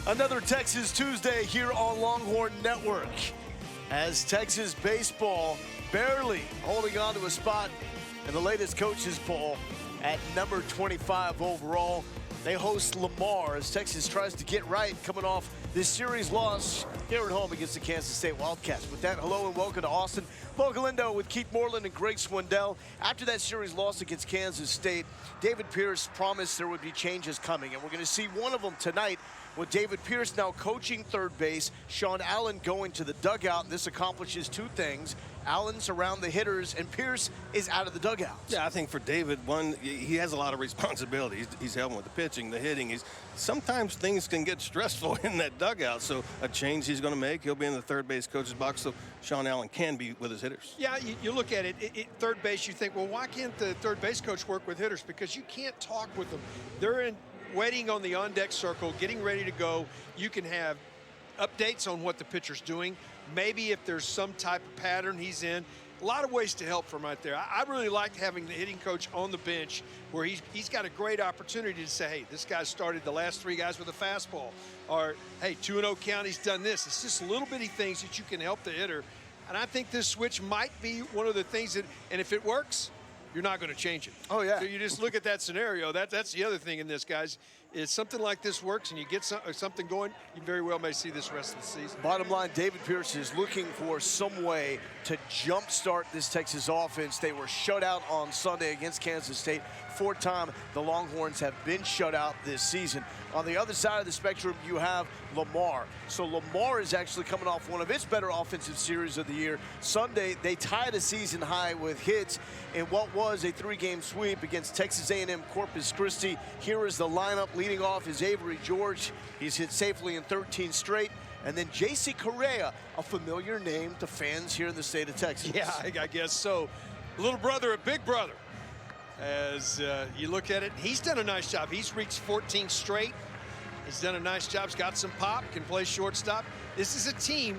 Another Texas Tuesday here on Longhorn Network. As Texas baseball barely holding on to a spot in the latest coaches poll at number 25 overall. They host Lamar as Texas tries to get right, coming off this series loss here at home against the Kansas State Wildcats. With that, hello and welcome to Austin. Paul Galindo with Keith Moreland and Greg Swindell. After that series loss against Kansas State, David Pierce promised there would be changes coming, and we're going to see one of them tonight with David Pierce now coaching third base, Sean Allen going to the dugout. And this accomplishes two things. Allen's around the hitters, and Pierce is out of the dugout. Yeah, I think for David, one, he has a lot of responsibility. He's helping with the pitching, the hitting. Sometimes things can get stressful in that dugout, so a change he's going to make. He'll be in the third base coach's box, so Sean Allen can be with his hitters. Yeah, you look at it, third base, you think, well, why can't the third base coach work with hitters? Because you can't talk with them. They're waiting on the on-deck circle, getting ready to go. You can have updates on what the pitcher's doing. Maybe if there's some type of pattern he's in. A lot of ways to help from right there. I really liked having the hitting coach on the bench where he's got a great opportunity to say, hey, this guy started the last three guys with a fastball. Or, hey, 2-0 count, he's done this. It's just little bitty things that you can help the hitter. And I think this switch might be one of the things that, and if it works, you're not going to change it. Oh, yeah. So you just look at that scenario. That's the other thing in this, guys, is something like this works and you get something going, you very well may see this rest of the season. Bottom line, David Pierce is looking for some way to jumpstart this Texas offense. They were shut out on Sunday against Kansas State. Fourth time the Longhorns have been shut out this season. On the other side of the spectrum, you have Lamar. So Lamar is actually coming off one of its better offensive series of the year. Sunday, they tied a season high with hits in what was a three-game sweep against Texas A&M Corpus Christi. Here is the lineup. Leading off is Avery George. He's hit safely in 13 straight. And then J.C. Correa, a familiar name to fans here in the state of Texas. Yeah, I guess so. Little brother, a big brother. As you look at it, he's done a nice job. He's reached 14 straight. He's done a nice job. He's got some pop, can play shortstop. This is a team,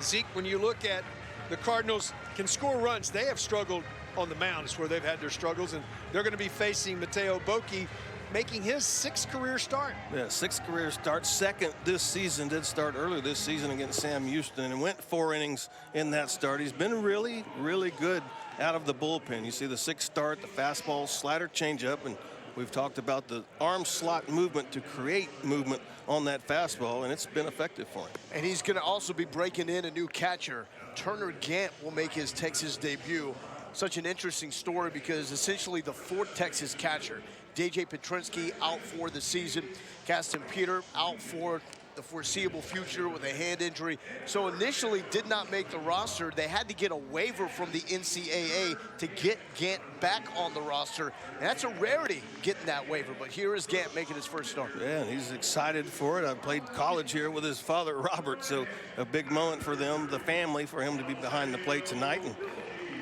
Zeke, when you look at the Cardinals can score runs. They have struggled on the mound. It's where they've had their struggles, and they're going to be facing Mateo Boki, making his sixth career start. Yeah, sixth career start. Second this season. Did start earlier this season against Sam Houston and went 4 innings in that start. He's been really, really good out of the bullpen. You see the sixth start, the fastball, slider, changeup, and we've talked about the arm slot movement to create movement on that fastball, and it's been effective for him. And he's going to also be breaking in a new catcher. Turner Gant will make his Texas debut. Such an interesting story because essentially the fourth Texas catcher. DJ Petrinsky out for the season. Caston Peter out for the foreseeable future with a hand injury. So initially did not make the roster. They had to get a waiver from the NCAA to get Gant back on the roster. And that's a rarity, getting that waiver. But here is Gant making his first start. Yeah, and he's excited for it. I played college here with his father, Robert. So a big moment for them, the family, for him to be behind the plate tonight. And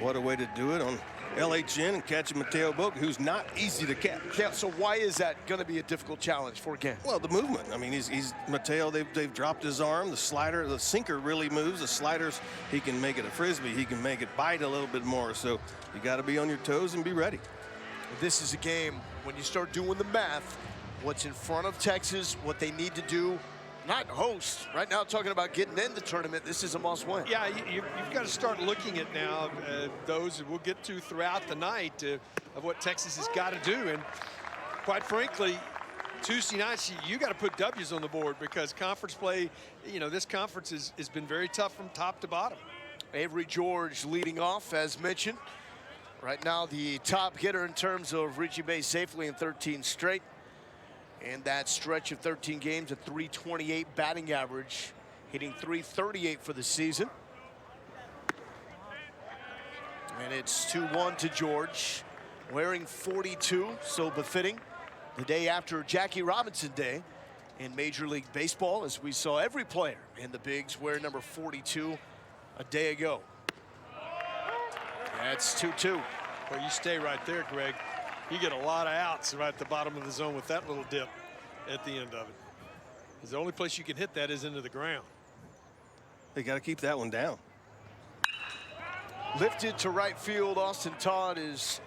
what a way to do it on LHN and catching Mateo Boki, who's not easy to catch. Yeah, so why is that going to be a difficult challenge for Gant? Well, the movement. I mean, he's Mateo, they've dropped his arm. The slider, the sinker really moves. The sliders, he can make it a frisbee. He can make it bite a little bit more. So you got to be on your toes and be ready. This is a game, when you start doing the math, what's in front of Texas, what they need to do, not host. Right now, talking about getting in the tournament, this is a must-win. Yeah, you've got to start looking at now those we'll get to throughout the night of what Texas has got to do. And quite frankly, Tuesday nights, you got to put W's on the board because conference play, this conference has been very tough from top to bottom. Avery George leading off, as mentioned. Right now, the top hitter in terms of reaching base safely in 13 straight. And that stretch of 13 games, a .328 batting average, hitting .338 for the season. And it's 2-1 to George, wearing 42, so befitting the day after Jackie Robinson Day in Major League Baseball, as we saw every player in the bigs wear number 42 a day ago. That's 2-2. Well, you stay right there, Greg. You get a lot of outs right at the bottom of the zone with that little dip at the end of it. Because the only place you can hit that is into the ground. They got to keep that one down. Lifted to right field. Austin Todd is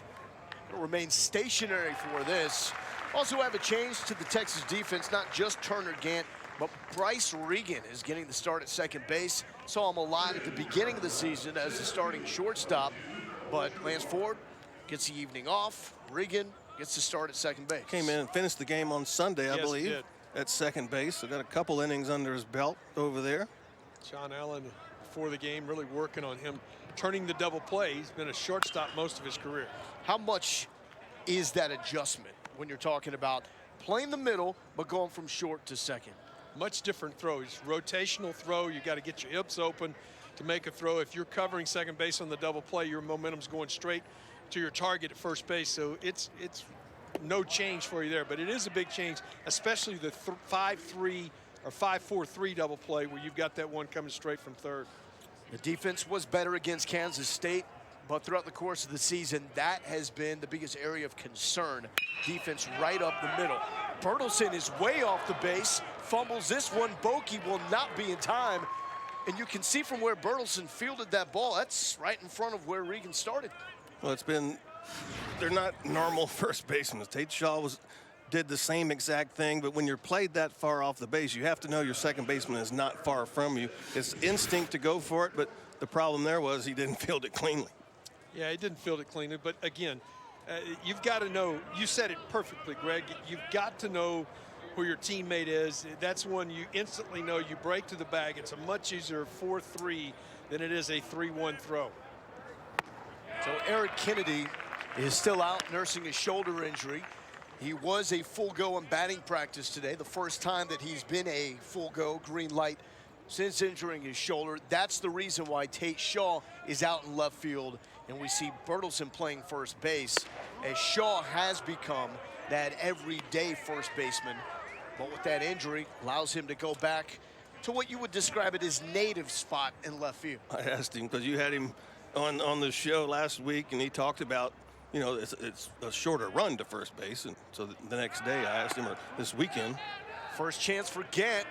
going to remain stationary for this. Also have a change to the Texas defense, not just Turner Gant, But Bryce Regan is getting the start at second base. Saw him a lot at the beginning of the season as the starting shortstop. But Lance Ford gets the evening off. Regan gets the start at second base. Came in and finished the game on Sunday, I believe, did. at second base. So got a couple innings under his belt over there. John Allen, before the game, really working on him, turning the double play. He's been a shortstop most of his career. How much is that adjustment when you're talking about playing the middle but going from short to second? Much different throws. Rotational throw, you got to get your hips open to make a throw. If you're covering second base on the double play, your momentum's going straight to your target at first base. So it's no change for you there, but it is a big change, especially the 5-3 or 5-4-3 double play where you've got that one coming straight from third. The defense was better against Kansas State, but throughout the course of the season, that has been the biggest area of concern. Defense right up the middle. Bertelsen is way off the base, fumbles this one. Bokey will not be in time. And you can see from where Bertelsen fielded that ball, that's right in front of where Regan started. Well, they're not normal first basemen. Tate Shaw did the same exact thing, but when you're played that far off the base, you have to know your second baseman is not far from you. It's instinct to go for it, but the problem there was he didn't field it cleanly. Yeah, he didn't field it cleanly, but again, you've got to know, you said it perfectly, Greg, you've got to know who your teammate is. That's when you instantly know you break to the bag. It's a much easier 4-3 than it is a 3-1 throw. So Eric Kennedy is still out nursing a shoulder injury. He was a full go in batting practice today, the first time that he's been a full go green light since injuring his shoulder. That's the reason why Tate Shaw is out in left field, and we see Bertelsen playing first base, as Shaw has become that everyday first baseman. But with that injury, allows him to go back to what you would describe it as native spot in left field. I asked him because you had him on the show last week, and he talked about, you know, it's a shorter run to first base. And so the next day I asked him, or this weekend. First chance for Gant.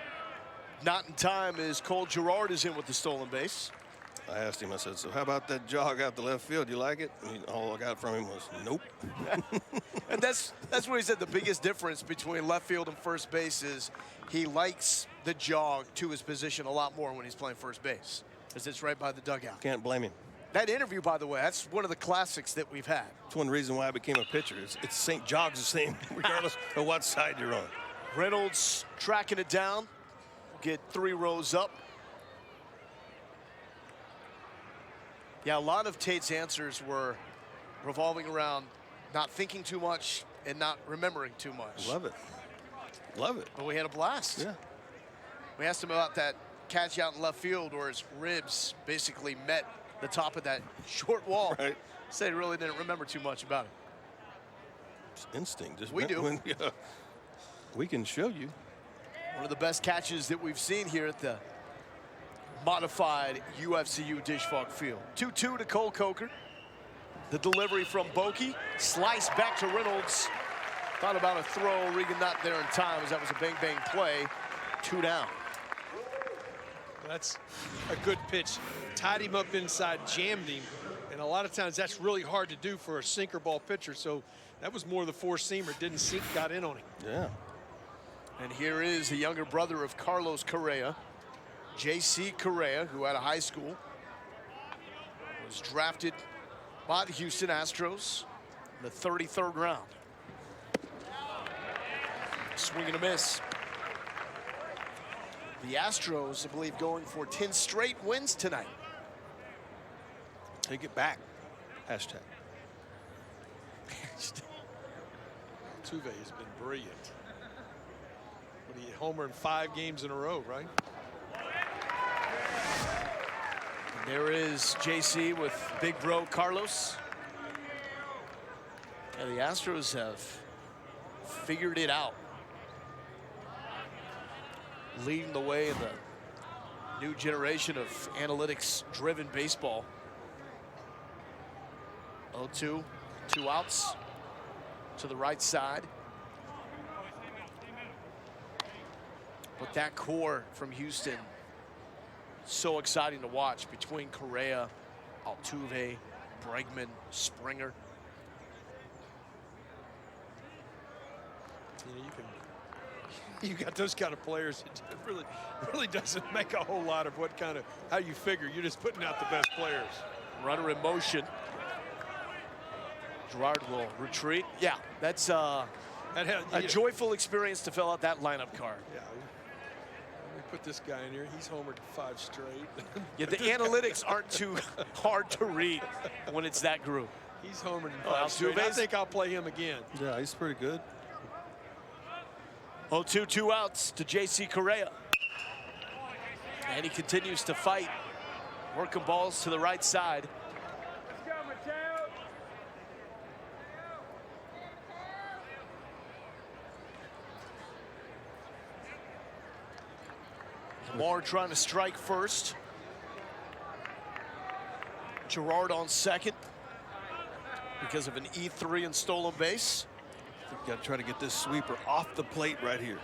Not in time as Cole Girard is in with the stolen base. I asked him, I said, so how about that jog out the left field? You like it? And all I got from him was, nope. And that's what he said. The biggest difference between left field and first base is he likes the jog to his position a lot more when he's playing first base, because it's right by the dugout. Can't blame him. That interview, by the way, that's one of the classics that we've had. It's one reason why I became a pitcher. It's St. Jogs the same, regardless of what side you're on. Reynolds tracking it down. Get 3 rows up. Yeah, a lot of Tate's answers were revolving around not thinking too much and not remembering too much. Love it. Love it. But we had a blast. Yeah. We asked him about that catch out in left field where his ribs basically met the top of that short wall. Right. Said he really didn't remember too much about it. It's instinct. Just We do. We can show you. One of the best catches that we've seen here at the modified UFCU Disch-Falk field. 2-2 to Cole Coker. The delivery from Bokey. Slice back to Reynolds. Thought about a throw. Regan not there in time as that was a bang-bang play. 2 down. That's a good pitch. Tied him up inside, jammed him. And a lot of times that's really hard to do for a sinker ball pitcher. So that was more the four-seamer. Didn't sink, got in on him. Yeah. And here is the younger brother of Carlos Correa, J.C. Correa, who out of high school was drafted by the Houston Astros in the 33rd round. Swing and a miss. The Astros, I believe, going for 10 straight wins tonight. Take it back. Hashtag. Altuve has been brilliant. But he homered in 5 games in a row, right? And there is JC with big bro Carlos. And the Astros have figured it out. Leading the way in the new generation of analytics-driven baseball. 0-2, 2 outs to the right side. But that core from Houston, so exciting to watch between Correa, Altuve, Bregman, Springer. You know, you can You got those kind of players. It really doesn't make a whole lot of how you figure. You're just putting out the best players. Runner in motion. Girard will retreat. Yeah, that's a joyful experience to fill out that lineup card. Yeah. Let me put this guy in here. He's homered 5 straight. Yeah, the analytics aren't too hard to read when it's that group. He's homered in 5 straight. I think I'll play him again. Yeah, he's pretty good. 0-2, 2 outs to J.C. Correa. And he continues to fight, working balls to the right side. Lamar trying to strike first. Girard on second because of an E3 and stolen base. You've got to try to get this sweeper off the plate right here.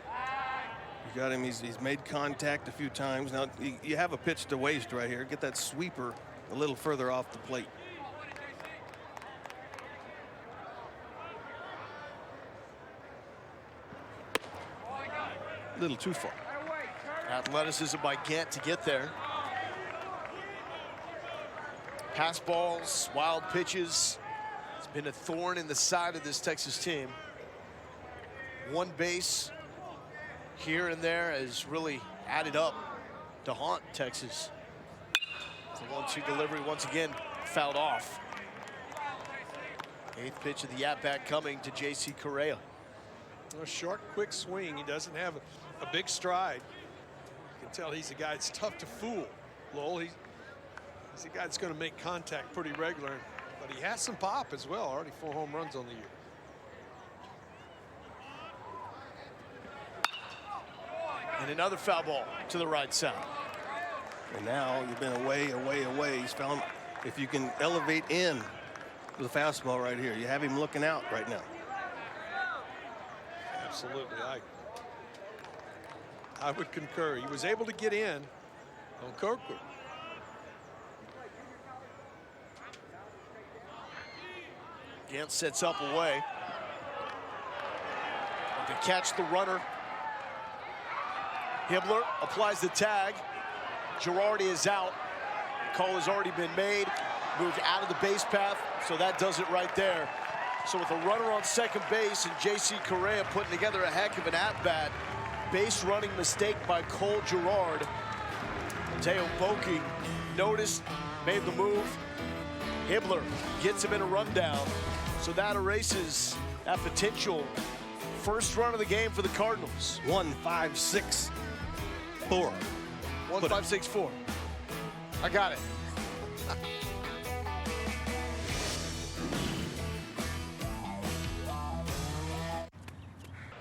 You got him. He's made contact a few times. Now you have a pitch to waste right here. Get that sweeper a little further off the plate. A little too far. Athleticism by Gant to get there. Pass balls, wild pitches. It's been a thorn in the side of this Texas team. One base here and there has really added up to haunt Texas. The 1-2 delivery once again fouled off. 8th pitch of the at-bat coming to J.C. Correa. A short, quick swing. He doesn't have a big stride. You can tell he's a guy that's tough to fool. Lowell, he's a guy that's going to make contact pretty regular, but he has some pop as well. Already 4 home runs on the year. And another foul ball to the right side. And now you've been away, away, away. He's found if you can elevate in with the fastball right here. You have him looking out right now. Absolutely. I would concur. He was able to get in on Kirkwood. Gant sets up away. To catch the runner. Hibbler applies the tag. Girardi is out. Call has already been made. Moved out of the base path, so that does it right there. So with a runner on second base and J.C. Correa putting together a heck of an at-bat, base running mistake by Cole Girard. Mateo Boki noticed, made the move. Hibbler gets him in a rundown. So that erases that potential first run of the game for the Cardinals. 1-5-6-4. 1-5-6-4. I got it.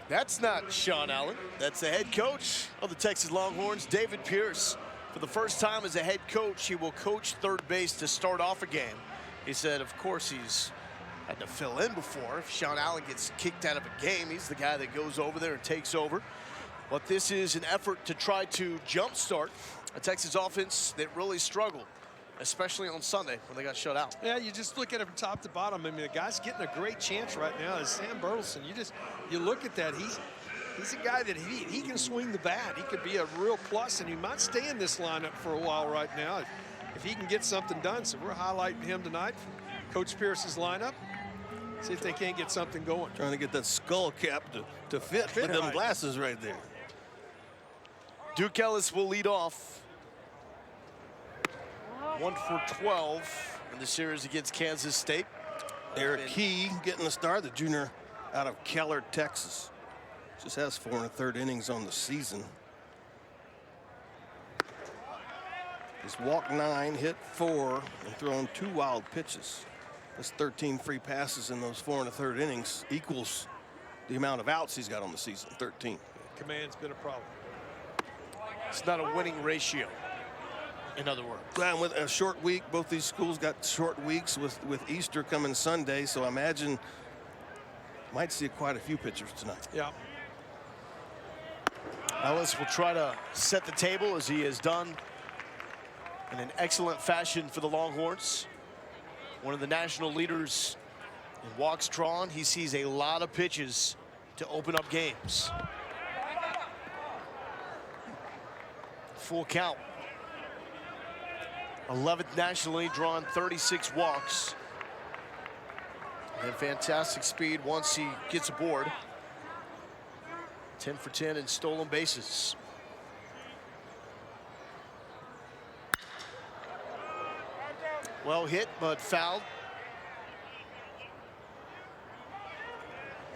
That's not Sean Allen. That's the head coach of the Texas Longhorns, David Pierce. For the first time as a head coach, he will coach third base to start off a game. He said, of course, he's had to fill in before. If Sean Allen gets kicked out of a game, he's the guy that goes over there and takes over. But this is an effort to try to jumpstart a Texas offense that really struggled, especially on Sunday when they got shut out. Yeah, you just look at it from top to bottom. I mean, the guy's getting a great chance right now is Sam Burleson. You look at that. He's a guy that he can swing the bat. He could be a real plus, and he might stay in this lineup for a while right now if he can get something done. So we're highlighting him tonight from Coach Pierce's lineup. See if they can't get something going. Trying to get that skull cap to fit with them glasses right there. Duke Ellis will lead off. 1 for 12 in the series against Kansas State. Eric Key getting the start, the junior out of Keller, Texas. Just has 4 1/3 innings on the season. He's walked 9, hit 4, and thrown 2 wild pitches. That's 13 free passes in those 4 1/3 innings, equals the amount of outs he's got on the season, 13. Command's been a problem. It's not a winning ratio, in other words. And with a short week, both these schools got short weeks with Easter coming Sunday, so I imagine might see quite a few pitchers tonight. Yeah. Ellis will try to set the table as he has done in an excellent fashion for the Longhorns. One of the national leaders in walks drawn. He sees a lot of pitches to open up games. full count. 11th nationally, drawing 36 walks. And fantastic speed once he gets aboard. 10 for 10 in stolen bases. Well hit, but fouled.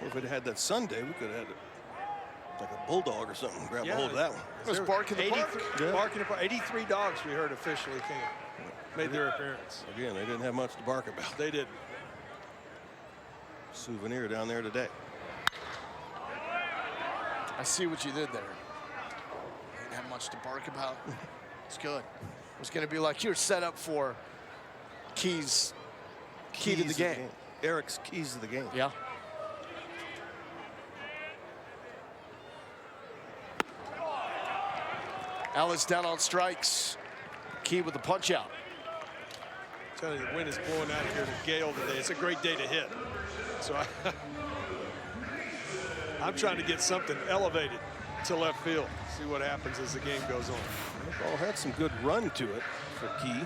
Well, if it had that Sunday, we could have had it like a bulldog or something. Grab a hold of that one. It was bark in the park. Yeah. Bark in the park. 83 dogs we heard officially made their appearance. Again, they didn't have much to bark about. They didn't. Souvenir down there today. I see what you did there. Didn't have much to bark about. It's good. It was going to be like you're set up for key to the game. Eric's keys to the game. Yeah. Ellis down on strikes. Key with the punch out. I'm telling you, the wind is blowing out here to Gale today. It's a great day to hit. So I'm trying to get something elevated to left field. See what happens as the game goes on. The ball had some good run to it for Key.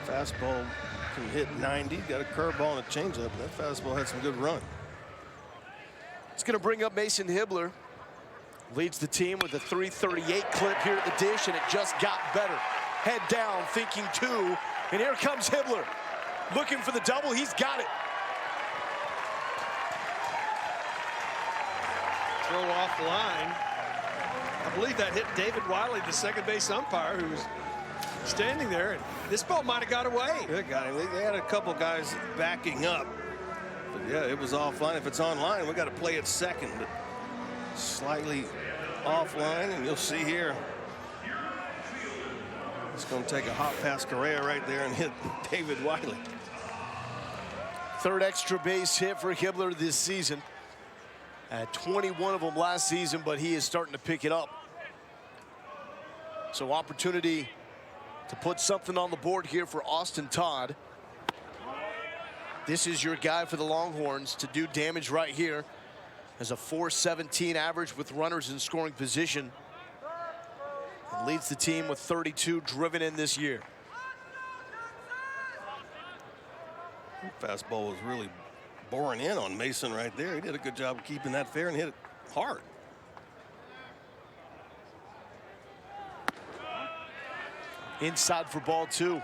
Fastball can hit 90. Got a curveball and a changeup. That fastball had some good run. It's going to bring up Mason Hibbler. Leads the team with a 338 clip here at the Dish, and it just got better. Head down, thinking two, and here comes Hibbler. Looking for the double, he's got it. Throw off the line. I believe that hit David Wiley, the second base umpire, who was standing there, and this ball might have got away. It got him. They had a couple guys backing up. But yeah, it was offline. If it's online, we got to play it second. But slightly offline, and you'll see here. It's going to take a hop past Correa right there and hit David Wiley. Third extra base hit for Hibbler this season. Had 21 of them last season, but he is starting to pick it up. So opportunity to put something on the board here for Austin Todd. This is your guy for the Longhorns to do damage right here. Has a .417 average with runners in scoring position. And leads the team with 32 driven in this year. Fastball was really boring in on Mason right there. He did a good job of keeping that fair and hit it hard. Inside for ball two.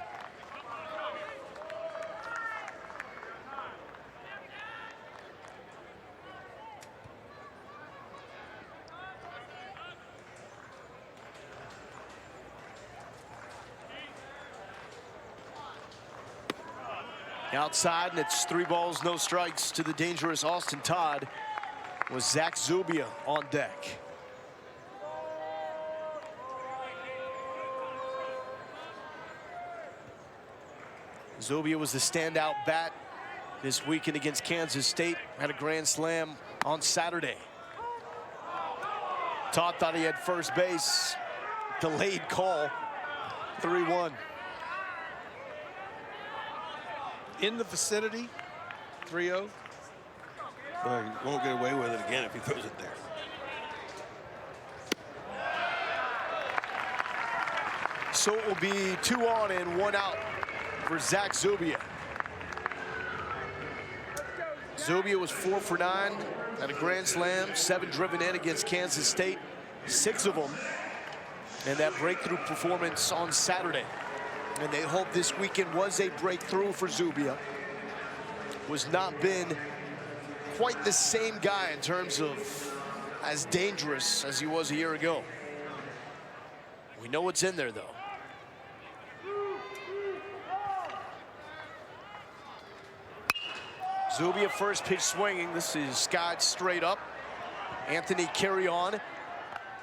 Outside, and it's 3 balls, no strikes to the dangerous Austin Todd, with Zach Zubia on deck. Zubia was the standout bat this weekend against Kansas State. Had a grand slam on Saturday. Todd thought he had first base. Delayed call. 3-1. In the vicinity, 3-0. Well, he won't get away with it again if he throws it there. So it will be 2 on and 1 out for Zach Zubia. Zubia was 4 for 9 at a grand slam, 7 driven in against Kansas State, 6 of them in that breakthrough performance on Saturday. And they hope this weekend was a breakthrough for Zubia. Was not been quite the same guy in terms of as dangerous as he was a year ago. We know what's in there, though. Zubia first pitch swinging. This is skied straight up. Anthony carry on.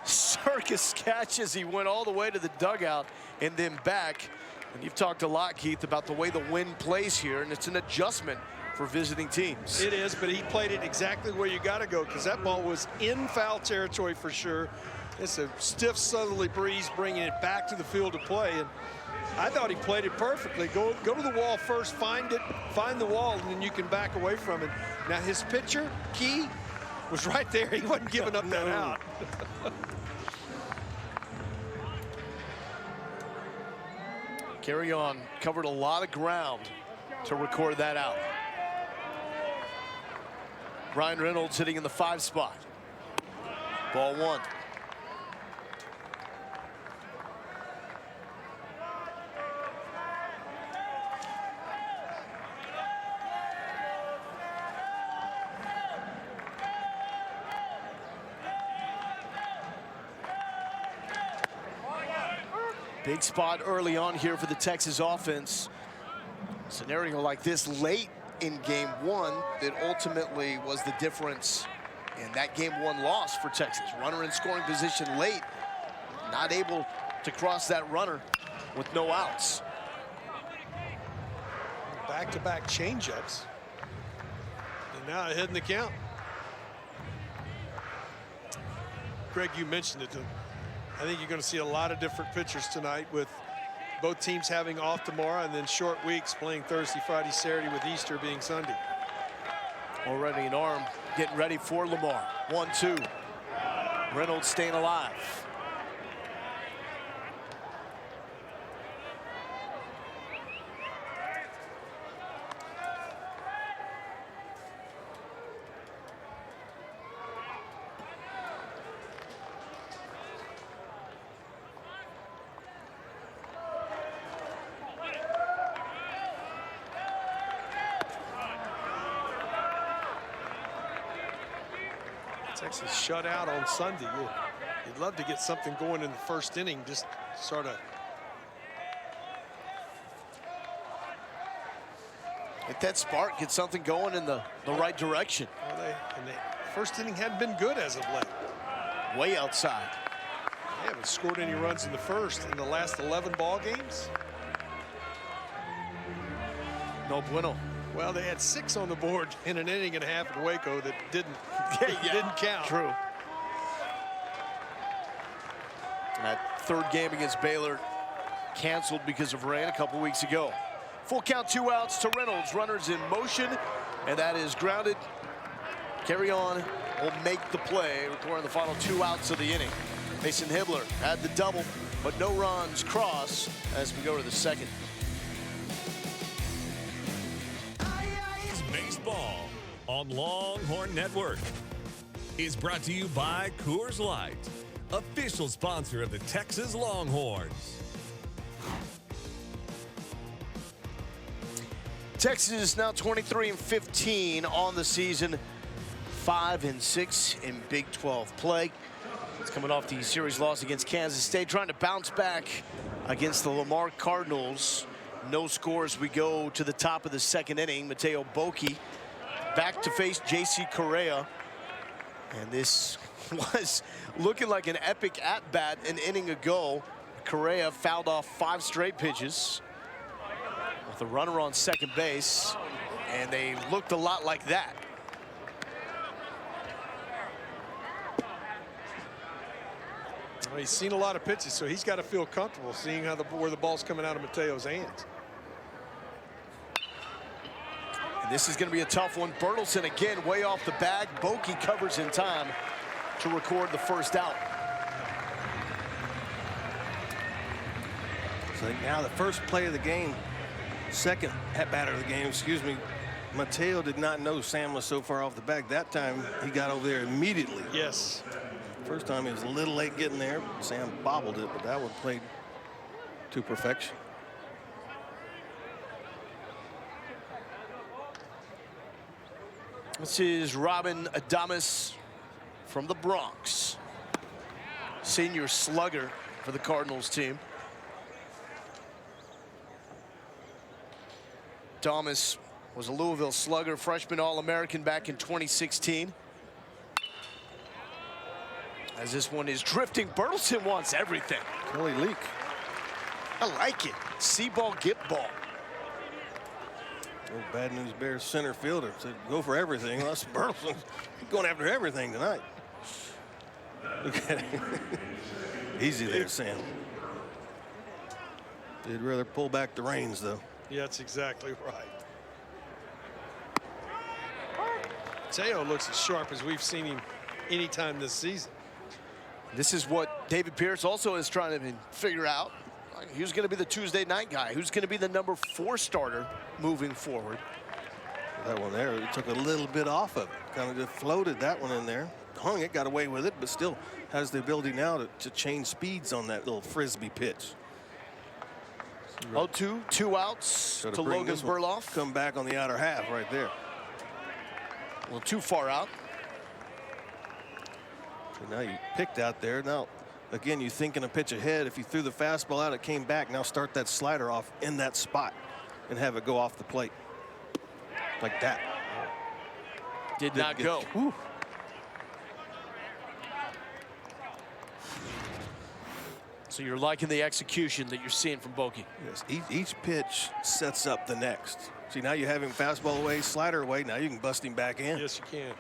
Circus catch as he went all the way to the dugout and then back. And you've talked a lot, Keith, about the way the wind plays here, and it's an adjustment for visiting teams. It is, but he played it exactly where you got to go, because that ball was in foul territory for sure. It's a stiff southerly breeze bringing it back to the field to play, and I thought he played it perfectly. Go to the wall first, find the wall, and then you can back away from it. Now his pitcher, Key, was right there. He wasn't giving up that out. Carry on covered a lot of ground to record that out. Brian Reynolds hitting in the 5 spot. Ball 1. Big spot early on here for the Texas offense. Scenario like this late in game 1 that ultimately was the difference in that game 1 loss for Texas. Runner in scoring position late, not able to cross that runner with no outs. Back-to-back changeups. And now ahead in the count. Greg, you mentioned it. I think you're going to see a lot of different pitchers tonight, with both teams having off tomorrow and then short weeks, playing Thursday, Friday, Saturday, with Easter being Sunday. Already an arm getting ready for Lamar. 1-2. Reynolds staying alive. Texas shut out on Sunday. You'd love to get something going in the first inning, just sort of Get that spark, get something going in the right direction. well, the first inning hadn't been good as of late. Way outside. They haven't scored any runs in the first in the last 11 ball games. No bueno. Well, they had 6 on the board in an inning and a half in Waco that didn't count. True. That third game against Baylor canceled because of rain a couple weeks ago. Full count, 2 outs to Reynolds. Runners in motion, and that is grounded. Carry on will make the play, recording the final 2 outs of the inning. Mason Hibbler had the double, but no runs cross as we go to the second. Baseball on Longhorn Network is brought to you by Coors Light, official sponsor of the Texas Longhorns. Texas now 23-15 on the season, 5-6 in Big 12 play. It's coming off the series loss against Kansas State, trying to bounce back against the Lamar Cardinals. No scores. We go to the top of the second inning. Mateo Boki back to face J.C. Correa. And this was looking like an epic at-bat an inning ago. Correa fouled off 5 straight pitches with a runner on second base, and they looked a lot like that. Well, he's seen a lot of pitches, so he's got to feel comfortable seeing how where the ball's coming out of Mateo's hands. And this is going to be a tough one. Bertelsen again way off the bag. Boki covers in time to record the first out. So now the first play of the game, second at batter of the game, excuse me. Mateo did not know Sam was so far off the bag. That time he got over there immediately. Yes. First time he was a little late getting there. Sam bobbled it, but that one played to perfection. This is Robin Adames from the Bronx, senior slugger for the Cardinals team. Adames was a Louisville slugger, freshman All-American back in 2016. As this one is drifting, Bertelsen wants everything. Kelly Leak. I like it. See ball, get ball. Oh, Bad News Bears center fielder said, go for everything. Well, that's Bertelsen going after everything tonight. Look at it. Easy there, Sam. They'd rather pull back the reins, though. Yeah, that's exactly right. Mateo looks as sharp as we've seen him anytime this season. This is what David Pierce also is trying to figure out. Who's going to be the Tuesday night guy? Who's going to be the number 4 starter moving forward? That one there, it took a little bit off of it. Kind of just floated that one in there. Hung it, got away with it, but still has the ability now to change speeds on that little frisbee pitch. 0-2, 2 outs to Logan Burloff. Come back on the outer half right there. A little too far out. So now you picked out there. Now, again, you thinking a pitch ahead. If you threw the fastball out, it came back. Now start that slider off in that spot and have it go off the plate. Like that. Did not go. Whew. So you're liking the execution that you're seeing from Bogey. Yes, each pitch sets up the next. See, now you have him fastball away, slider away. Now you can bust him back in. Yes, you can.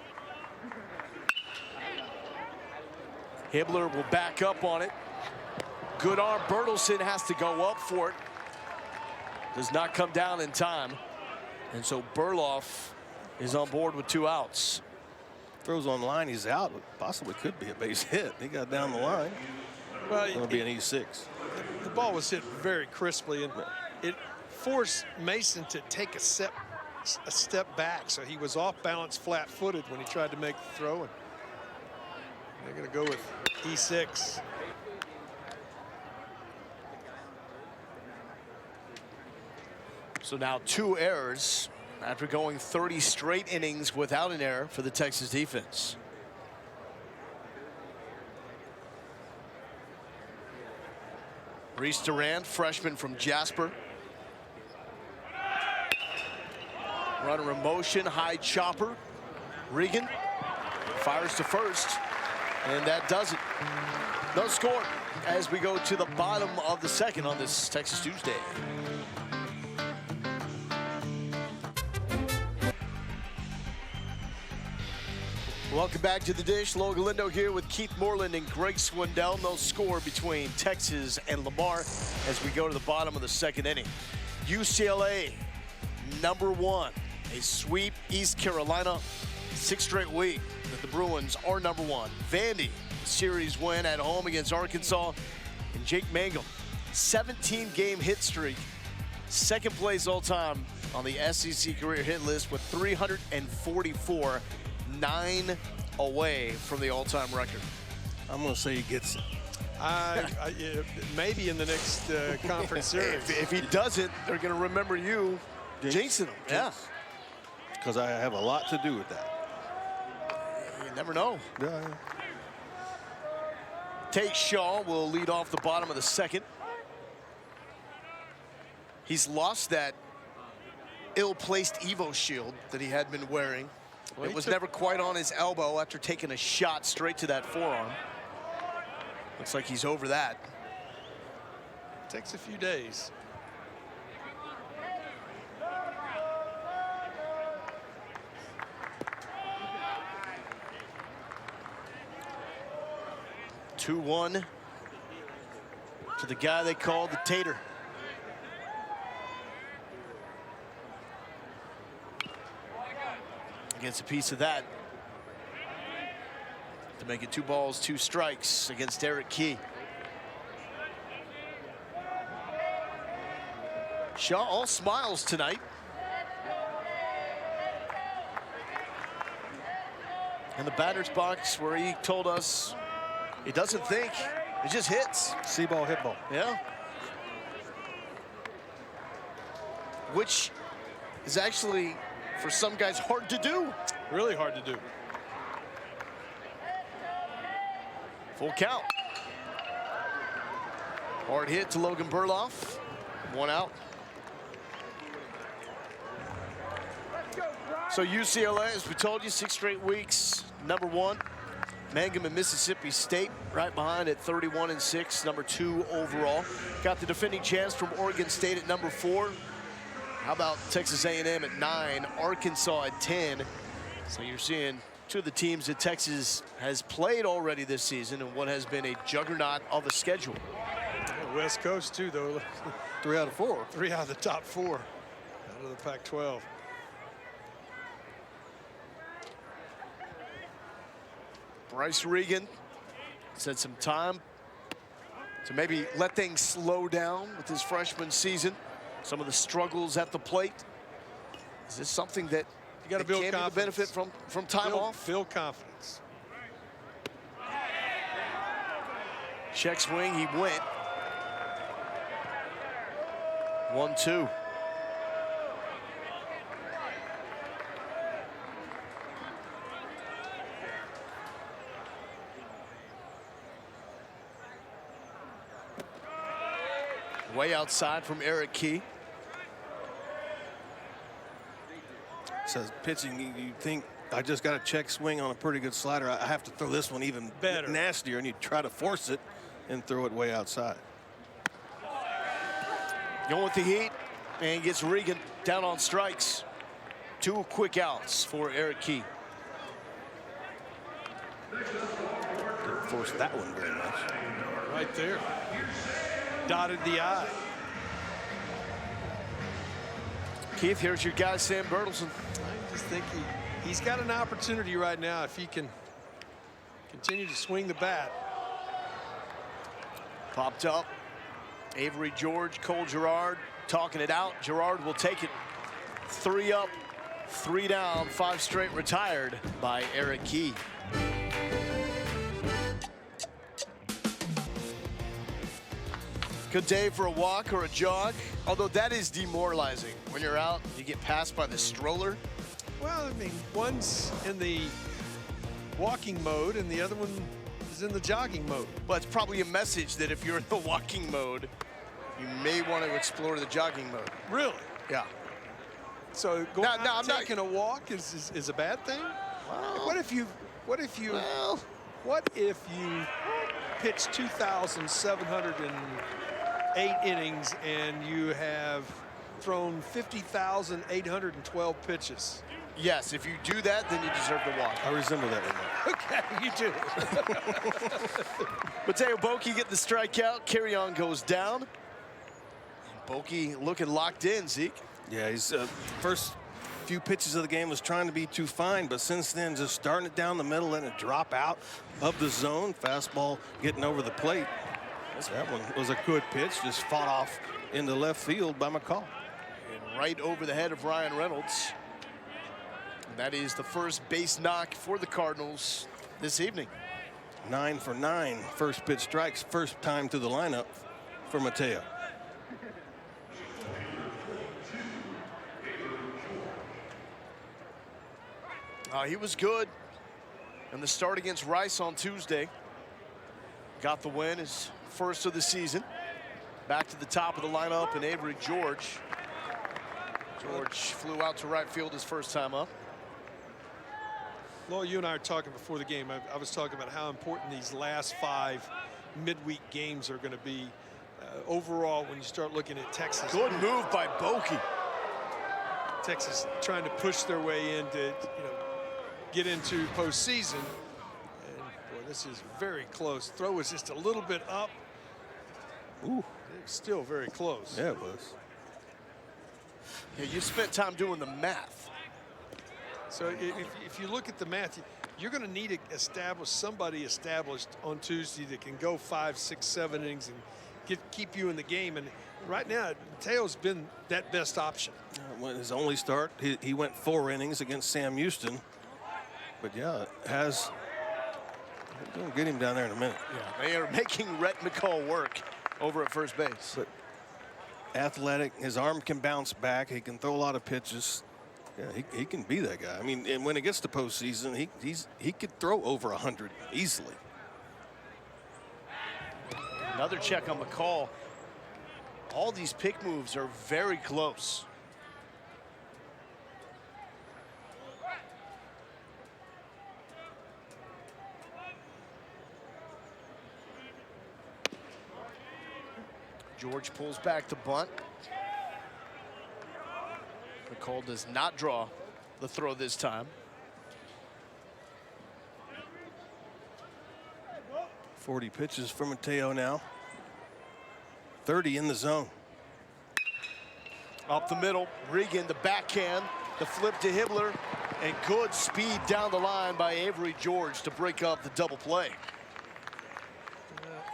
Hibbler will back up on it. Good arm. Bertelsen has to go up for it. Does not come down in time. And so Burloff is on board with 2 outs. Throws on line, he's out. Possibly could be a base hit. He got down the line. Well, It'll be an E6. The ball was hit very crisply, and it forced Mason to take a step back. So he was off balance, flat-footed when he tried to make the throw. And they're going to go with E6. So now 2 errors after going 30 straight innings without an error for the Texas defense. Reese Durant, freshman from Jasper. Runner in motion, high chopper. Regan fires to first, and that does it. No score as we go to the bottom of the 2nd on this Texas Tuesday. Welcome back to the Dish. Logan Lindo here with Keith Moreland and Greg Swindell. No score between Texas and Lamar as we go to the bottom of the 2nd inning. UCLA, number 1. A sweep East Carolina. 6th straight week that the Bruins are number 1. Vandy, series win at home against Arkansas. And Jake Mangum, 17-game hit streak. 2nd place all time on the SEC career hit list with 344. 9 away from the all-time record. I'm going to say he gets it. Maybe in the next conference series. If he doesn't, they're going to remember you jinxing him. Yeah. Because I have a lot to do with that. You never know. Yeah. Tate Shaw will lead off the bottom of the 2nd. He's lost that ill-placed Evo shield that he had been wearing. Well, it was never quite on his elbow after taking a shot straight to that forearm. Looks like he's over that. Takes a few days. Two-one to the guy they called the Tater. Gets a piece of that to make it 2 balls, 2 strikes against Eric Key. Shaw all smiles tonight. In the batter's box where he told us he doesn't think, it just hits. See ball, hit ball. Yeah. Which is actually, for some guys, hard to do. Really hard to do. Full count. Hard hit to Logan Burloff. 1 out. So UCLA, as we told you, 6 straight weeks, number 1. Mangum and Mississippi State right behind at 31-6, number 2 overall. Got the defending champs from Oregon State at number 4. How about Texas A&M at 9, Arkansas at 10. So you're seeing 2 of the teams that Texas has played already this season in what has been a juggernaut of a schedule. West Coast too, though. 3 out of 4. 3 out of the top 4 out of the Pac-12. Bryce Regan said some time to maybe let things slow down with his freshman season. Some of the struggles at the plate. Is this something that you got to build confidence? Benefit from time off? Build confidence. Check swing, he went. 1-2. Way outside from Eric Key. Says pitching, you think I just got a check swing on a pretty good slider. I have to throw this one even better, nastier, and you try to force it and throw it way outside. Going with the heat and gets Regan down on strikes. 2 quick outs for Eric Key. Didn't force that one very much. Right there. Dotted the I. Keith, here's your guy, Sam Bertelsen. I just think he's got an opportunity right now if he can continue to swing the bat. Popped up. Avery George, Cole Girard talking it out. Girard will take it. 3 up, 3 down, 5 straight retired by Eric Key. Good day for a walk or a jog, although that is demoralizing. When you're out, you get passed by the stroller. Well, I mean, one's in the walking mode and the other one is in the jogging mode. But it's probably a message that if you're in the walking mode, you may want to explore the jogging mode. Really? Yeah. So going out taking a walk is a bad thing? Well, what if you pitch 2,708 innings and you have thrown 50,812 pitches? Yes, if you do that, then you deserve the walk. I resemble that remark. Okay, you do. Mateo Boki get the strikeout. Carry on goes down. Boki looking locked in, Zeke. Yeah, he's first few pitches of the game was trying to be too fine, but since then just starting it down the middle, letting it drop out of the zone. Fastball getting over the plate. That one was a good pitch, just fought off into left field by McCall. And right over the head of Ryan Reynolds. And that is the first base knock for the Cardinals this evening. 9 for 9 first pitch strikes, first time to the lineup for Mateo. He was good in the start against Rice on Tuesday. Got the win, his first of the season. Back to the top of the lineup, and Avery George. George flew out to right field his first time up. Well, you and I were talking before the game. I was talking about how important these last 5 midweek games are going to be overall when you start looking at Texas. Good move by Boki. Texas trying to push their way into, get into postseason. And boy, this is very close. Throw was just a little bit up. Ooh, it's still very close. Yeah, it was. Yeah, you spent time doing the math. So if you look at the math, you're going to need to establish somebody established on Tuesday that can go 5, 6, 7 innings and keep you in the game. And right now, Mateo's been that best option. When his only start, he went 4 innings against Sam Houston. But yeah, we'll get him down there in a minute. Yeah, they are making Rhett McCall work over at first base. But athletic, his arm can bounce back. He can throw a lot of pitches. Yeah, he can be that guy. I mean, and when it gets to postseason, he could throw over 100 easily. Another check on McCall. All these pick moves are very close. George pulls back to bunt. McCall does not draw the throw this time. 40 pitches for Mateo now. 30 in the zone. Up the middle, Regan, the backhand, the flip to Hibbler, and good speed down the line by Avery George to break up the double play.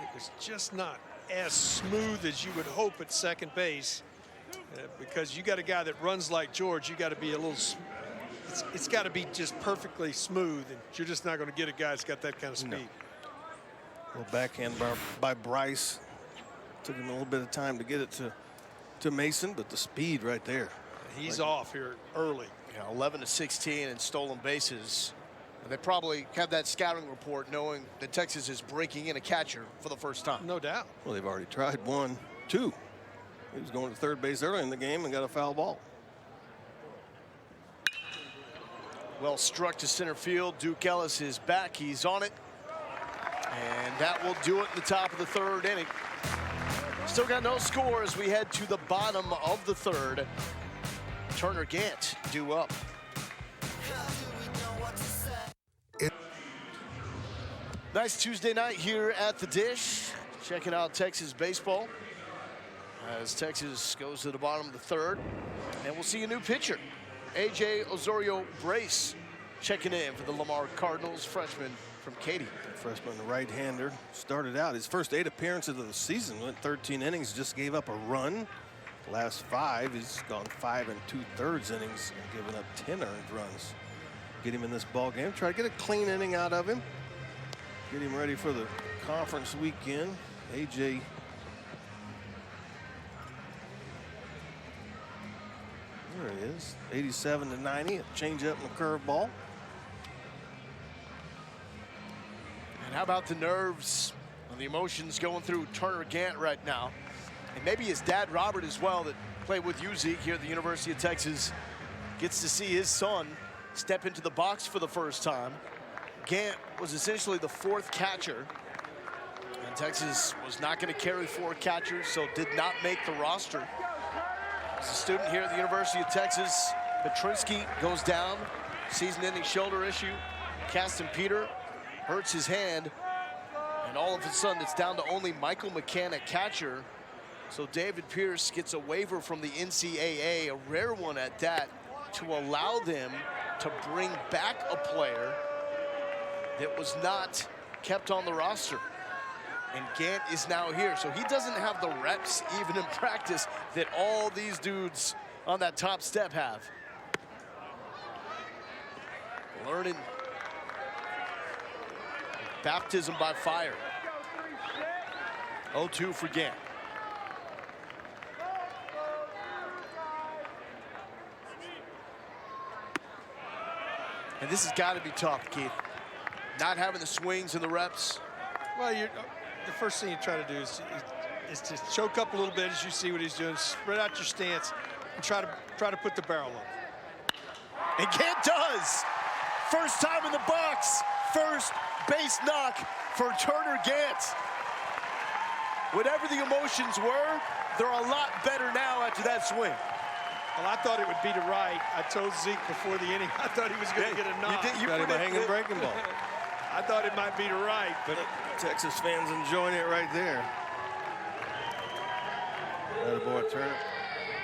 It was just not as smooth as you would hope at second base, because you got a guy that runs like George. You got to be a little. It's got to be just perfectly smooth, and you're just not going to get a guy that's got that kind of speed. No. Well, backhand by Bryce. Took him a little bit of time to get it to Mason, but the speed right there. He's off here early. Yeah, 11 to 16 in stolen bases. They probably have that scouting report knowing that Texas is breaking in a catcher for the first time. No doubt. Well, they've already tried 1, 2. He was going to third base early in the game and got a foul ball. Well struck to center field. Duke Ellis is back. He's on it. And that will do it in the top of the third inning. Still got no score as we head to the bottom of the third. Turner Gant due up. Nice Tuesday night here at the Dish. Checking out Texas baseball as Texas goes to the bottom of the third. And we'll see a new pitcher. A.J. Osorio Brace checking in for the Lamar Cardinals, freshman from Katy. Freshman right-hander. Started out his first 8 appearances of the season. Went 13 innings, just gave up a run. Last 5, he's gone 5 2/3 innings and given up 10 earned runs. Get him in this ball game. Try to get a clean inning out of him. Get him ready for the conference weekend. A.J. There he is. 87 to 90. A changeup and a curveball. And how about the nerves and the emotions going through Turner Gant right now? And maybe his dad, Robert, as well, that played with you, Zeke, here at the University of Texas, gets to see his son step into the box for the first time. Gant was essentially the 4th catcher. And Texas was not going to carry 4 catchers, so did not make the roster. As a student here at the University of Texas, Petrinsky goes down, season-ending shoulder issue. Caston Peter hurts his hand, and all of a sudden it's down to only Michael McCann at catcher. So David Pierce gets a waiver from the NCAA, a rare one at that, to allow them to bring back a player that was not kept on the roster. And Gant is now here, so he doesn't have the reps even in practice that all these dudes on that top step have. Learning baptism by fire. 0-2 for Gant. And this has got to be tough, Keith. Not having the swings and the reps. Well, the first thing you try to do is to choke up a little bit as you see what he's doing. Spread out your stance and try to put the barrel on. And Gant does. First time in the box. First base knock for Turner Gant. Whatever the emotions were, they're a lot better now after that swing. Well, I thought it would be to right. I told Zeke before the inning, I thought he was going to get a knock. You got him a hanging breaking ball. I thought it might be to right, but Texas fans enjoying it right there. Attaboy, Turner.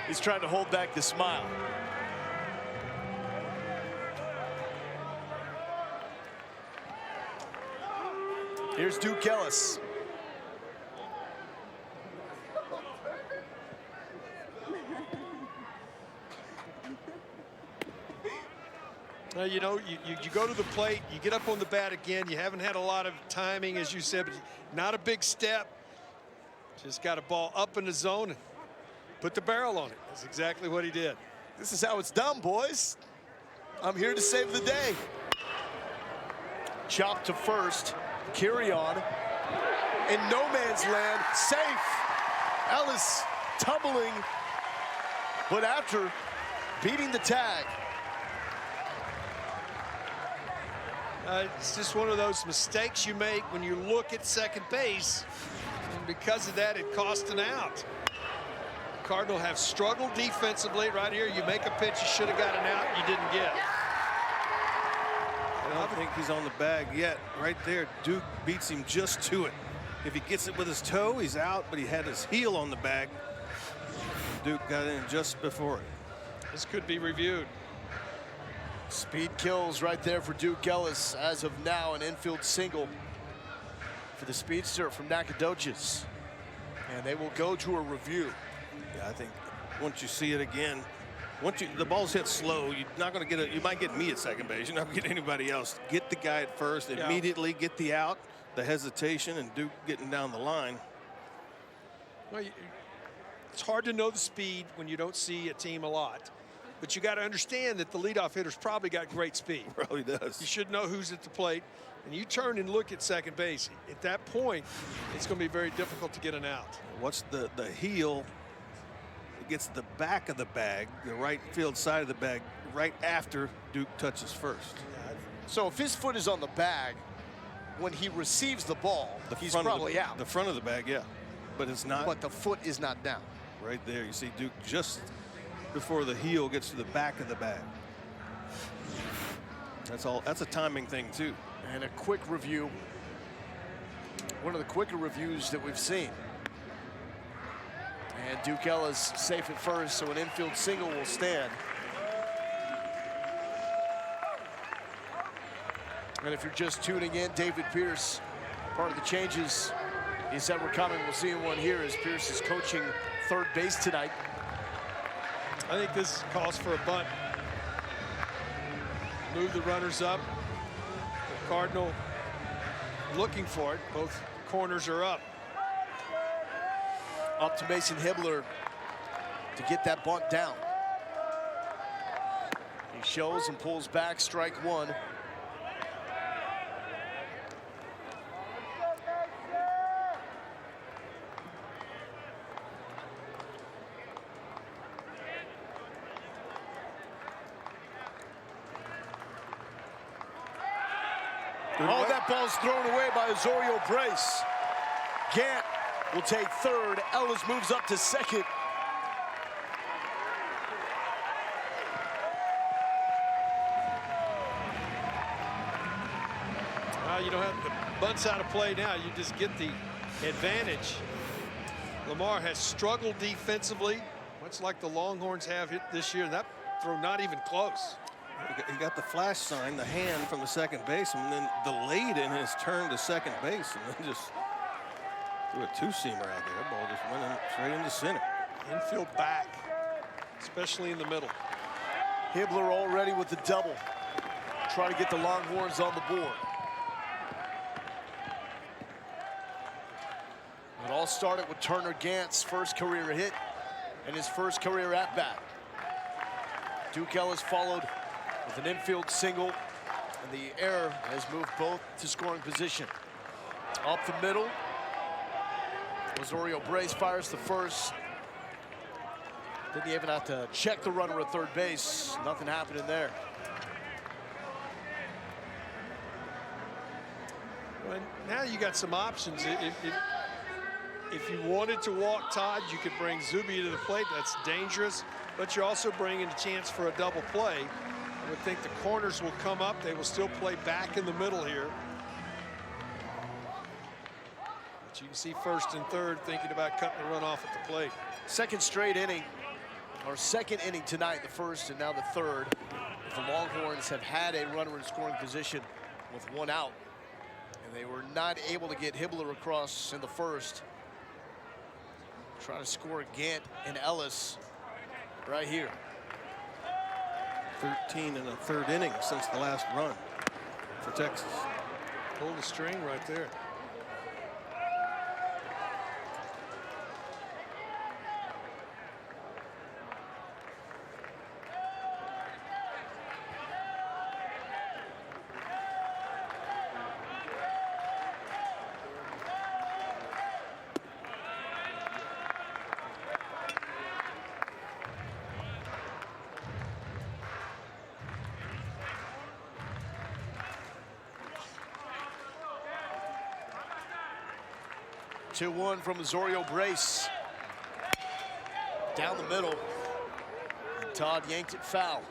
He's trying to hold back the smile. Here's Duke Ellis. you know, you go to the plate, you get up on the bat again. You haven't had a lot of timing, as you said, but not a big step. Just got a ball up in the zone and put the barrel on it. That's exactly what he did. This is how it's done, boys. I'm here to save the day. Chop to first. Carry on. In no man's land. Safe. Ellis tumbling. But after beating the tag. It's just one of those mistakes you make when you look at second base. And because of that, it cost an out. Cardinal have struggled defensively right here. You make a pitch, you should have got an out, you didn't get. I don't think he's on the bag yet. Right there, Duke beats him just to it. If he gets it with his toe, he's out, but he had his heel on the bag. Duke got in just before it. This could be reviewed. Speed kills right there for Duke Ellis. As of now, an infield single for the speedster from Nacogdoches. And they will go to a review. Yeah, I think once you see it again, the ball's hit slow, you're not going to get it. You might get me at second base. You're not going to get anybody else. Get the guy at first, immediately get the out, the hesitation, and Duke getting down the line. Well, it's hard to know the speed when you don't see a team a lot. But you got to understand that the leadoff hitter's probably got great speed. Probably does. You should know who's at the plate. And you turn and look at second base. At that point, it's going to be very difficult to get an out. What's the heel? It gets the back of the bag, the right field side of the bag, right after Duke touches first. So if his foot is on the bag, when he receives the ball, he's probably out. The front of the bag, yeah. But it's not. But the foot is not down. Right there, you see Duke just before the heel gets to the back of the bag. That's all. That's a timing thing, too. And a quick review. One of the quicker reviews that we've seen. And Duke Ellis safe at first, so an infield single will stand. And if you're just tuning in, David Pierce, part of the changes is that we're coming. We'll see one here as Pierce is coaching third base tonight. I think this calls for a bunt. Move the runners up. The Cardinal looking for it. Both corners are up. Up to Mason Hibbler to get that bunt down. He shows and pulls back, strike one. Oh, that ball's thrown away by Osorio Brace. Gant will take third. Ellis moves up to second. You don't have the bunts out of play now. You just get the advantage. Lamar has struggled defensively, much like the Longhorns have hit this year. That throw not even close. He got the flash sign, the hand from the second baseman, and then delayed in his turn to second base, and then just threw a two-seamer out there. That ball just went in, straight into center. Infield back, especially in the middle. Hibbler already with the double. Try to get the Longhorns on the board. It all started with Turner Gant's first career hit and his first career at-bat. Duke Ellis followed with an infield single, and the error has moved both to scoring position. Up the middle, Osorio Brace fires the first. Didn't even have to check the runner at third base. Nothing happening there. Well, now you got some options. If you wanted to walk Todd, you could bring Zuby to the plate. That's dangerous, but you're also bringing a chance for a double play. I would think the corners will come up. They will still play back in the middle here. But you can see first and third thinking about cutting the run off at the plate. Second straight inning, or second inning tonight, the first and now the third. The Longhorns have had a runner in scoring position with one out, and they were not able to get Hibbler across in the first. Trying to score Gant and Ellis right here. 13 in the third inning since the last run for Texas. Pull the string right there. Two one from Osorio Brace. Down the middle. And Todd yanked it foul.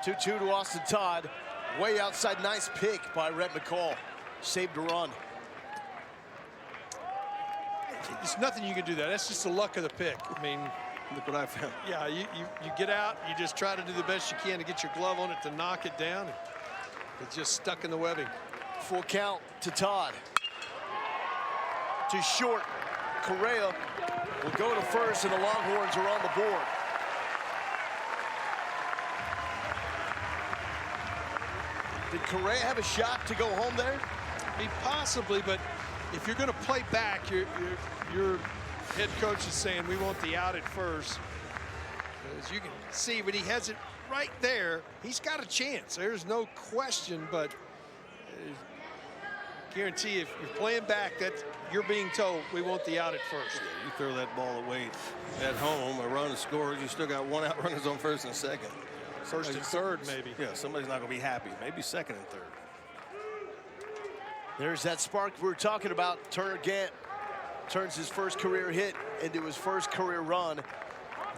Two to Austin Todd. Way outside, nice pick by Rhett McCall. Saved a run. There's nothing you can do that. That's just the luck of the pick. I mean, Look what I found. yeah, you get out, you just try to do the best you can to get your glove on it to knock it down. And it's just stuck in the webbing. Full count to Todd. To short. Correa will go to first, and the Longhorns are on the board. Did Correa have a shot to go home there? I mean, possibly, but if you're going to play back, your head coach is saying we want the out at first. As you can see, when he has it right there, he's got a chance. There's no question, but guarantee if you're playing back, that you're being told we want the out at first. Yeah, you throw that ball away at home, a run scores, you still got one out runners on first and second. First and third, maybe. Yeah, somebody's not going to be happy. Maybe second and third. There's that spark we were talking about. Turner Gant turns his first career hit into his first career run.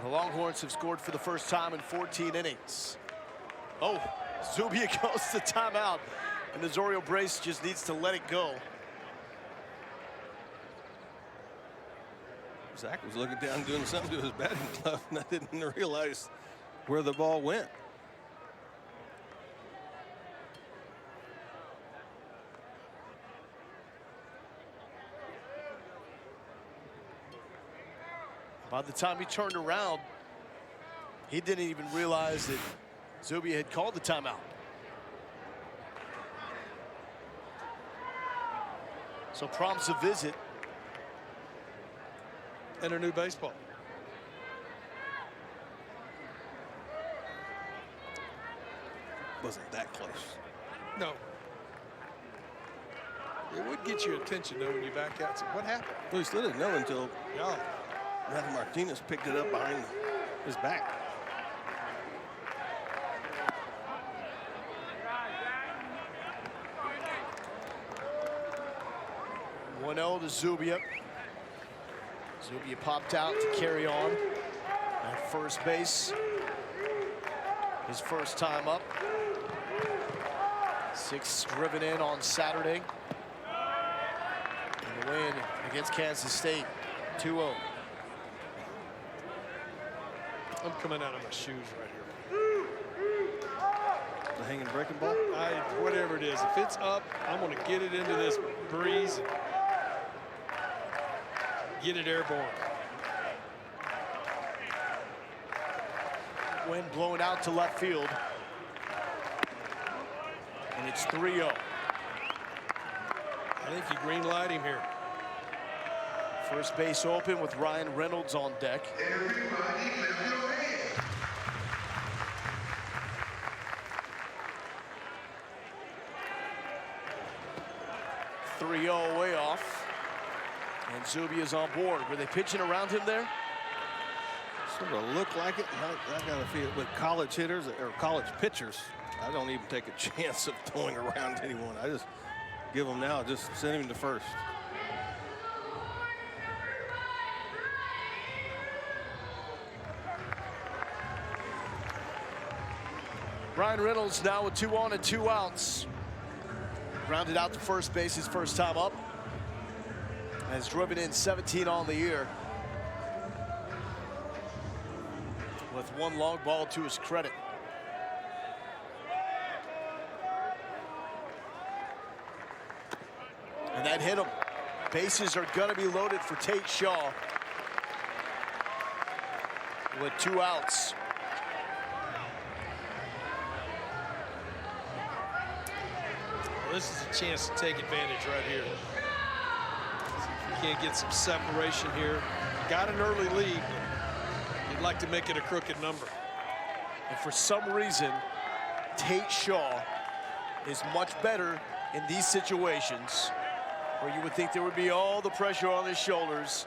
The Longhorns have scored for the first time in 14 innings. Oh, Zubia goes to timeout, and Nazorio Brace just needs to let it go. Zach was looking down doing something to his batting glove, and I didn't realize where the ball went. By the time he turned around, he didn't even realize that Zubia had called the timeout. So prompts a visit. And a new baseball. Wasn't that close. No. It would get your attention, though, when you back out. So what happened? Well, he still didn't know until Yeah. Matthew Martinez picked it up behind his back. One 0 to Zubia. Zubia popped out to carry on at first base. His first time up. 6 driven in on Saturday. And the win against Kansas State, 2-0. I'm coming out of my shoes right here. The hanging breaking ball? Whatever it is, if it's up, I'm going to get it into this breeze and get it airborne. Wind blowing out to left field. And it's 3-0. I think you green light him here. First base open with Ryan Reynolds on deck. Everybody lift your hands. 3-0 way off. And Zubia's on board. Were they pitching around him there? Sort of look like it. I got to feel with college hitters or college pitchers, I don't even take a chance of throwing around anyone. I just give them now, just send him to first. Ryan Reynolds now with 2 on and 2 outs. Grounded out to first base his first time up. Has driven in 17 on the year. With 1 long ball to his credit. And that hit him. Bases are going to be loaded for Tate Shaw. With 2 outs. Well, this is a chance to take advantage right here. See if you can't get some separation here. Got an early lead. You'd like to make it a crooked number. And for some reason, Tate Shaw is much better in these situations where you would think there would be all the pressure on his shoulders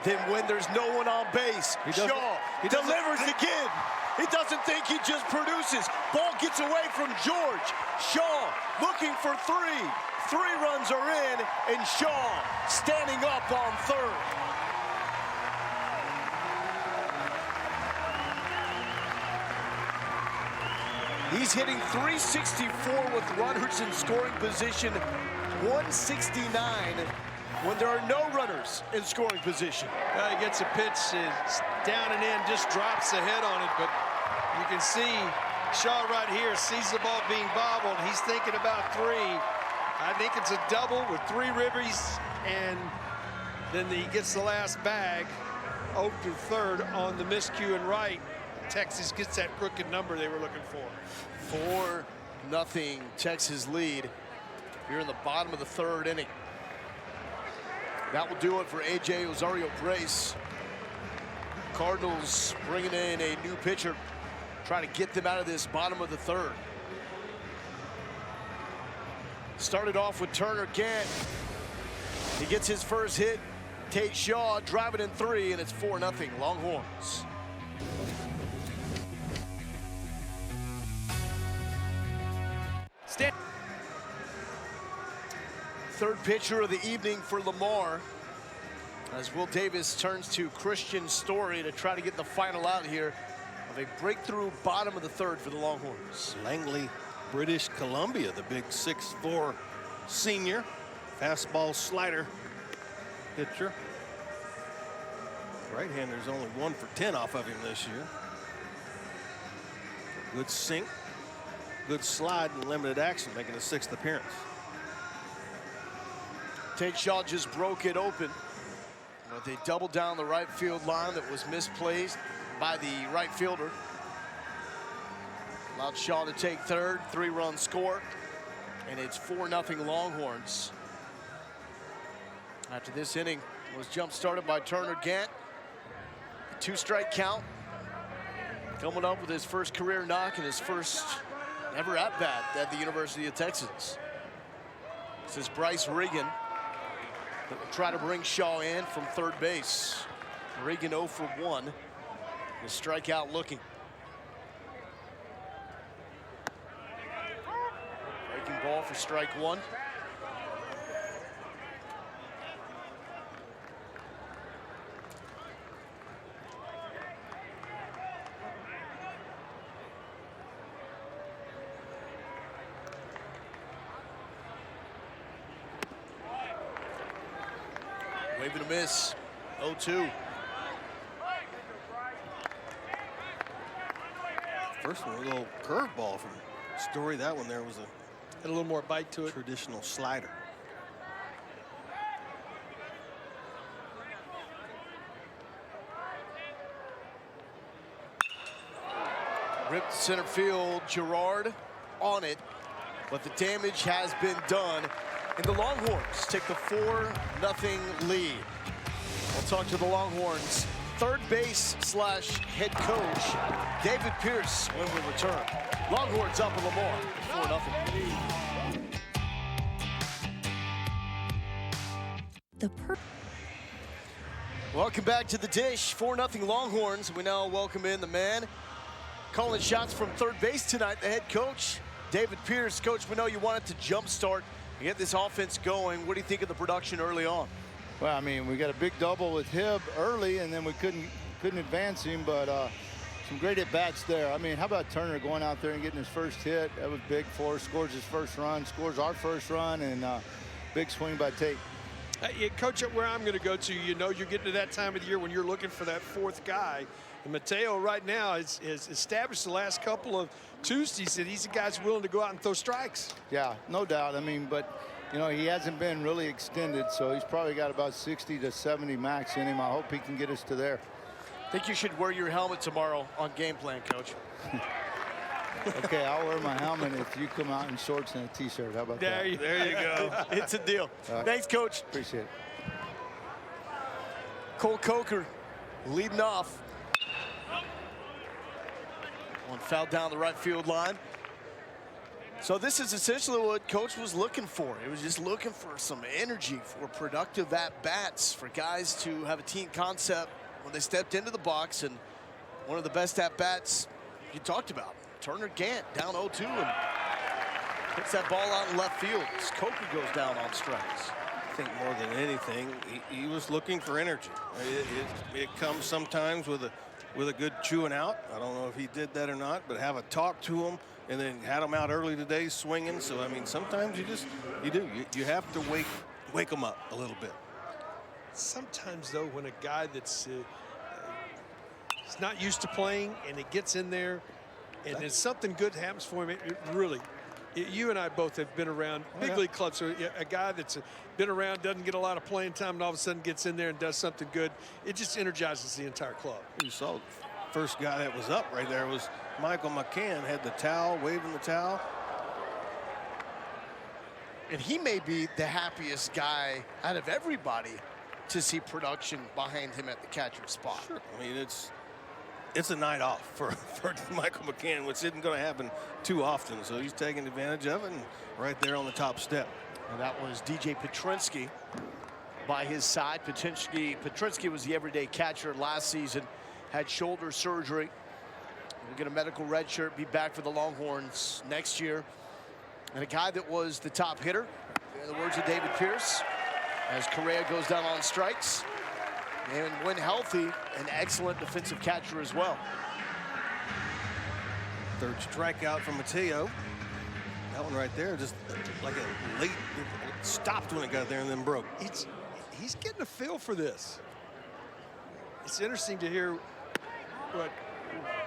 than when there's no one on base. Shaw delivers again. He doesn't think, he just produces. Ball gets away from George. Shaw looking for 3. 3 runs are in, and Shaw standing up on third. He's hitting .364 with runners in scoring position, .169 when there are no runners in scoring position. He gets a pitch, it's down and in, just drops the head on it, but you can see Shaw right here sees the ball being bobbled. He's thinking about 3. I think it's a double with 3 ribbies, and then he gets the last bag, 0 to third on the miscue and right. Texas gets that crooked number they were looking for. 4-0 Texas lead here in the bottom of the 3rd inning. That will do it for A.J. Osorio-Brace. Cardinals bringing in a new pitcher, trying to get them out of this bottom of the 3rd. Started off with Turner Gant. He gets his first hit. Tate Shaw driving in 3, and it's 4-0 Longhorns. Third pitcher of the evening for Lamar, as Will Davis turns to Christian Story to try to get the final out here of a breakthrough bottom of the 3rd for the Longhorns. Langley, British Columbia, the big 6'4" senior, fastball slider pitcher. Right-hander's only 1 for 10 off of him this year. Good sink, good slide, and limited action, making his 6th appearance. Tate Shaw just broke it open. But they doubled down the right field line that was misplaced by the right fielder. Allowed Shaw to take 3rd, 3-run score, and it's 4-0 Longhorns. After this inning was jump-started by Turner Gant. 2-strike count. Coming up with his first career knock and his first ever at-bat at the University of Texas. This is Bryce Regan that will try to bring Shaw in from 3rd base. Regan 0 for 1. The strikeout looking. Breaking ball for strike 1. Wave and a miss. 0-2. First one, a little curveball from Story. That one there was Had a little more bite to a it. traditional slider. Ripped to center field. Gerard on it, but the damage has been done. And the Longhorns take the 4-0 lead. We'll talk to the Longhorns' 3rd base / head coach, David Pierce, when we return. Longhorns up in Lamar, 4-0. Welcome back to the Dish. 4-0 Longhorns. We now welcome in the man calling shots from 3rd base tonight, the head coach, David Pierce. Coach, we know you wanted to jumpstart and get this offense going. What do you think of the production early on? Well, I mean, we got a big double with Hibb early, and then we couldn't advance him, but some great at-bats there. I mean, how about Turner going out there and getting his first hit? That was big for us. Scores his first run, scores our first run, and big swing by Tate. Coach, where I'm going to go to, you know, you're getting to that time of the year when you're looking for that 4th guy. And Mateo right now has established the last couple of Tuesdays that he's the guy's willing to go out and throw strikes. Yeah, no doubt. I mean, but, you know, he hasn't been really extended, so he's probably got about 60 to 70 max in him. I hope he can get us to there. I think you should wear your helmet tomorrow on game plan, Coach. Okay, I'll wear my helmet if you come out in shorts and a T-shirt. How about that? There you go. It's a deal. Thanks, Coach. Appreciate it. Cole Coker leading off. One foul down the right field line. So this is essentially what Coach was looking for. He was just looking for some energy, for productive at-bats, for guys to have a team concept when they stepped into the box. And one of the best at-bats you talked about, Turner Gant down 0-2 and puts that ball out in left field. Coker goes down on strikes. I think more than anything, he was looking for energy. It comes sometimes with a with a good chewing out. I don't know if he did that or not, but have a talk to him, and then had him out early today swinging. So, I mean, sometimes you have to wake them up a little bit. Sometimes, though, when a guy that's he's not used to playing and he gets in there and then something good happens for him, it really, you and I both have been around big league clubs. So a guy that's been around, doesn't get a lot of playing time, and all of a sudden gets in there and does something good, it just energizes the entire club. You saw the first guy that was up right there was Michael McCann, had the towel, waving the towel. And he may be the happiest guy out of everybody to see production behind him at the catcher spot. Sure. I mean, it's a night off for Michael McCann, which isn't going to happen too often. So he's taking advantage of it, and right there on the top step. And that was DJ Petrinsky by his side. Petrinsky was the everyday catcher last season, had shoulder surgery. We'll get a medical red shirt, be back for the Longhorns next year. And a guy that was the top hitter, in the words of David Pierce, as Correa goes down on strikes. And when healthy, an excellent defensive catcher as well. Third strikeout from Mateo. That one right there, just like a late, it stopped when it got there and then broke. He's getting a feel for this. It's interesting to hear what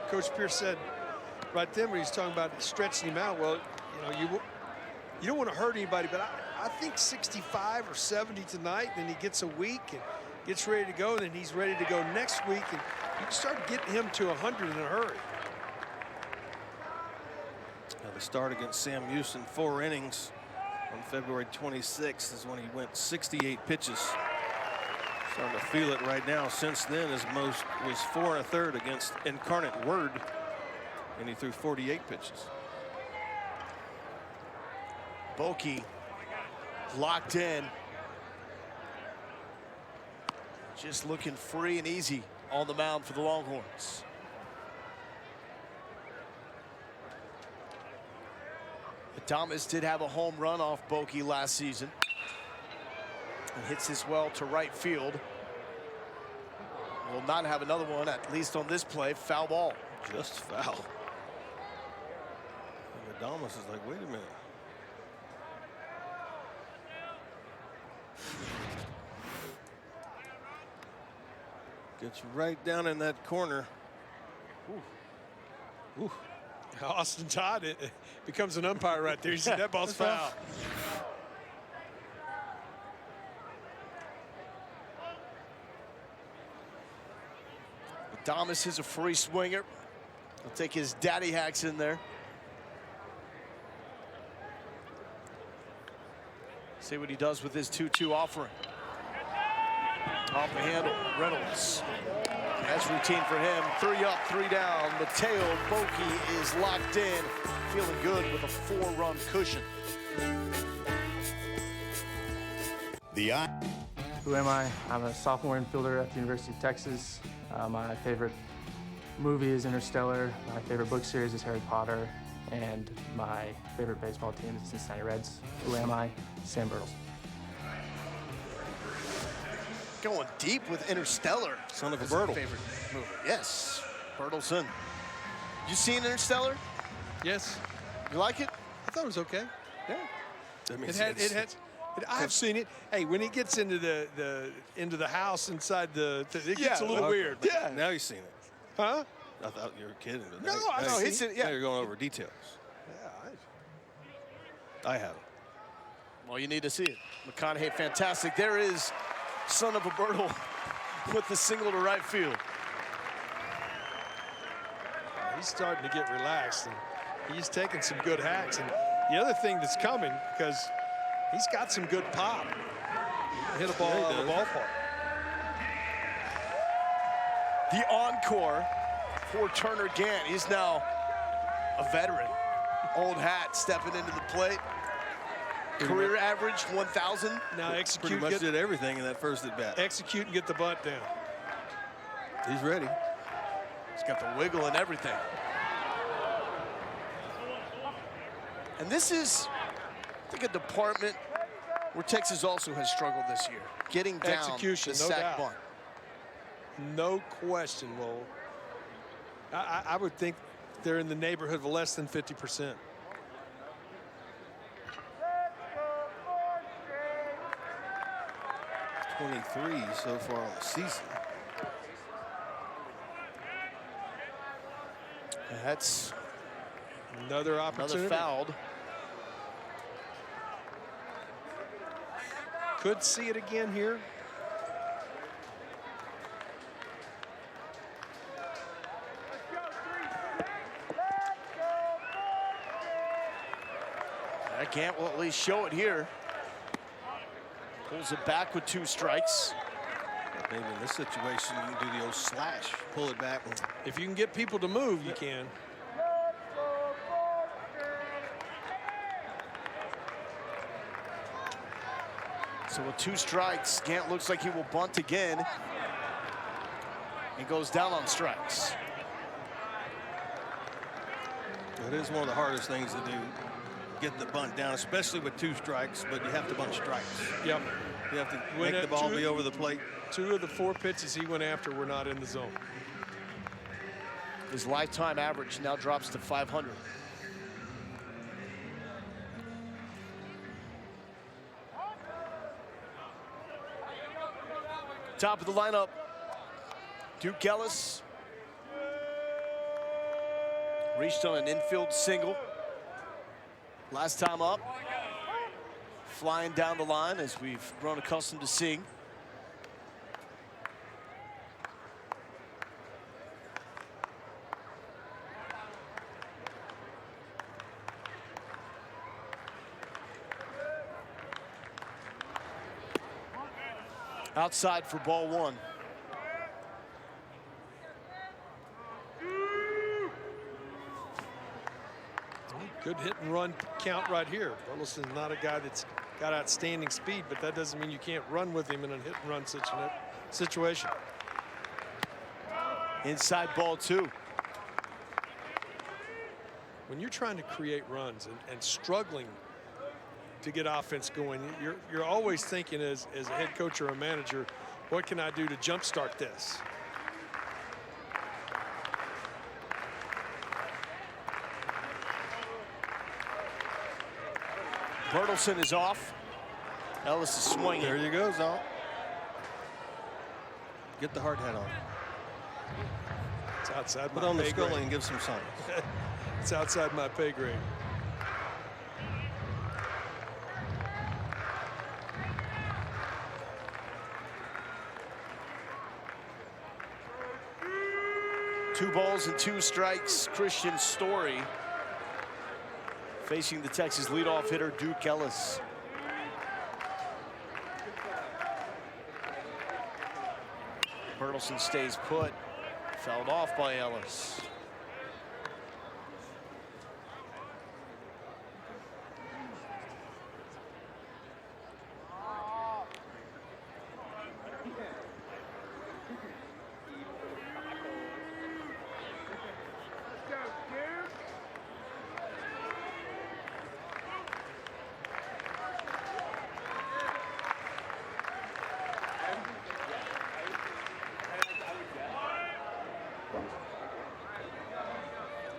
Coach Pierce said right then when he's talking about stretching him out. Well, you don't want to hurt anybody, but I think 65 or 70 tonight, then he gets a week and gets ready to go, and then he's ready to go next week, and you can start getting him to 100 in a hurry. Now the start against Sam Houston, 4 innings on February 26th is when he went 68 pitches. Starting to feel it right now. Since then, his most was 4 1/3 against Incarnate Word, and he threw 48 pitches. Bokey locked in. Just looking free and easy on the mound for the Longhorns. Adames did have a home run off Bokey last season. And hits this well to right field. Will not have another one, at least on this play. Foul ball. Just foul. And Adames is like, wait a minute. Gets right down in that corner. Ooh. Ooh. Austin Todd it becomes an umpire right there. You see that ball's foul. Adames is a free swinger. He'll take his daddy hacks in there. See what he does with his 2-2 offering. Off the handle, Reynolds. That's routine for him. 3 up, 3 down. Mateo Bokey is locked in, feeling good with a 4-run cushion. Who am I? I'm a sophomore infielder at the University of Texas. My favorite movie is Interstellar. My favorite book series is Harry Potter. And my favorite baseball team is the Cincinnati Reds. Who am I? Sam Bertles. Going deep with Interstellar. Son of a His Bertle. favorite movie. Yes, Bertelson. You seen Interstellar? Yes. You like it? I thought it was okay. Yeah. That means I've seen it. Hey, when he gets into the house inside it gets a little weird. Yeah. Now you've seen it. Huh? I thought you were kidding. But No, now- I've now seen you- it. Now you're going over details. Yeah. I haven't. Well, you need to see it. McConaughey, fantastic. There is son of a Bertle with the single to right field. He's starting to get relaxed, and he's taking some good hacks. And the other thing that's coming, because he's got some good pop. He hit a ball out of the ballpark. The encore for Turner Gant. He's now a veteran. Old hat stepping into the plate. Career average 1,000. Now Pretty execute, much did everything in that first at bat. execute and get the bunt down. He's ready. He's got the wiggle and everything. And this is, I think, a department where Texas also has struggled this year. Getting down Execution, the no sack doubt. bunt. No question, Lowell. I would think they're in the neighborhood of less than 50%. .23 so far on the season. That's Another opportunity. another fouled. Could see it again here. I can't, well, at least show it here. Pulls it back with 2 strikes. Maybe in this situation, you can do the old slash, pull it back. And If you can get people to move, you can. So with 2 strikes, Gant looks like he will bunt again. And goes down on strikes. it is one of the hardest things to do, get the bunt down, especially with 2 strikes, but you have to bunt strikes. Yep. You have to make the ball be over the plate. 2 of the 4 pitches he went after were not in the zone. His lifetime average now drops to 500. Top of the lineup, Duke Ellis. Reached on an infield single. Last time up, flying down the line as we've grown accustomed to seeing. Outside for ball 1. Good hit and run count right here. Burleson's not a guy that's got outstanding speed, but that doesn't mean you can't run with him in a hit and run situation. Inside ball 2. When you're trying to create runs and struggling to get offense going, you're always thinking as a head coach or a manager, what can I do to jumpstart this? Bertelsen is off. Ellis is swinging. There you go, Zal. Get the hard hat on. It's outside my Put on the pay Scully grade. and give some signs. It's outside my pay grade. Two balls and 2 strikes. Christian Story facing the Texas leadoff hitter Duke Ellis. Bertelsen stays put. Fouled off by Ellis.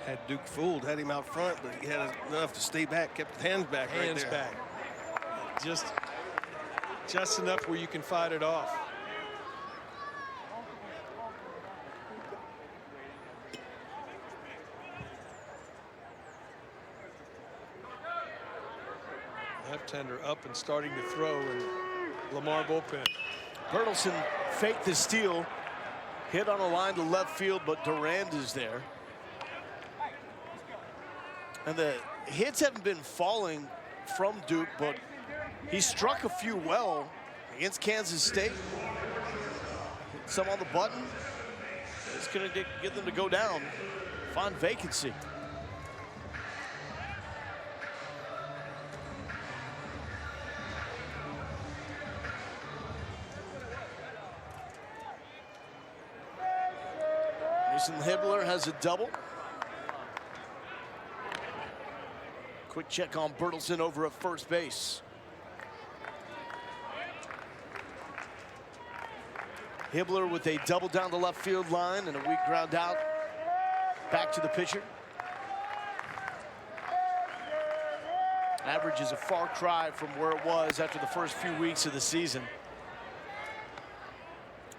Had Duke fooled, had him out front, but he had enough to stay back, kept his hands back right Hands there. back. Just enough where you can fight it off. Left-hander up and starting to throw in Lamar bullpen. Bertelsen faked the steal. Hit on a line to left field, but Durand is there. And the hits haven't been falling from Duke, but he struck a few well against Kansas State. Hit some on the button. It's going to get them to go down. Find vacancy. Mason Hibbler has a double. Quick check on Bertelsen over at first base. Hibbler with a double down the left field line and a weak ground out. Back to the pitcher. Average is a far cry from where it was after the first few weeks of the season.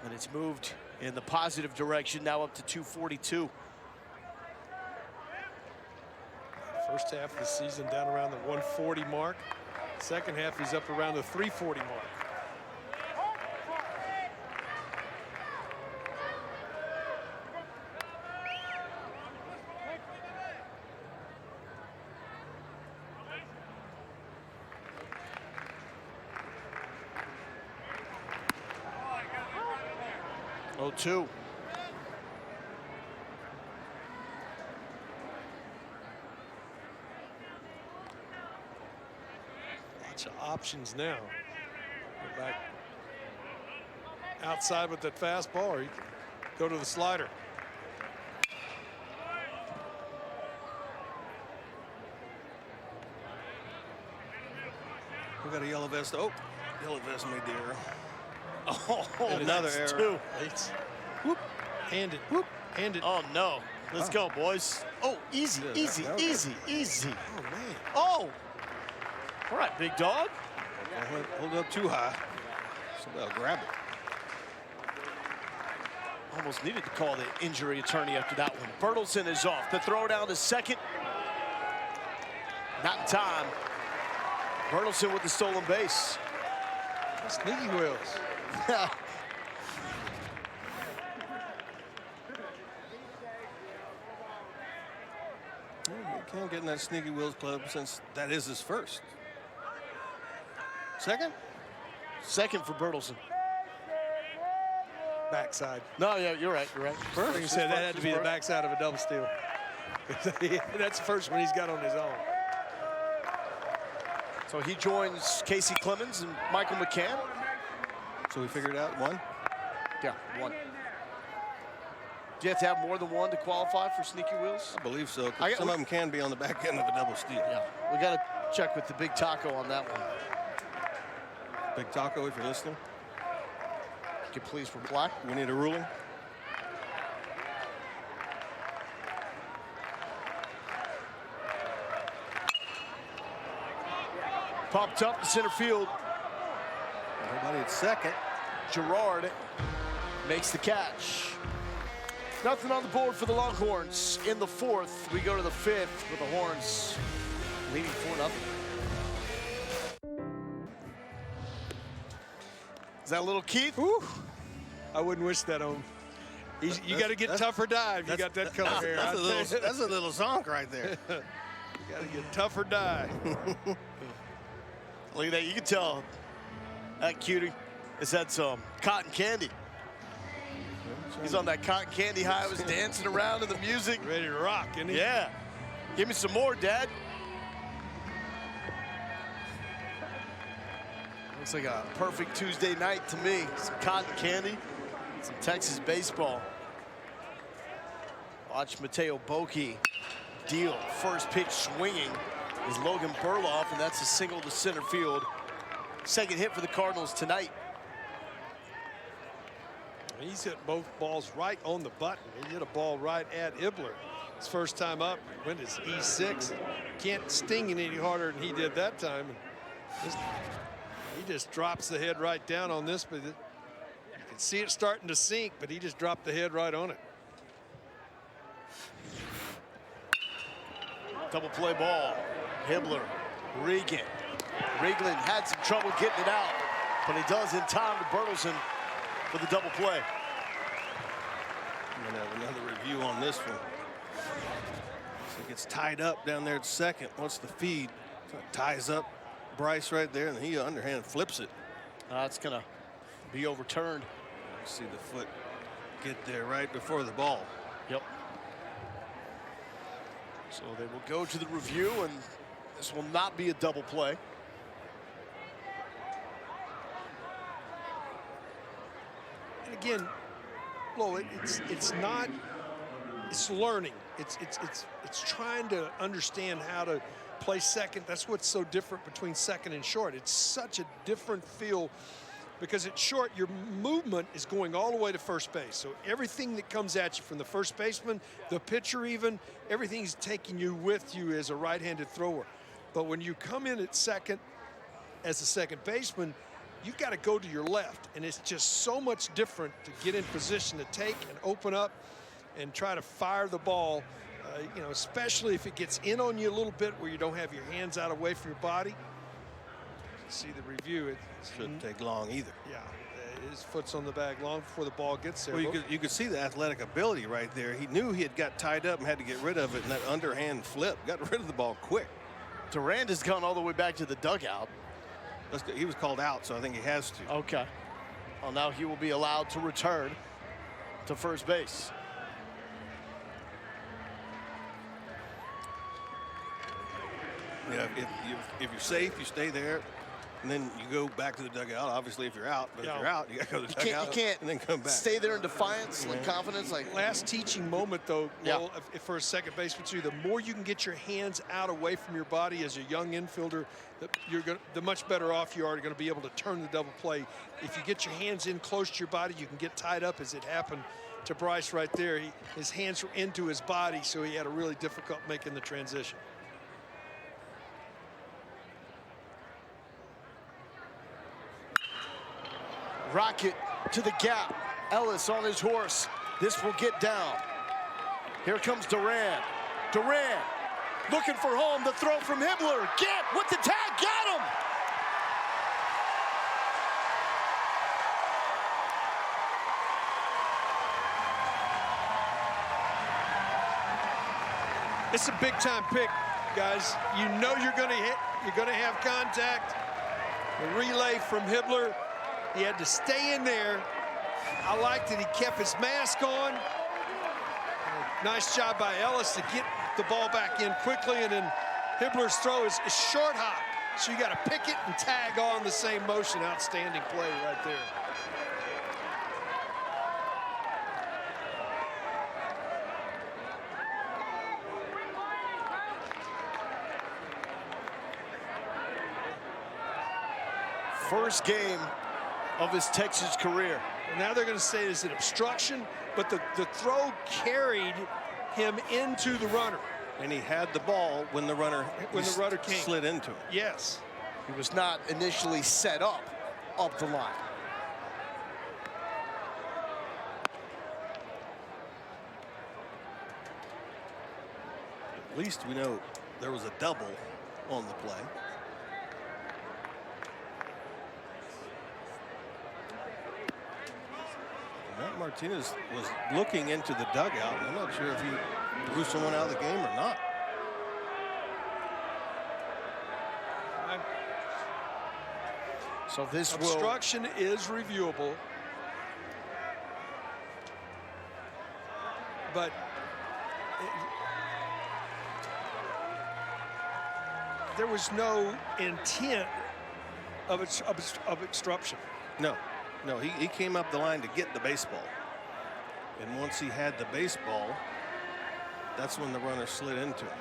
And it's moved in the positive direction, now up to 242. First half of the season down around the 140 mark. Second half, he's up around the 340 mark. Oh, 2. Lots of options now. Go back outside with that fastball, or you can go to the slider. We got a yellow vest. Oh, yellow vest made the error. Oh, another that's error. 2. It's whoop, hand it, whoop, hand it. Oh, no. Let's go, boys. Oh, easy, Yeah, easy, that was easy, easy. Oh, man. Oh. All right, big dog. Hold it up too high. Somebody will grab it. Almost needed to call the injury attorney after that one. Bertelsen is off. The throw down to second. Not in time. Bertelsen with the stolen base. Sneaky Wills. He can't get in that Sneaky Wills club since that is his first. Second? Second for Bertelsen. Backside. No, yeah, you're right. You're right. First, like you said, that had to be the First. backside of a double steal. That's the first one he's got on his own. So he joins Casey Clemens and Michael McCann. So we figured out one. Yeah, 1. Do you have to have more than 1 to qualify for Sneaky Wheels? I believe so. 'Cause I got- some of them can be on the back end of a double steal. Yeah, we got to check with the Big Taco on that one. Big Taco, if you're listening, Could you please reply? we need a ruling. Popped up to center field. Everybody at second. Gerard makes the catch. Nothing on the board for the Longhorns. In the 4th, we go to the 5th with the Horns leading 4-0. Is that little Keith? Whew. I wouldn't wish that on him. You got to get tougher die if you got that color hair. That's a little zonk right there. Got to get tougher die. Look at that. You can tell that cutie has had some cotton candy. He's on that cotton candy high. Was dancing around to the music. Ready to rock, isn't he? Yeah. Give me some more, Dad. Looks like a perfect Tuesday night to me. Some cotton candy, some Texas baseball. Watch Mateo Boki deal. First pitch swinging is Logan Burloff, and that's a single to center field. Second hit for the Cardinals tonight. He's hit both balls right on the button. He hit a ball right at Ibler. His first time up, went his E6. Can't sting it any harder than he did that time. He just drops the head right down on this, but you can see it starting to sink, but he just dropped the head right on it. Double play ball. Hibbler, Regan. Regan had some trouble getting it out, but he does in time to Bertelsen for the double play. I'm gonna have another review on this one. So it gets tied up down there at second. Once the feed so it ties up Bryce right there, and he underhand flips it. It's gonna be overturned. See the foot get there right before the ball. Yep. So they will go to the review, and this will not be a double play. And again, Flo, it's not. It's learning. It's trying to understand how to play second. That's what's so different between second and short. It's such a different feel because it's short, your movement is going all the way to first base. So everything that comes at you from the first baseman, the pitcher even, everything's taking you with you as a right-handed thrower. But when you come in at second as a second baseman, you've got to go to your left, and it's just so much different to get in position to take and open up and try to fire the ball, you know, especially if it gets in on you a little bit where you don't have your hands out away from your body. See the review. It shouldn't take long either. Yeah, his foot's on the bag long before the ball gets there. Well, you could see the athletic ability right there. He knew he had got tied up and had to get rid of it, and that underhand flip got rid of the ball quick. Durand has gone all the way back to the dugout. He was called out, so I think he has to. Okay. Well, now he will be allowed to return to first base. Yeah, if you're safe, you stay there, and then you go back to the dugout. Obviously, if you're out, but if you're out, you got to go to the dugout You can't and then come back. Stay there in defiance, like confidence. Like last teaching moment, though, Will, if for a second baseman too, the more you can get your hands out away from your body as a young infielder, the much better off you are going to be able to turn the double play. If you get your hands in close to your body, you can get tied up, as it happened to Bryce right there. His hands were into his body, so he had a really difficult making the transition. rocket to the gap. Ellis on his horse. This will get down. Here comes Durand. Durand looking for home. The throw from Hibbler. Get with the tag. Got him. It's a big time pick, guys. You know you're going to hit. You're going to have contact. The relay from Hibbler. He had to stay in there. I like that he kept his mask on. Nice job by Ellis to get the ball back in quickly, and then Hibbler's throw is short hop. So you got to pick it and tag on the same motion. Outstanding play right there. First game of his Texas career. Now they're going to say it's an obstruction, but the throw carried him into the runner. And he had the ball when the runner came. Slid into him. Yes. He was not initially set up the line. At least we know there was a double on the play. Matt Martinez was looking into the dugout. I'm not sure if he blew someone out of the game or not. So this obstruction is reviewable, but there was no intent of obstruction. No, he came up the line to get the baseball. And once he had the baseball, that's when the runner slid into him.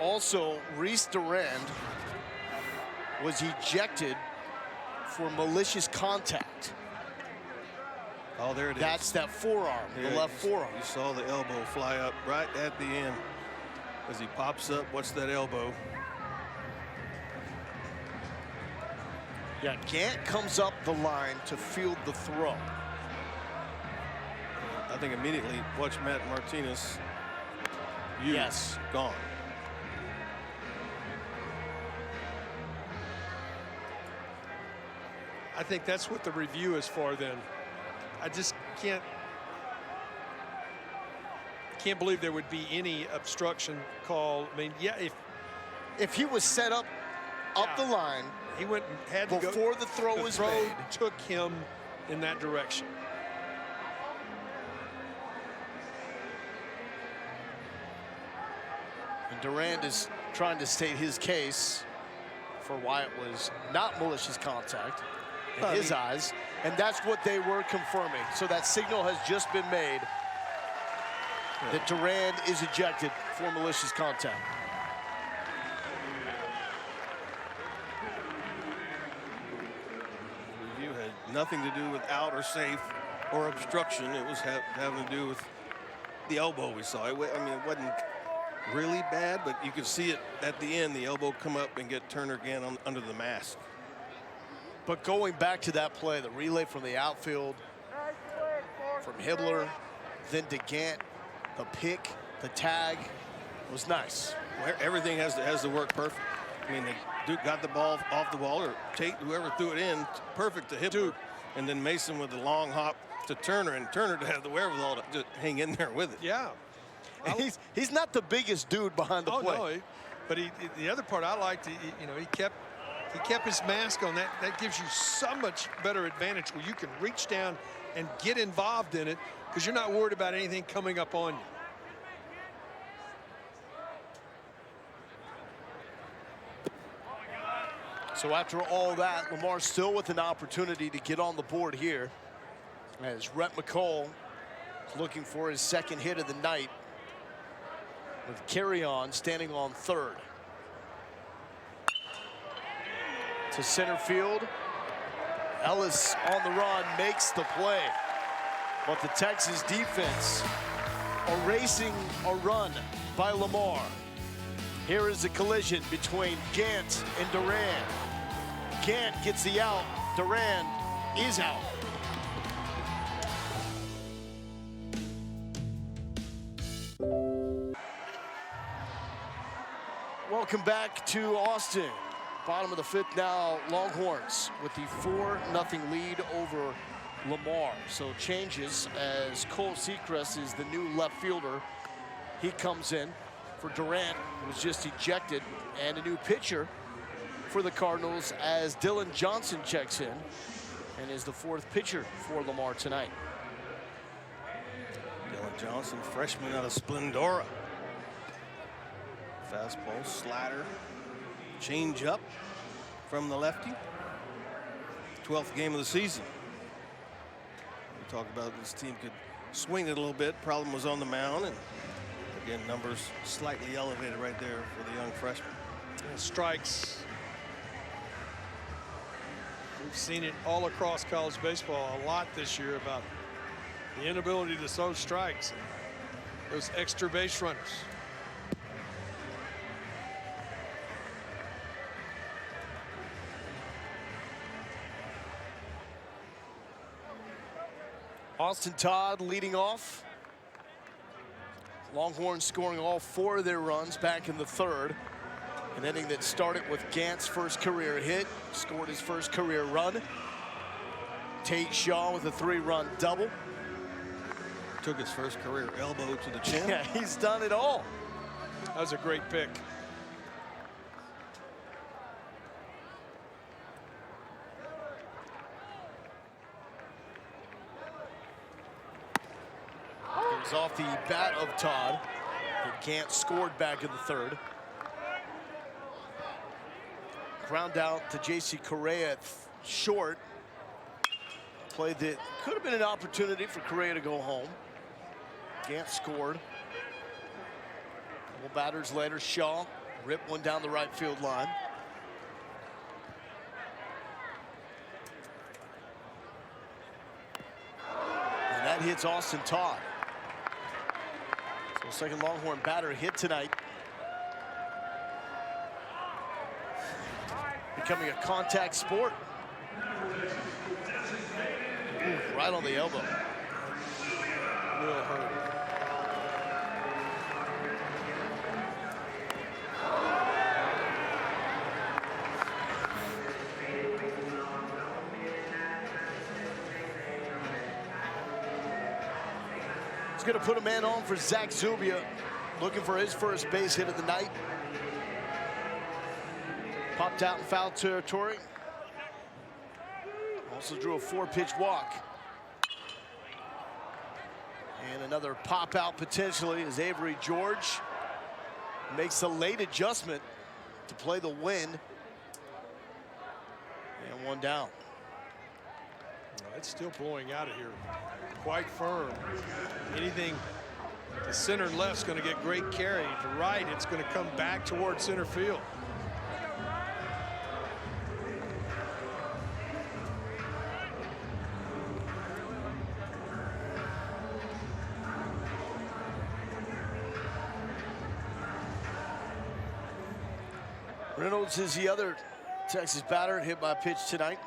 Also, Reese Durand was ejected for malicious contact. Oh, there it is. That's that forearm, the left forearm. You saw the elbow fly up right at the end. As he pops up, what's that elbow? Yeah, Gant comes up the line to field the throw. I think immediately, watch Matt Martinez. Yes. Gone. I think that's what the review is for then. I just can't believe there would be any obstruction call. I mean, yeah, if he was set up the line, he went and had to go before the throw was made. Took him in that direction. And Durand is trying to state his case for why it was not malicious contact. in his eyes, and that's what they were confirming. So that signal has just been made that Durand is ejected for malicious contact. Review had nothing to do with out or safe or obstruction. It was having to do with the elbow we saw. I mean, it wasn't really bad, but you could see it at the end, the elbow come up and get Turner again under the mask. But going back to that play, the relay from the outfield, from Hibbler, then to Gant, the pick, the tag, was nice. Everything has to work perfect. I mean, they got the ball off the wall, or Tate, whoever threw it in, perfect to Hibbler. And then Mason with the long hop to Turner, and Turner to have the wherewithal to just hang in there with it. Yeah. He's not the biggest dude behind the plate. No, but the other part I liked, you know, he kept his mask on. That gives you so much better advantage where you can reach down and get involved in it because you're not worried about anything coming up on you. So after all that, Lamar still with an opportunity to get on the board here as Rhett McCall is looking for his second hit of the night, with Carry On standing on third. To center field. Ellis on the run makes the play. But the Texas defense erasing a run by Lamar. Here is the collision between Gant and Durand. Gant gets the out. Durand is out. Welcome back to Austin. Bottom of the fifth now, Longhorns with the 4-0 lead over Lamar. So changes as Cole Sechrest is the new left fielder. He comes in for Durant, who was just ejected, and a new pitcher for the Cardinals as Dylan Johnson checks in and is the fourth pitcher for Lamar tonight. Dylan Johnson, freshman out of Splendora. Fastball, slider, change up from the lefty. 12th game of the season. We talked about this team could swing it a little bit. Problem was on the mound, and again, numbers slightly elevated right there for the young freshman. And strikes. We've seen it all across college baseball a lot this year about the inability to throw strikes and those extra base runners. Austin Todd leading off. Longhorns scoring all 4 of their runs back in the third. An inning that started with Gant's first career hit, scored his first career run. Tate Shaw with a 3-run double. Took his first career elbow to the chin. Yeah, he's done it all. That was a great pick. It was off the bat of Todd. And Gant scored back in the third. Ground out to J.C. Correa at short. Play that could have been an opportunity for Correa to go home. Gant scored. Couple batters later, Shaw ripped one down the right field line. And that hits Austin Todd. So second Longhorn batter hit tonight. Becoming a contact sport. Ooh, right on the elbow. Real hurt. He's going to put a man on for Zach Zubia, looking for his first base hit of the night. Popped out in foul territory. Also drew a 4-pitch walk. And another pop out potentially as Avery George makes a late adjustment to play the wind. And one down. It's still blowing out of here quite firm. Anything to center and left is going to get great carry. To right, it's going to come back towards center field. Reynolds is the other Texas batter hit by a pitch tonight.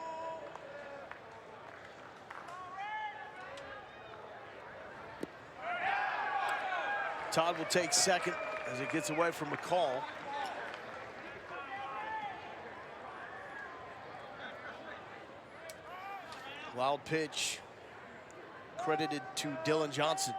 Todd will take second as it gets away from McCall. Wild pitch credited to Dylan Johnson.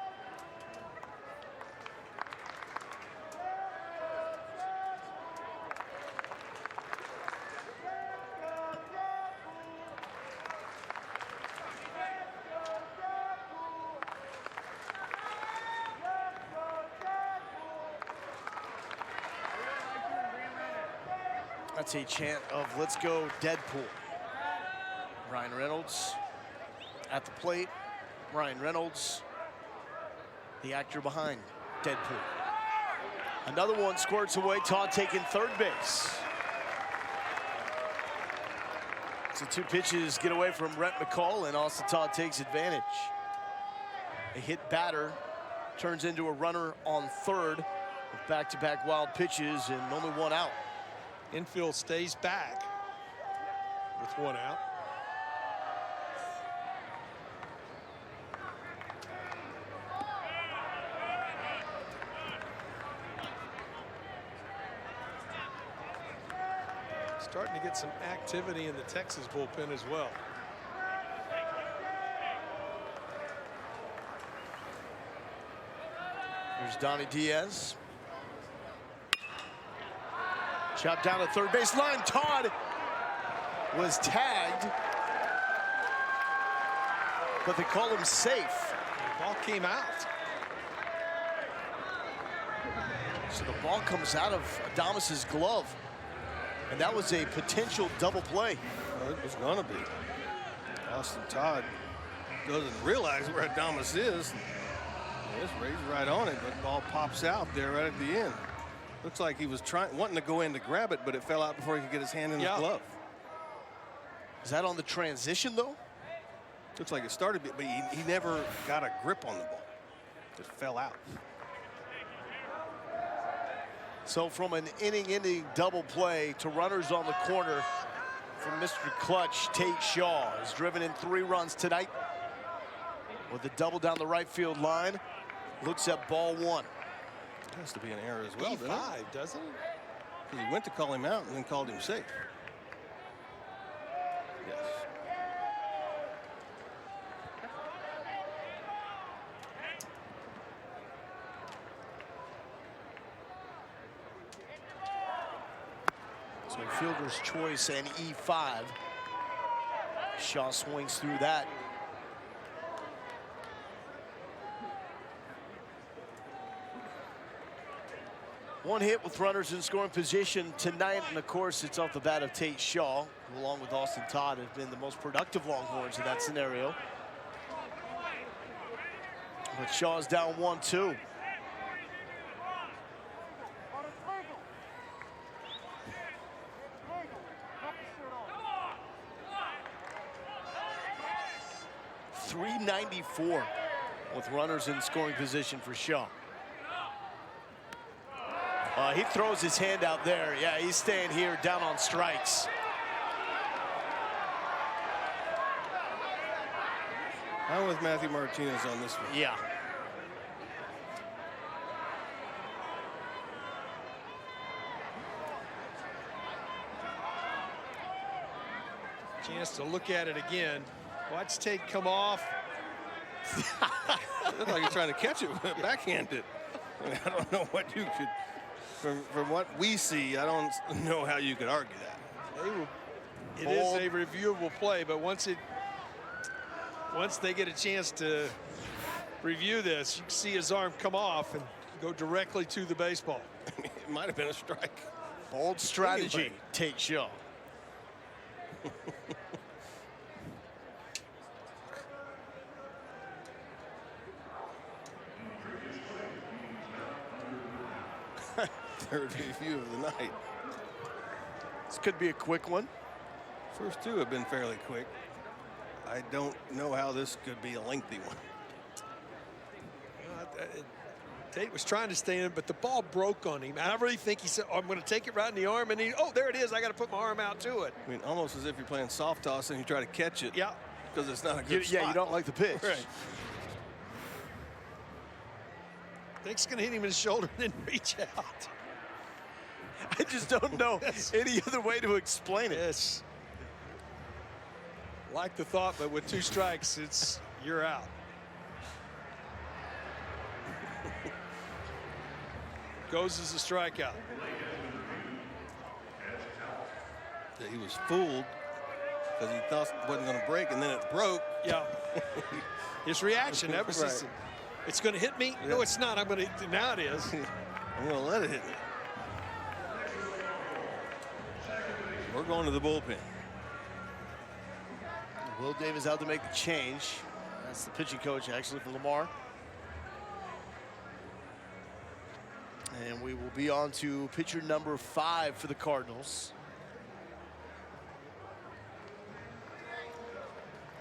That's a chant of "Let's go Deadpool." Ryan Reynolds at the plate. Ryan Reynolds, the actor behind Deadpool. Another one squirts away. Todd taking third base. So 2 pitches get away from Rhett McCall, and Austin Todd takes advantage. A hit batter turns into a runner on third with back-to-back wild pitches and only 1 out. Infield stays back with 1 out. Starting to get some activity in the Texas bullpen as well. Here's Donnie Diaz. Shot down the third base line. Todd was tagged, but they call him safe. The ball came out. So the ball comes out of Adames' glove, and that was a potential double play. Well, it was gonna be. Austin Todd doesn't realize where Adames is. Just raised right on it, but the ball pops out there right at the end. Looks like he was wanting to go in to grab it, but it fell out before he could get his hand in his glove. Is that on the transition, though? Looks like it started, but he never got a grip on the ball. It fell out. So from an inning-ending double play to runners on the corner from Mr. Clutch, Tate Shaw has driven in 3 runs tonight with a double down the right field line. Looks at ball 1. Has to be an error as well, E5, doesn't it? Because he went to call him out and then called him safe. Yes. So fielder's choice and E5. Shaw swings through that. One hit with runners in scoring position tonight, and of course it's off the bat of Tate Shaw, who along with Austin Todd have been the most productive Longhorns in that scenario. But Shaw's down 1-2. .394 with runners in scoring position for Shaw. He throws his hand out there. Yeah, he's staying here down on strikes. I'm with Matthew Martinez on this one. Yeah. Chance to look at it again. Watch Tate come off. Looks like he's trying to catch it backhanded. I mean, I don't know what you could, from what we see, I don't know how you could argue that. It is a reviewable play, but once they get a chance to review this, you can see his arm come off and go directly to the baseball. It might have been a strike. Bold strategy, Tate Shaw. third review of the night. This could be a quick one. First two have been fairly quick. I don't know how this could be a lengthy one. Tate was trying to stay in, but the ball broke on him. I really think he said, oh, I'm going to take it right in the arm, and oh, there it is. I got to put my arm out to it. I mean, almost as if you're playing soft toss and you try to catch it. Yeah. Because it's not a good spot. Yeah, you don't like the pitch. Right. I think it's going to hit him in the shoulder and then reach out. I just don't know any other way to explain it. Yes. Like the thought, but with 2 strikes, you're out. Goes as a strikeout. Yeah, he was fooled because he thought it wasn't going to break, and then it broke. Yeah. His reaction, that was just, it's going to hit me? Yeah. No, it's not. I'm going to, now it is. I'm going to let it hit me. We're going to the bullpen. Will Davis out to make the change. That's the pitching coach, actually, for Lamar. And we will be on to pitcher number 5 for the Cardinals.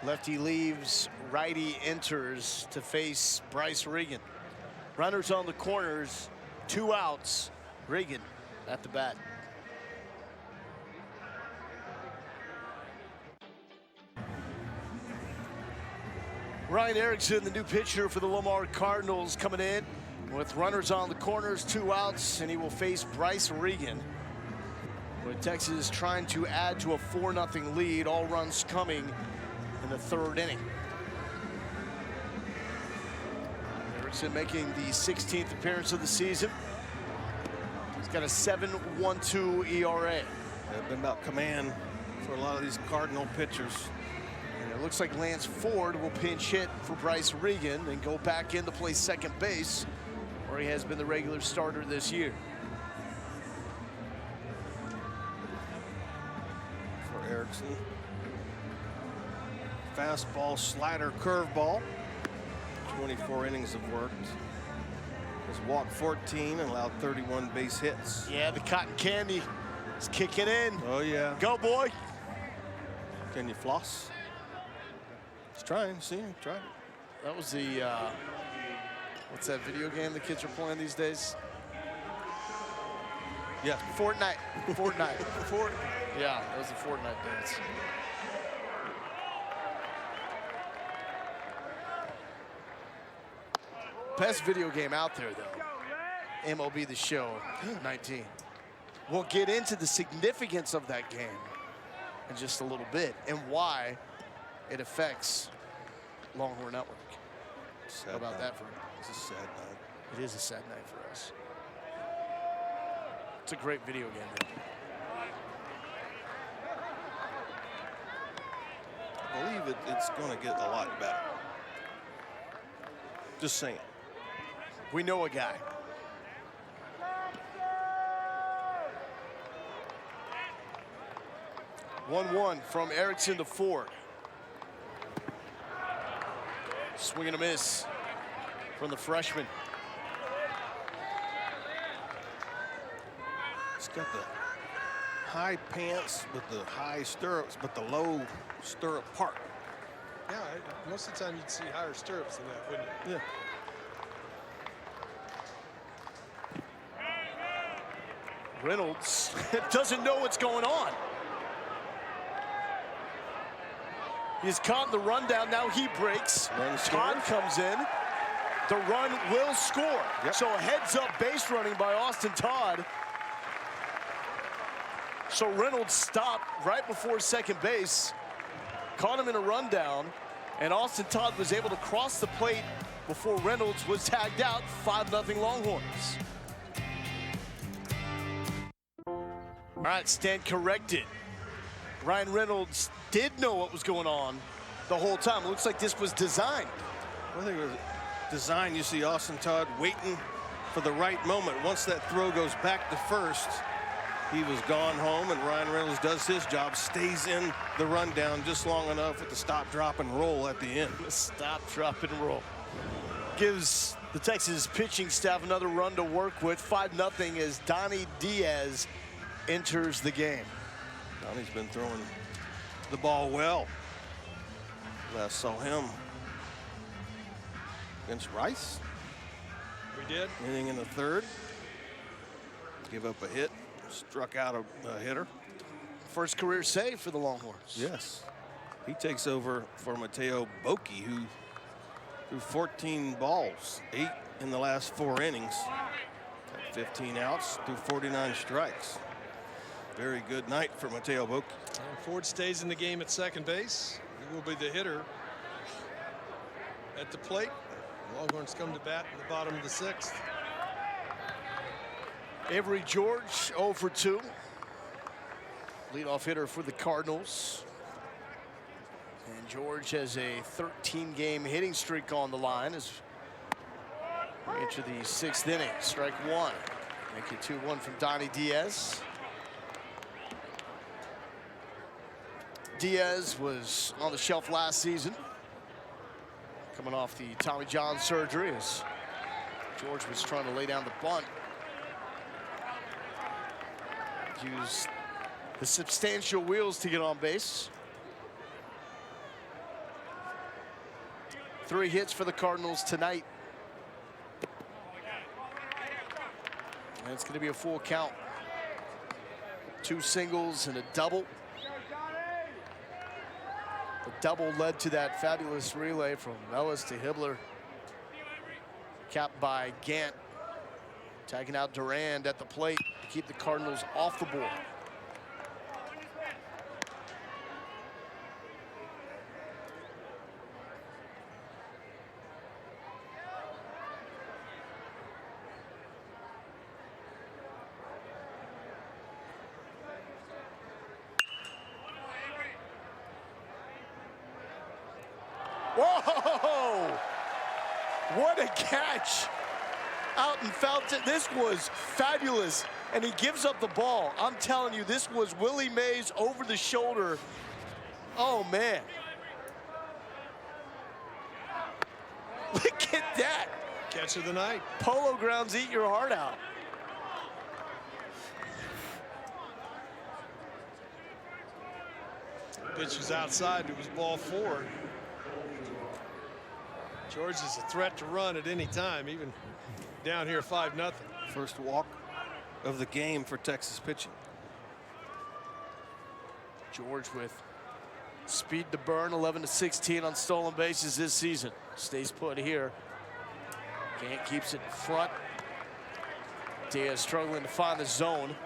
Lefty leaves, righty enters to face Bryce Regan. Runners on the corners, 2 outs. Regan at the bat. Ryan Erickson, the new pitcher for the Lamar Cardinals, coming in with runners on the corners, 2 outs, and he will face Bryce Regan. With Texas trying to add to a 4-0 lead, all runs coming in the 3rd inning. Erickson making the 16th appearance of the season. He's got a 7.12 ERA. It's been about command for a lot of these Cardinal pitchers. And it looks like Lance Ford will pinch hit for Bryce Regan and go back in to play second base, where he has been the regular starter this year. For Erickson. Fastball, slider, curveball. 24 innings have worked. Has walked 14 and allowed 31 base hits. Yeah, the cotton candy is kicking in. Oh, yeah. Go, boy. Can you floss? He's trying. See him try it. That was the, what's that video game the kids are playing these days? Yeah. Fortnite. Fortnite. Yeah, that was the Fortnite dance. Best video game out there, though. MLB The Show 19. We'll get into the significance of that game in just a little bit and why it affects Longhorn Network. Sad How about night. that for It's a sad night. It is a sad night for us. It's a great video game, though. I believe it's going to get a lot better. Just saying. We know a guy. One from Erickson to Ford. Swing and a miss from the freshman. He's got the high pants with the high stirrups, but the low stirrup part. Yeah, most of the time you'd see higher stirrups than that, wouldn't you? Yeah. Reynolds doesn't know what's going on. He's caught the rundown. Now he breaks. Todd comes in. The run will score. Yep. So a heads-up base running by Austin Todd. So Reynolds stopped right before second base, caught him in a rundown, and Austin Todd was able to cross the plate before Reynolds was tagged out. 5-0 Longhorns. All right, stand corrected. Ryan Reynolds did know what was going on the whole time. It looks like this was designed. I think it was designed. You see Austin Todd waiting for the right moment. Once that throw goes back to first, he was gone home, and Ryan Reynolds does his job, stays in the rundown just long enough with the stop, drop, and roll at the end. Stop, drop, and roll. Gives The Texas pitching staff another run to work with. 5-0 as Donnie Diaz enters the game. Donnie's been throwing the ball well. Last saw him against Rice. We did. Inning in the third. Give up a hit. Struck out a hitter. First career save for the Longhorns. Yes. He takes over for Mateo Boki, who threw 14 balls, 8 in the last 4 innings. Got 15 outs, threw 49 strikes. Very good night for Mateo Boki. And Ford stays in the game at second base. He will be the hitter at the plate. Longhorns come to bat in the bottom of the 6th. Avery George 0 for 2. Leadoff hitter for the Cardinals. And George has a 13-game hitting streak on the line as we enter the 6th inning. Strike 1. Make it 2-1 from Donnie Diaz. Diaz was on the shelf last season, coming off the Tommy John surgery as George was trying to lay down the bunt. Used the substantial wheels to get on base. 3 hits for the Cardinals tonight. And it's going to be a full count. 2 singles and a double. The double led to that fabulous relay from Ellis to Hibbler. Capped by Gant. Tagging out Durand at the plate to keep the Cardinals off the board. Whoa! What a catch! Out and felt it. This was fabulous, and he gives up the ball. I'm telling you, this was Willie Mays over the shoulder. Oh, man. Look at that. Catch of the night. Polo grounds eat your heart out. Pitch was outside. It was ball 4. George is a threat to run at any time, even down here 5-0. First walk of the game for Texas pitching. George with speed to burn, 11-16 on stolen bases this season. Stays put here. Gant keeps it in front. Diaz struggling to find the zone.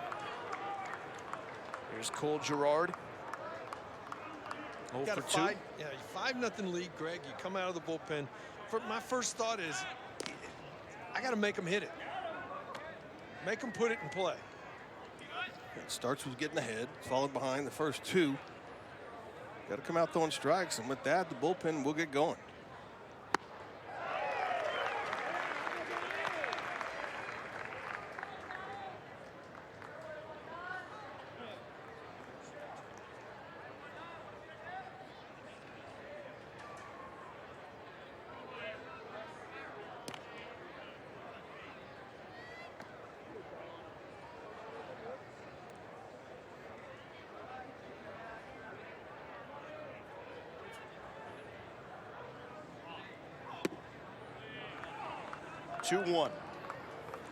Here's Cole Girard. 0 for 2. Yeah, 5-0 lead, Greg. You come out of the bullpen. My first thought is, I got to make them hit it. Make them put it in play. It starts with getting ahead, followed behind the first 2. Got to come out throwing strikes, and with that, the bullpen will get going.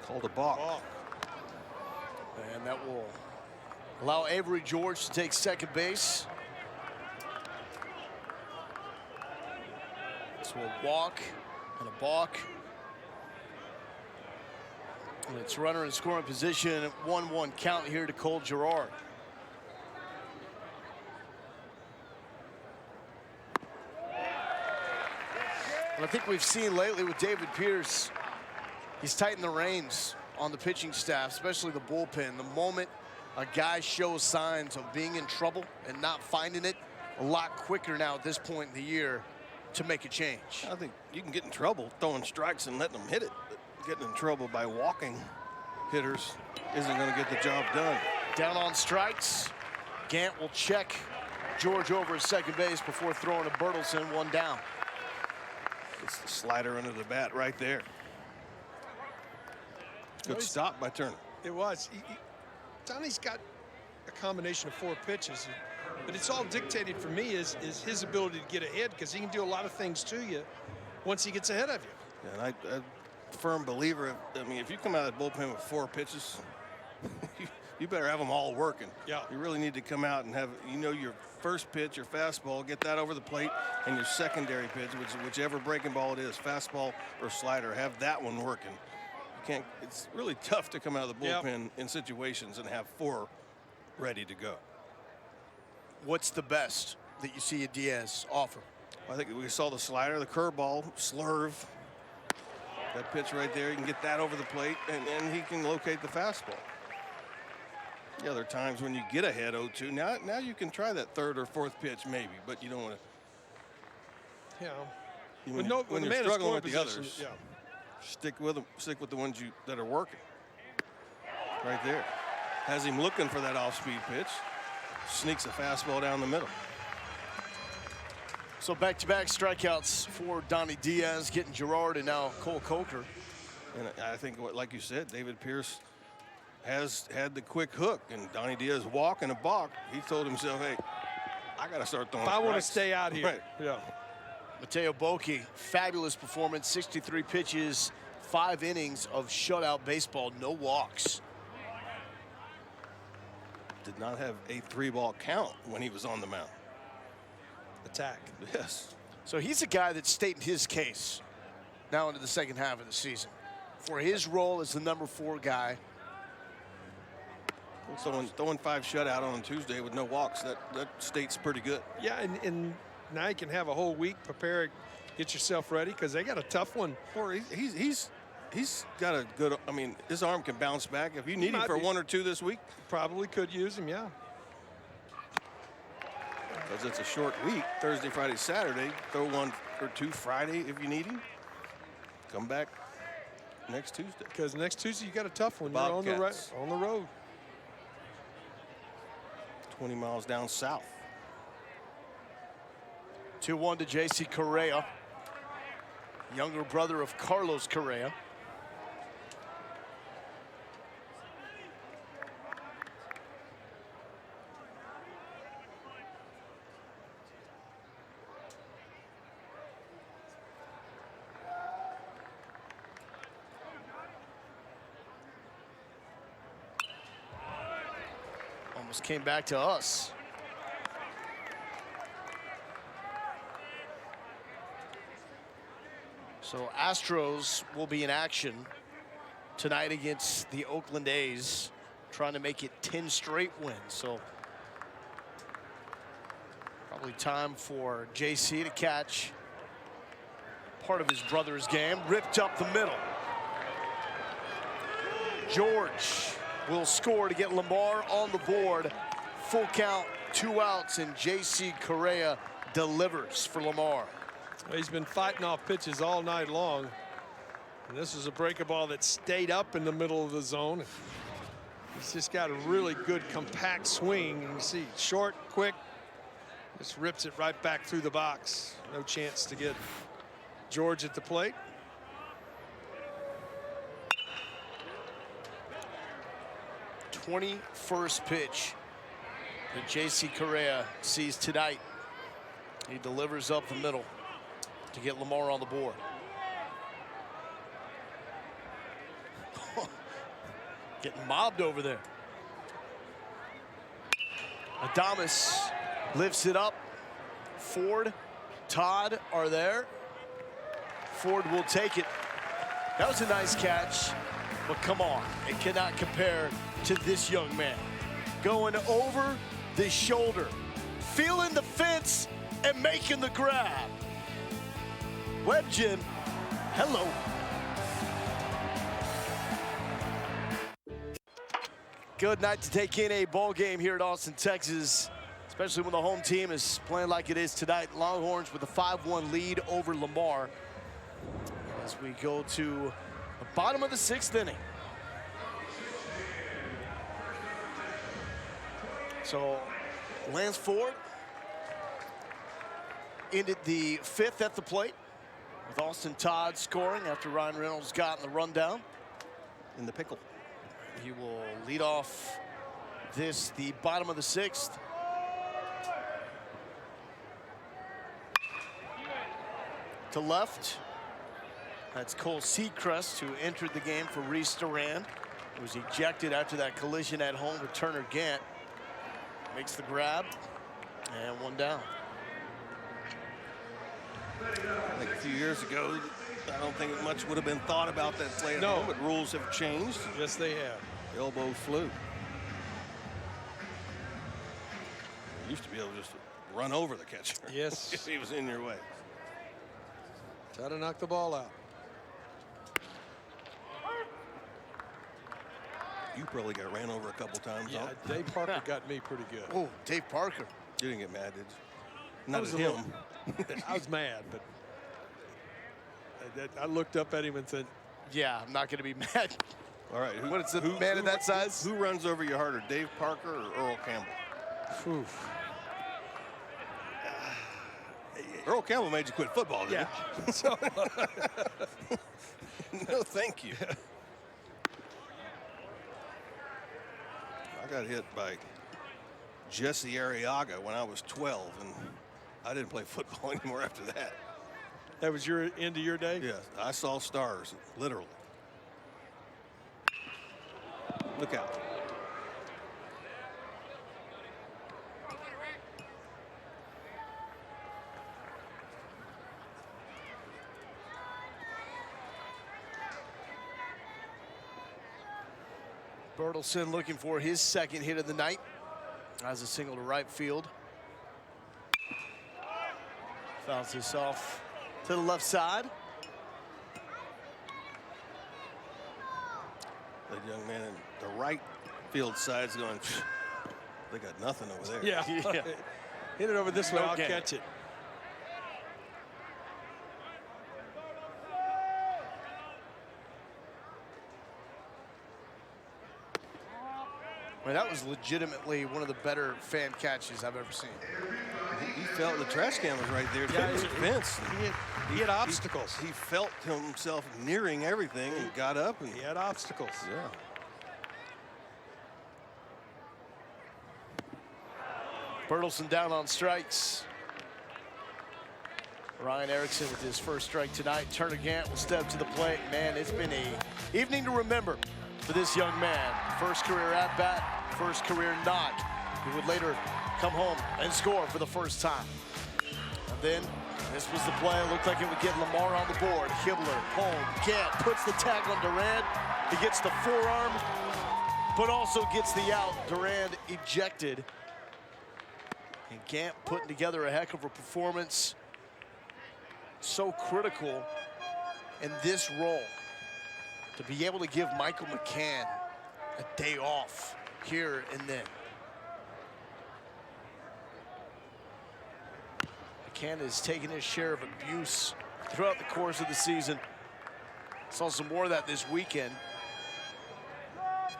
Called a balk. And that will allow Avery George to take second base. So a walk and a balk. And it's runner in scoring position, 1-1 count here to Cole Girard. And I think we've seen lately with David Pierce, he's tightened the reins on the pitching staff, especially the bullpen. The moment a guy shows signs of being in trouble and not finding it, a lot quicker now at this point in the year to make a change. I think you can get in trouble throwing strikes and letting them hit it. But getting in trouble by walking hitters isn't going to get the job done. Down on strikes. Gant will check George over at second base before throwing to Bertelson, 1 down. It's the slider under the bat right there. Good stop by Turner. It was. Donnie's got a combination of 4 pitches, but it's all dictated for me is his ability to get ahead, because he can do a lot of things to you once he gets ahead of you. And I'm a firm believer. I mean, if you come out of the bullpen with 4 pitches, you better have them all working. Yeah. You really need to come out and have, your first pitch, your fastball, get that over the plate, and your secondary pitch, whichever breaking ball it is, fastball or slider, have that one working. You can't. It's really tough to come out of the bullpen in situations and have 4 ready to go. What's the best that you see a Diaz offer? I think we saw the slider, the curveball, slurve. That pitch right there, you can get that over the plate, and he can locate the fastball. The other times when you get ahead 0-2, now you can try that 3rd or 4th pitch maybe, but you don't want to. Yeah. When you're struggling with the others, yeah. stick with them. Stick with the ones that are working. Right there, has him looking for that off-speed pitch. Sneaks a fastball down the middle. So back-to-back strikeouts for Donnie Diaz, getting Gerard and now Cole Coker. And I think, like you said, David Pierce has had the quick hook, and Donnie Diaz walking a balk. He told himself, hey, I got to start throwing If I want to strikes. stay out here. Right. Yeah. Mateo Bocchi, fabulous performance, 63 pitches, 5 innings of shutout baseball, no walks. Did not have a 3-ball count when he was on the mound. Attack. Yes. So he's a guy that's stating his case now into the second half of the season for his role as the number 4 guy. Throwing 5 shutout on Tuesday with no walks, that states pretty good. Yeah, and now you can have a whole week, prepare, get yourself ready, because they got a tough one. Or he's got a good, I mean, his arm can bounce back. If you need him for 1 or 2 this week. Probably could use him, yeah. Because it's a short week, Thursday, Friday, Saturday. Throw 1 or 2 Friday if you need him. Come back next Tuesday. Because next Tuesday you got a tough one. You're Bobcats. on the road. 20 miles down south. 2-1 to J.C. Correa, younger brother of Carlos Correa. Almost came back to us. So Astros will be in action tonight against the Oakland A's, trying to make it 10 straight wins. So probably time for JC to catch part of his brother's game. Ripped up the middle. George will score to get Lamar on the board. Full count, 2 outs, and J.C. Correa delivers for Lamar. He's been fighting off pitches all night long. And this is a breaker ball that stayed up in the middle of the zone. He's just got a really good compact swing. And you see, short, quick, just rips it right back through the box. No chance to get George at the plate. The 21st pitch that J.C. Correa sees tonight. He delivers up the middle to get Lamar on the board. Getting mobbed over there. Adames lifts it up. Ford, Todd are there. Ford will take it. That was a nice catch, but come on, it cannot compare to this young man. Going over the shoulder, feeling the fence and making the grab. Webgen, hello. Good night to take in a ball game here at Austin, Texas, especially when the home team is playing like it is tonight. Longhorns with a 5-1 lead over Lamar as we go to the bottom of the 6th inning. So Lance Ford ended the 5th at the plate with Austin Todd scoring after Ryan Reynolds got in the rundown. in the pickle. He will lead off the bottom of the 6th. To left, that's Cole Seacrest, who entered the game for Reese Duran. He was ejected after that collision at home with Turner Gant. Makes the grab, and 1 down. Like a few years ago, I don't think much would have been thought about that play at No. home, but rules have changed. Yes, they have. The elbow flew. You used to be able to just run over the catcher. Yes. if he was in your way. Try to knock the ball out. You probably got ran over a couple times. Yeah, huh? Dave Parker got me pretty good. Oh, Dave Parker. You didn't get mad, did you? Not was at a him. I was mad, but I looked up at him and said, Yeah, I'm not going to be mad. All right. What is a man of that size? Who runs over you harder, Dave Parker or Earl Campbell? "Phew." Earl Campbell made you quit football, didn't Yeah. So, he? No, thank you. I got hit by Jesse Arriaga when I was 12, and I didn't play football anymore after that. that was your end of your day? Yes, I saw stars, literally. Look out. Bertelsen looking for his 2nd hit of the night. Has a single to right field. Fouls this off to the left side. That young man in the right field side's going, they got nothing over there. Yeah. Yeah. Hit it over this way, No I'll game. catch it. I mean, that was legitimately one of the better fan catches I've ever seen. He felt the trash can was right there. Yeah, It was a fence. He had obstacles. He felt himself nearing everything and got up and He had obstacles. yeah. Bertelsen down on strikes. Ryan Erickson with his first strike tonight. Turner Gant will step to the plate. Man, it's been an evening to remember for this young man. First career at-bat, first career knock. He would later come home and score for the first time. And then this was the play. It looked like it would get Lamar on the board. Hibbler, home, Gant puts the tag on Durand. He gets the forearm, but also gets the out. Durand ejected. And Gant putting together a heck of a performance. So critical in this role to be able to give Michael McCann a day off here and then. McCann has taken his share of abuse throughout the course of the season. Saw some more of that this weekend.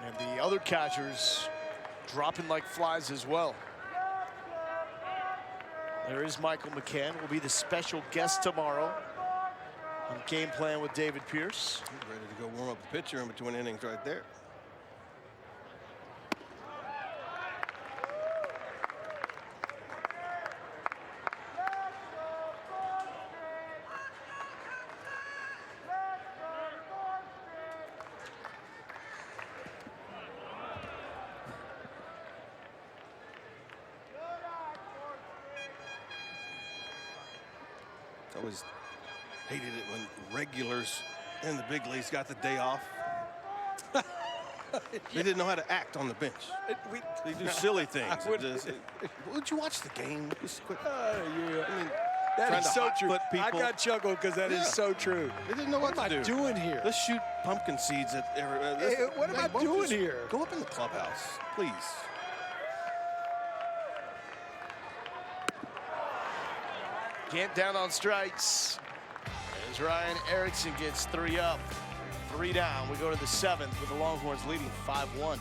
And the other catchers dropping like flies as well. There is Michael McCann, will be the special guest tomorrow on Game Plan with David Pierce. He's ready to go warm up the pitcher in between innings right there. Always hated it when regulars in the big leagues got the day off. They didn't know how to act on the bench. They do silly things. Would you watch the game? Just quit. Yeah. I mean, That trying is to so hot true. foot I people. got chuckled because that is Yeah. so true. They didn't know what What to am I do. doing here? Let's shoot pumpkin seeds at every. What am I why don't you doing just here? Go up in the clubhouse, please. Gant down on strikes. As Ryan Erickson gets 3 up, 3 down. We go to the 7th with the Longhorns leading 5-1.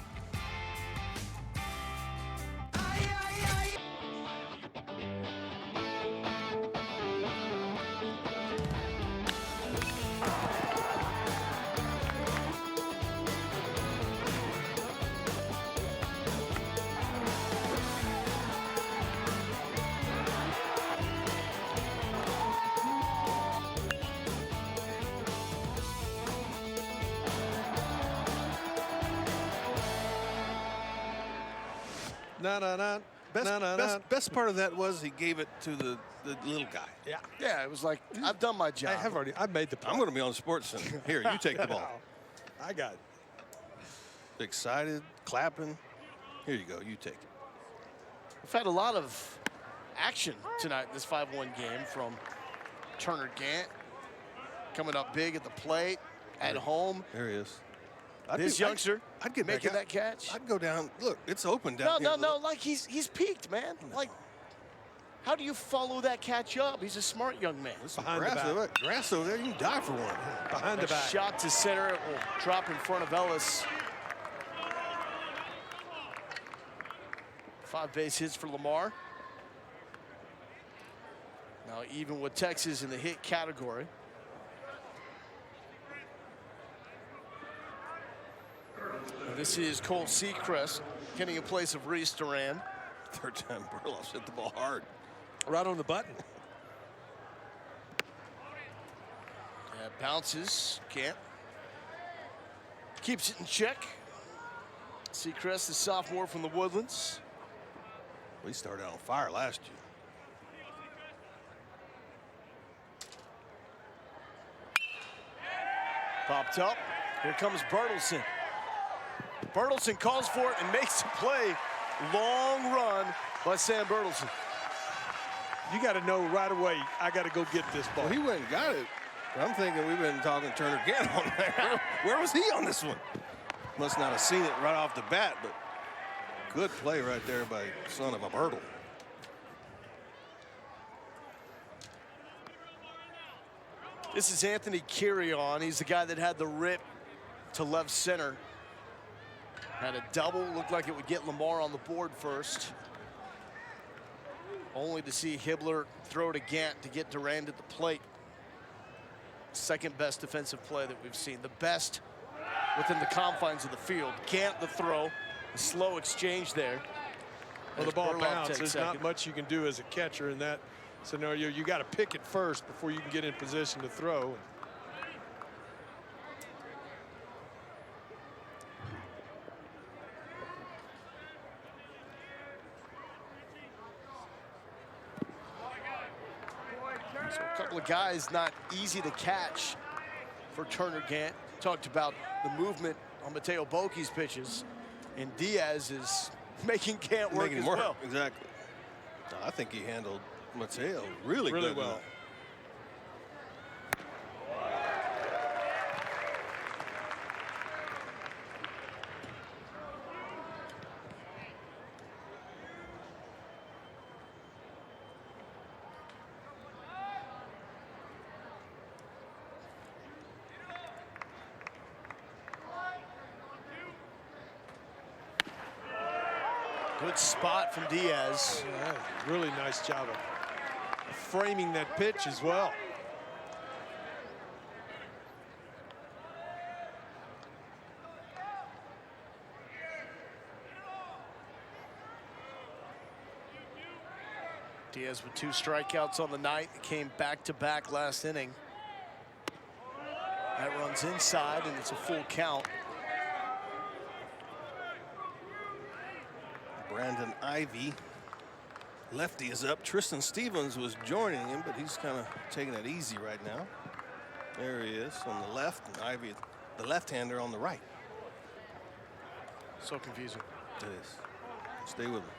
Best part of that was he gave it to the little guy. Yeah. Yeah, it was like, I've done my job. I've made the point. I'm going to be on Sports Center. Here, you take the ball. I got it. Excited, clapping. Here you go. You take it. We've had a lot of action tonight in this 5-1 game from Turner Gant. Coming up big at the plate, at home. There he is. This youngster I'd get making back that catch. I'd go down. Look, it's open down here. No. Like he's peaked, man. Like, how do you follow that catch up? He's a smart young man. Behind the back. Grass over there, you can die for one. Behind the back. Shot to center. It will drop in front of Ellis. 5 base hits for Lamar. Now even with Texas in the hit category. This is Cole Seacrest getting in place of Reese Duran. Third time Burloff's hit the ball hard. Right on the button. Yeah, bounces. Can't. Keeps it in check. Seacrest, the sophomore from the Woodlands. We started on fire last year. Popped up. Here comes Bertelsen. Bertelsen calls for it and makes the play. Long run by Sam Bertelsen. You got to know right away, I got to go get this ball. Well, he went and got it. I'm thinking we've been talking Turner Gant on there. Where was he on this one? Must not have seen it right off the bat, but good play right there by son of a Bertel. This is Anthony Carrion. He's the guy that had the rip to left center. Had a double, looked like it would get Lamar on the board first. Only to see Hibbler throw to Gant to get Durand at the plate. Second best defensive play that we've seen. The best within the confines of the field. Gant the throw, a slow exchange there. Well, the ball bounced. There's not much you can do as a catcher in that scenario. You got to pick it first before you can get in position to throw. So a couple of guys not easy to catch for Turner Gant. Talked about the movement on Mateo Boki's pitches, and Diaz is making Gant work as well. Exactly. No, I think he handled Mateo really good well. Good spot from Diaz. Yeah, really nice job of framing that pitch as well. Diaz with 2 strikeouts on the night. It came back-to-back last inning. That runs inside, and it's a full count. Brandon Ivy, lefty, is up. Tristan Stevens was joining him, but he's kind of taking it easy right now. There he is on the left, and Ivy, the left-hander, on the right. So confusing. It is. Stay with him.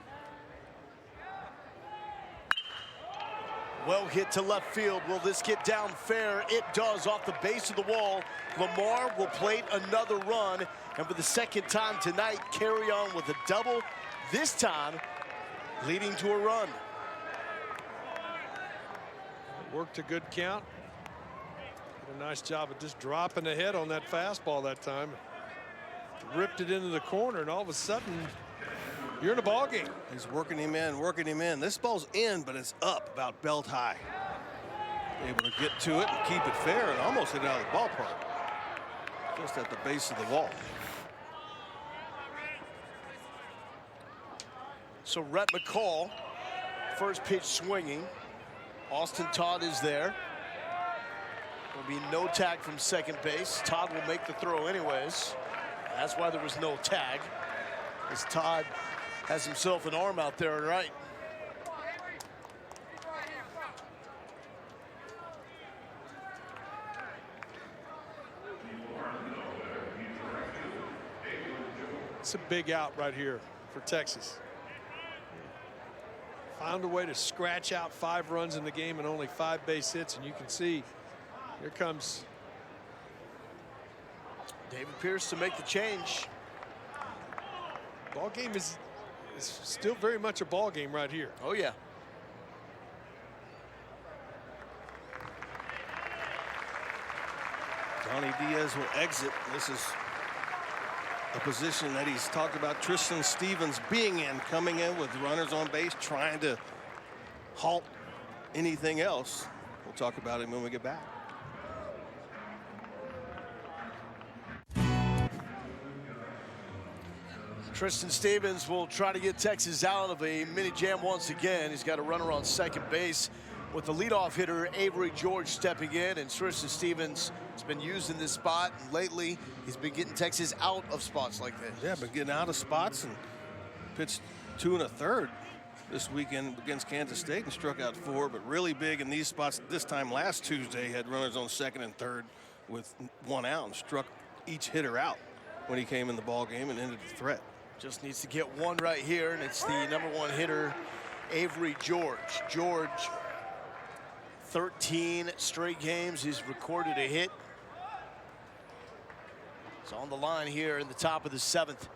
Well hit to left field. Will this get down fair? It does, off the base of the wall. Lamar will plate another run, and for the second time tonight, carry on with a double. This time, leading to a run. Worked a good count. Did a nice job of just dropping the head on that fastball that time. Ripped it into the corner, and all of a sudden, you're in a ball game. He's working him in, working him in. This ball's in, but it's up about belt high. Able to get to it and keep it fair and almost hit it out of the ballpark. Just at the base of the wall. So Rhett McCall, first pitch swinging. Austin Todd is there. There'll be no tag from second base. Todd will make the throw anyways. That's why there was no tag, as Todd Has himself an arm out there, right? It's a big out right here for Texas. Found a way to scratch out 5 runs in the game and only 5 base hits, and you can see here comes David Pierce to make the change. Ball game is still very much a ball game right here. Oh, yeah. Donnie Diaz will exit. This is a position that he's talked about Tristan Stevens being in, coming in with runners on base, trying to halt anything else. We'll talk about him when we get back. Tristan Stevens will try to get Texas out of a mini jam once again. He's got a runner on second base with the leadoff hitter Avery George stepping in, and Tristan Stevens has been used in this spot, and lately he's been getting Texas out of spots like this. Yeah, been getting out of spots and pitched 2 1/3 this weekend against Kansas State and struck out 4, but really big in these spots. This time last Tuesday had runners on second and third with 1 out and struck each hitter out when he came in the ball game and ended the threat. Just needs to get 1 right here, and it's the #1 hitter, Avery George. George, 13 straight games, he's recorded a hit. It's on the line here in the top of the 7th.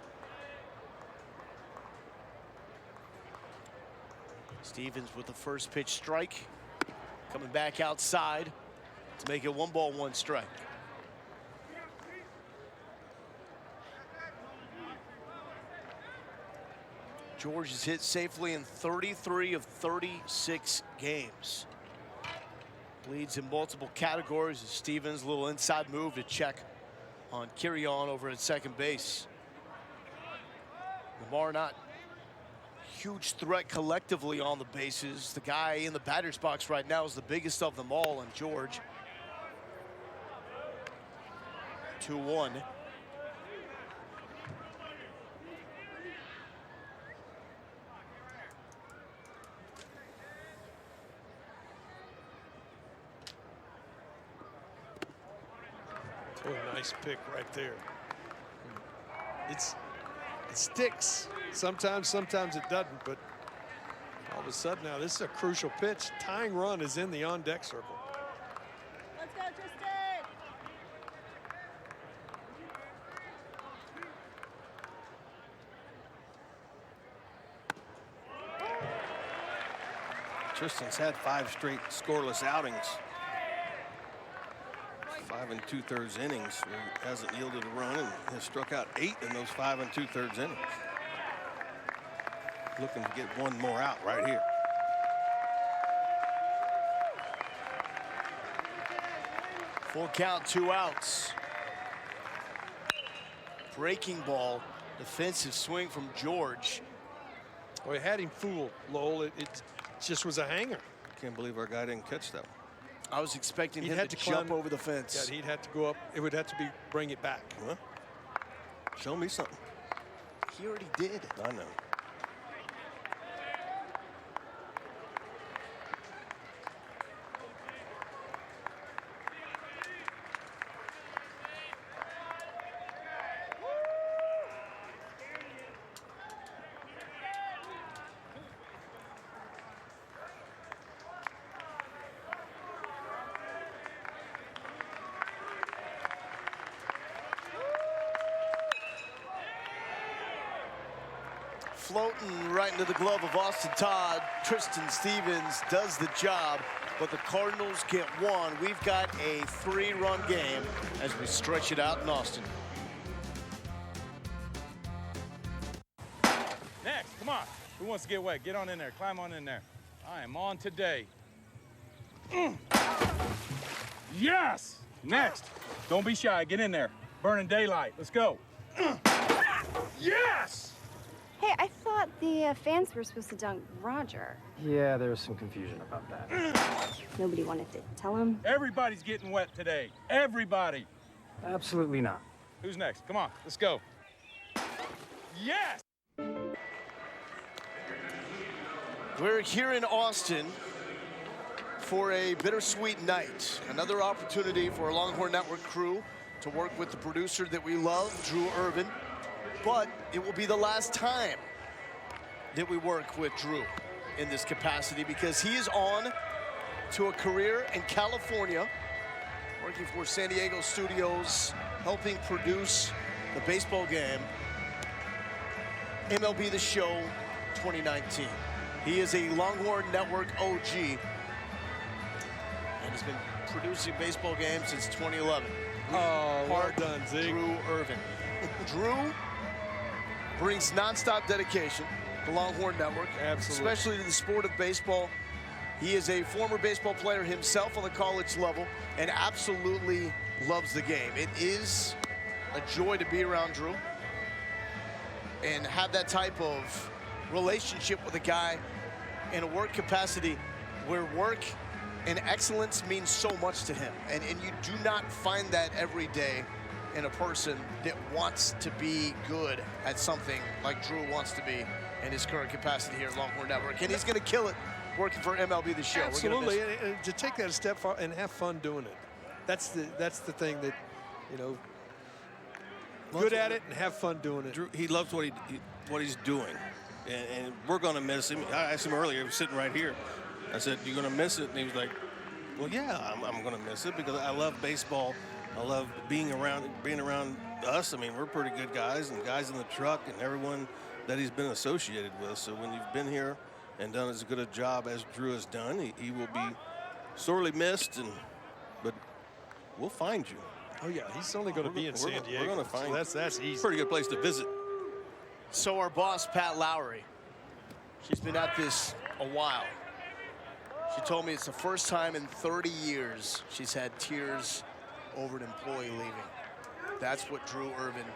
Stevens with the first pitch strike, coming back outside to make it 1 ball, 1 strike. George has hit safely in 33 of 36 games. Leads in multiple categories. Stevens, a little inside move to check on Kirion over at second base. Lamar not huge threat collectively on the bases. The guy in the batter's box right now is the biggest of them all, and George. 2-1. Oh, nice pick right there. It sticks. Sometimes it doesn't, but all of a sudden now this is a crucial pitch. Tying run is in the on-deck circle. Let's go, Tristan! Tristan's had 5 straight scoreless outings. 5 2/3 innings. He hasn't yielded a run and has struck out 8 in those 5 2/3 innings. Looking to get 1 more out right here. Full count, 2 outs. Breaking ball, defensive swing from George. Well, he had him fooled, Lowell. It just was a hanger. Can't believe our guy didn't catch that one. I was expecting him to climb, jump over the fence. Yeah, he'd have to go up. It would have to be bring it back. Well, show me something. He already did. I know. Floating right into the glove of Austin Todd. Tristan Stevens does the job, but the Cardinals get 1. We've got a 3-run game as we stretch it out in Austin. Next, come on. Who wants to get wet? Get on in there. Climb on in there. I am on today. Yes! Next. Don't be shy. Get in there. Burning daylight. Let's go. Yes! Hey, I thought the fans were supposed to dunk Roger. Yeah, there was some confusion about that. Nobody wanted to tell him. Everybody's getting wet today. Everybody. Absolutely not. Who's next? Come on. Let's go. Yes! We're here in Austin for a bittersweet night. Another opportunity for a Longhorn Network crew to work with the producer that we love, Drew Irvin. But it will be the last time that we work with Drew in this capacity, because he is on to a career in California, working for San Diego studios, helping produce the baseball game, MLB The Show 2019. He is a Longhorn Network OG and has been producing baseball games since 2011. Oh, well done, Zeke. Drew Irvin. Drew brings nonstop dedication to Longhorn Network, Absolutely. especially to the sport of baseball. He is a former baseball player himself on the college level and absolutely loves the game. It is a joy to be around Drew and have that type of relationship with a guy in a work capacity where work and excellence means so much to him. And you do not find that every day in a person that wants to be good at something like Drew wants to be in his current capacity here at Longhorn Network. And he's going to kill it working for MLB The Show. Absolutely, and to take that a step far and have fun doing it. That's the thing that, you know, good at it and have fun doing it. Drew, he loves what he's doing, and we're going to miss him. I asked him earlier, he was sitting right here. I said, "You're going to miss it?" And he was like, "Well, yeah, I'm going to miss it because I love baseball. I love being around us. I mean, we're pretty good guys and guys in the truck and everyone that he's been associated with. So when you've been here and done as good a job as Drew has done, he will be sorely missed. But we'll find you. Oh yeah, he's only going to be in San Diego. We're going to find. So that's easy. Pretty good place to visit. So our boss, Pat Lowry, she's been at this a while. She told me it's the first time in 30 years she's had tears over an employee leaving. That's what Drew Irvin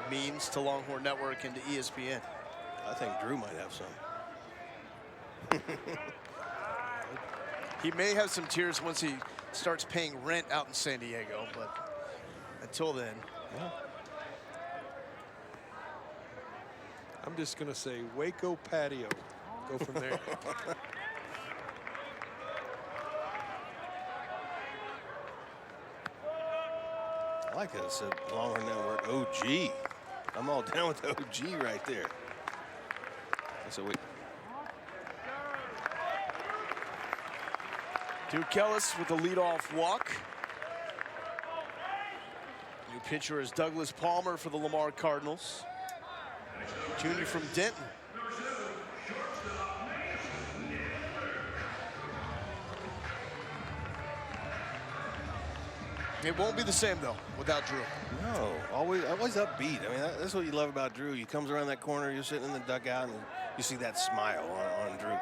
means to Longhorn Network and to ESPN. I think Drew might have some. He may have some tears once he starts paying rent out in San Diego, but until then. Yeah. I'm just going to say Waco patio. Go from there. I like that it said Longhorn Network OG. I'm all down with OG right there. So wait. Duke Ellis with the leadoff walk. New pitcher is Douglas Palmer for the Lamar Cardinals. Junior from Denton. It won't be the same though without Drew. No, always upbeat. I mean, that's what you love about Drew. He comes around that corner, you're sitting in the dugout, and you see that smile on Drew.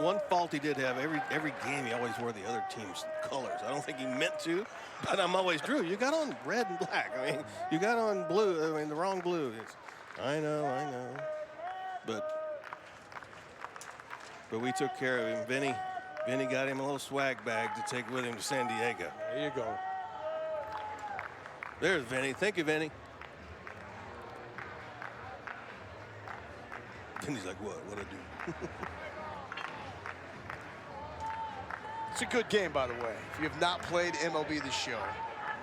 One fault he did have, every game he always wore the other team's colors. I don't think he meant to, but I'm always, Drew, you got on red and black. I mean, you got on blue, I mean, the wrong blue. I know. But we took care of him. Vinny got him a little swag bag to take with him to San Diego. There you go. There's Vinny. Thank you, Vinny. Vinny's like, what'd I do? It's a good game, by the way. If you have not played MLB The Show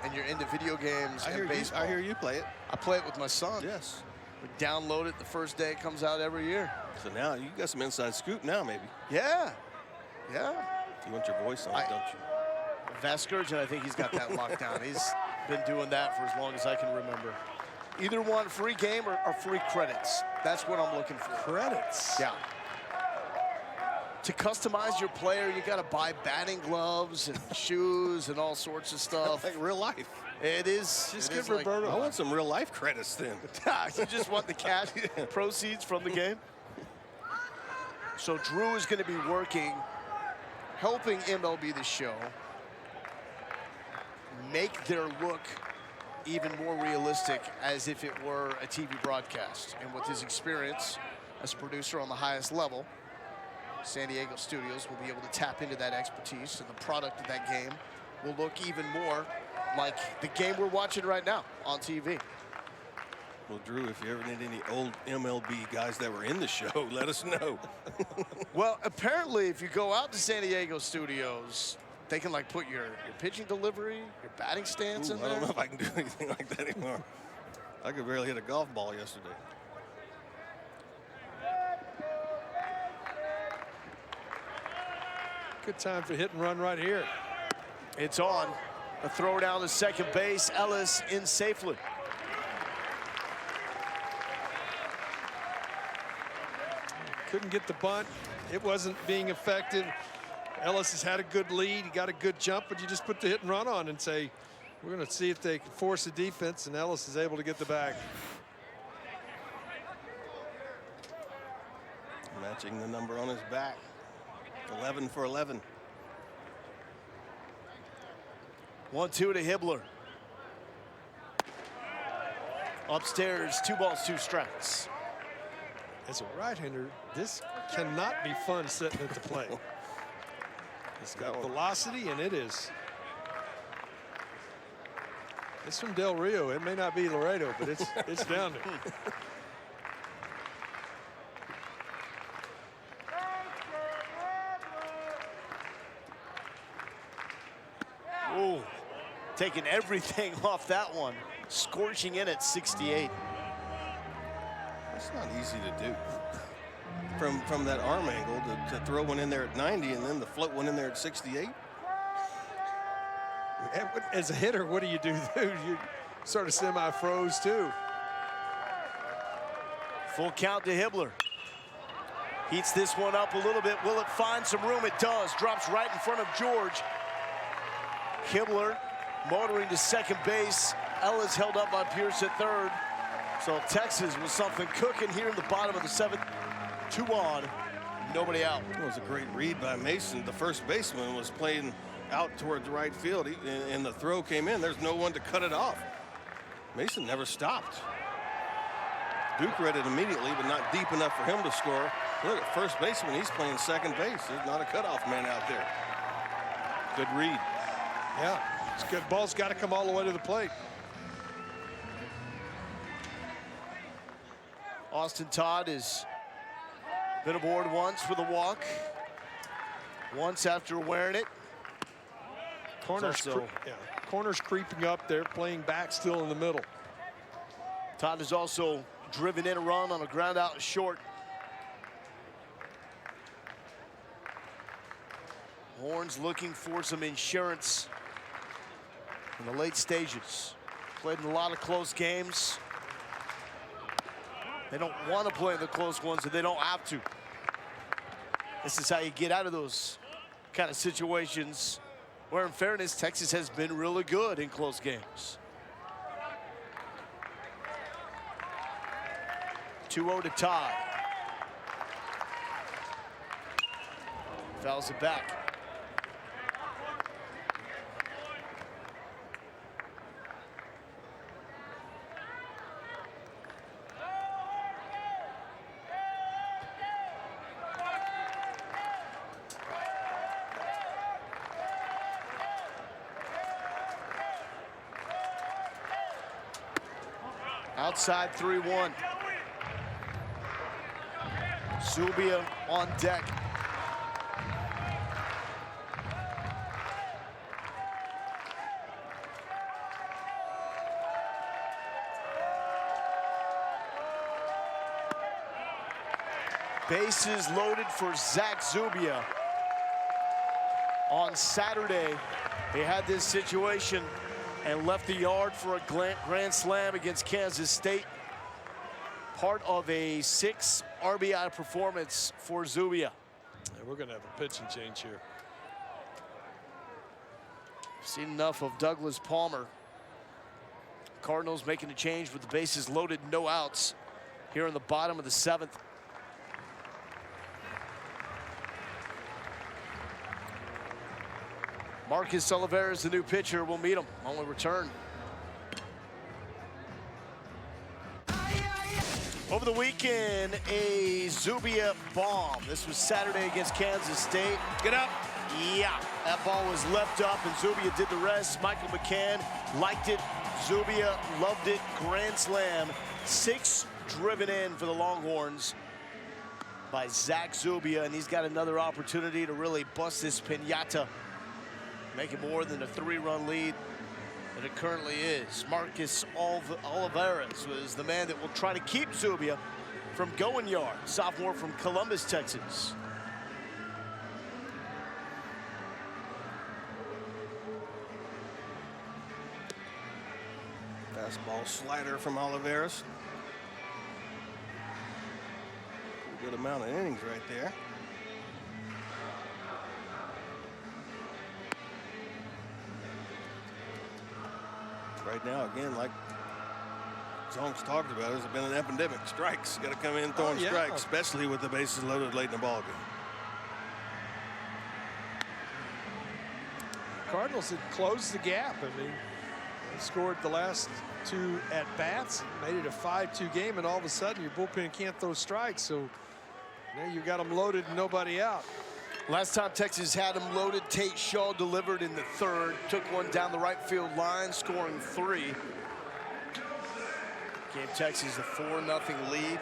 and you're into video games and baseball. I hear you play it. I play it with my son. Yes. We download it the first day it comes out every year. So now you got some inside scoop now, maybe. Yeah. You want your voice on it, don't you? Vasgersian, I think he's got that locked down. He's been doing that for as long as I can remember. Either one, free game or free credits. That's what I'm looking for. Credits? Yeah. To customize your player, you got to buy batting gloves and shoes and all sorts of stuff. Like real life. It is. Just it give is like, Roberto. I want some real life credits then. You just want the cash proceeds from the game? So Drew is going to be working, helping MLB The Show make their look even more realistic as if it were a TV broadcast. And with his experience as a producer on the highest level, San Diego studios will be able to tap into that expertise, and the product of that game will look even more like the game we're watching right now on TV. Well, Drew, if you ever need any old MLB guys that were in the show, let us know. Well, apparently, if you go out to San Diego studios, they can like put your pitching delivery, your batting stance in I there. don't know if I can do anything like that anymore. I could barely hit a golf ball yesterday. Good time for hit and run right here. It's on. A throw down to second base. Ellis in safely. Couldn't get the bunt. It wasn't being effective. Ellis has had a good lead. He got a good jump, but you just put the hit and run on and say, we're going to see if they can force the defense, and Ellis is able to get the bag. Matching the number on his back. 11 for 11. 1-2 to Hibbler. Upstairs, 2 balls, 2 strikes. As a right-hander, this cannot be fun sitting at the plate. It's got velocity, and it is. It's from Del Rio. It may not be Laredo, but it's down there. Ooh, taking everything off that one. Scorching in at 68. That's not easy to do. From that arm angle to throw one in there at 90 and then to float one in there at 68. As a hitter, what do? You sort of semi-froze too. Full count to Hibbler. Heats this one up a little bit. Will it find some room? It does. Drops right in front of George. Hibbler motoring to second base. Ellis held up by Pierce at third. So Texas was something cooking here in the bottom of the 7th. 2 on, nobody out. It was a great read by Mason. The first baseman was playing out towards right field, and the throw came in. There's no one to cut it off. Mason never stopped. Duke read it immediately, but not deep enough for him to score. Look at first baseman, he's playing second base. There's not a cutoff man out there. Good read. Yeah, it's good. Ball's got to come all the way to the plate. Austin Todd has been aboard once with a walk. Once after wearing it. Corner's creeping up there, playing back still in the middle. Todd has also driven in a run on a ground out short. Horns looking for some insurance in the late stages. Played in a lot of close games. They don't want to play in the close ones, and they don't have to. This is how you get out of those kind of situations where, in fairness, Texas has been really good in close games. 2-0 to Todd. Fouls it back. Outside 3-1. Zubia on deck. Bases loaded for Zach Zubia. On Saturday, they had this situation and left the yard for a grand slam against Kansas State. Part of a 6 RBI performance for Zubia. And we're gonna have a pitching change here. Seen enough of Douglas Palmer. Cardinals making a change with the bases loaded, no outs here in the bottom of the 7th. Marcus Oliveira is the new pitcher. We'll meet him when we return. Over the weekend, a Zubia bomb. This was Saturday against Kansas State. Get up. Yeah, that ball was left up, and Zubia did the rest. Michael McCann liked it. Zubia loved it. Grand slam 6 driven in for the Longhorns by Zach Zubia, and he's got another opportunity to really bust this piñata, make it more than a 3-run lead that it currently is. Marcus Oliveras was the man that will try to keep Zubia from going yard, sophomore from Columbus, Texas. Fastball slider from Oliveras. Good amount of innings right there. Right now, again, like Zonk's talked about, there's been an epidemic. Strikes, got to come in throwing strikes, especially with the bases loaded late in the ball game. Cardinals had closed the gap. I mean, they scored the last 2 at-bats, made it a 5-2 game, and all of a sudden your bullpen can't throw strikes, so now you got them loaded and nobody out. Last time Texas had him loaded, Tate Shaw delivered in the 3rd, took one down the right field line, scoring 3. Gave Texas a 4-0 lead.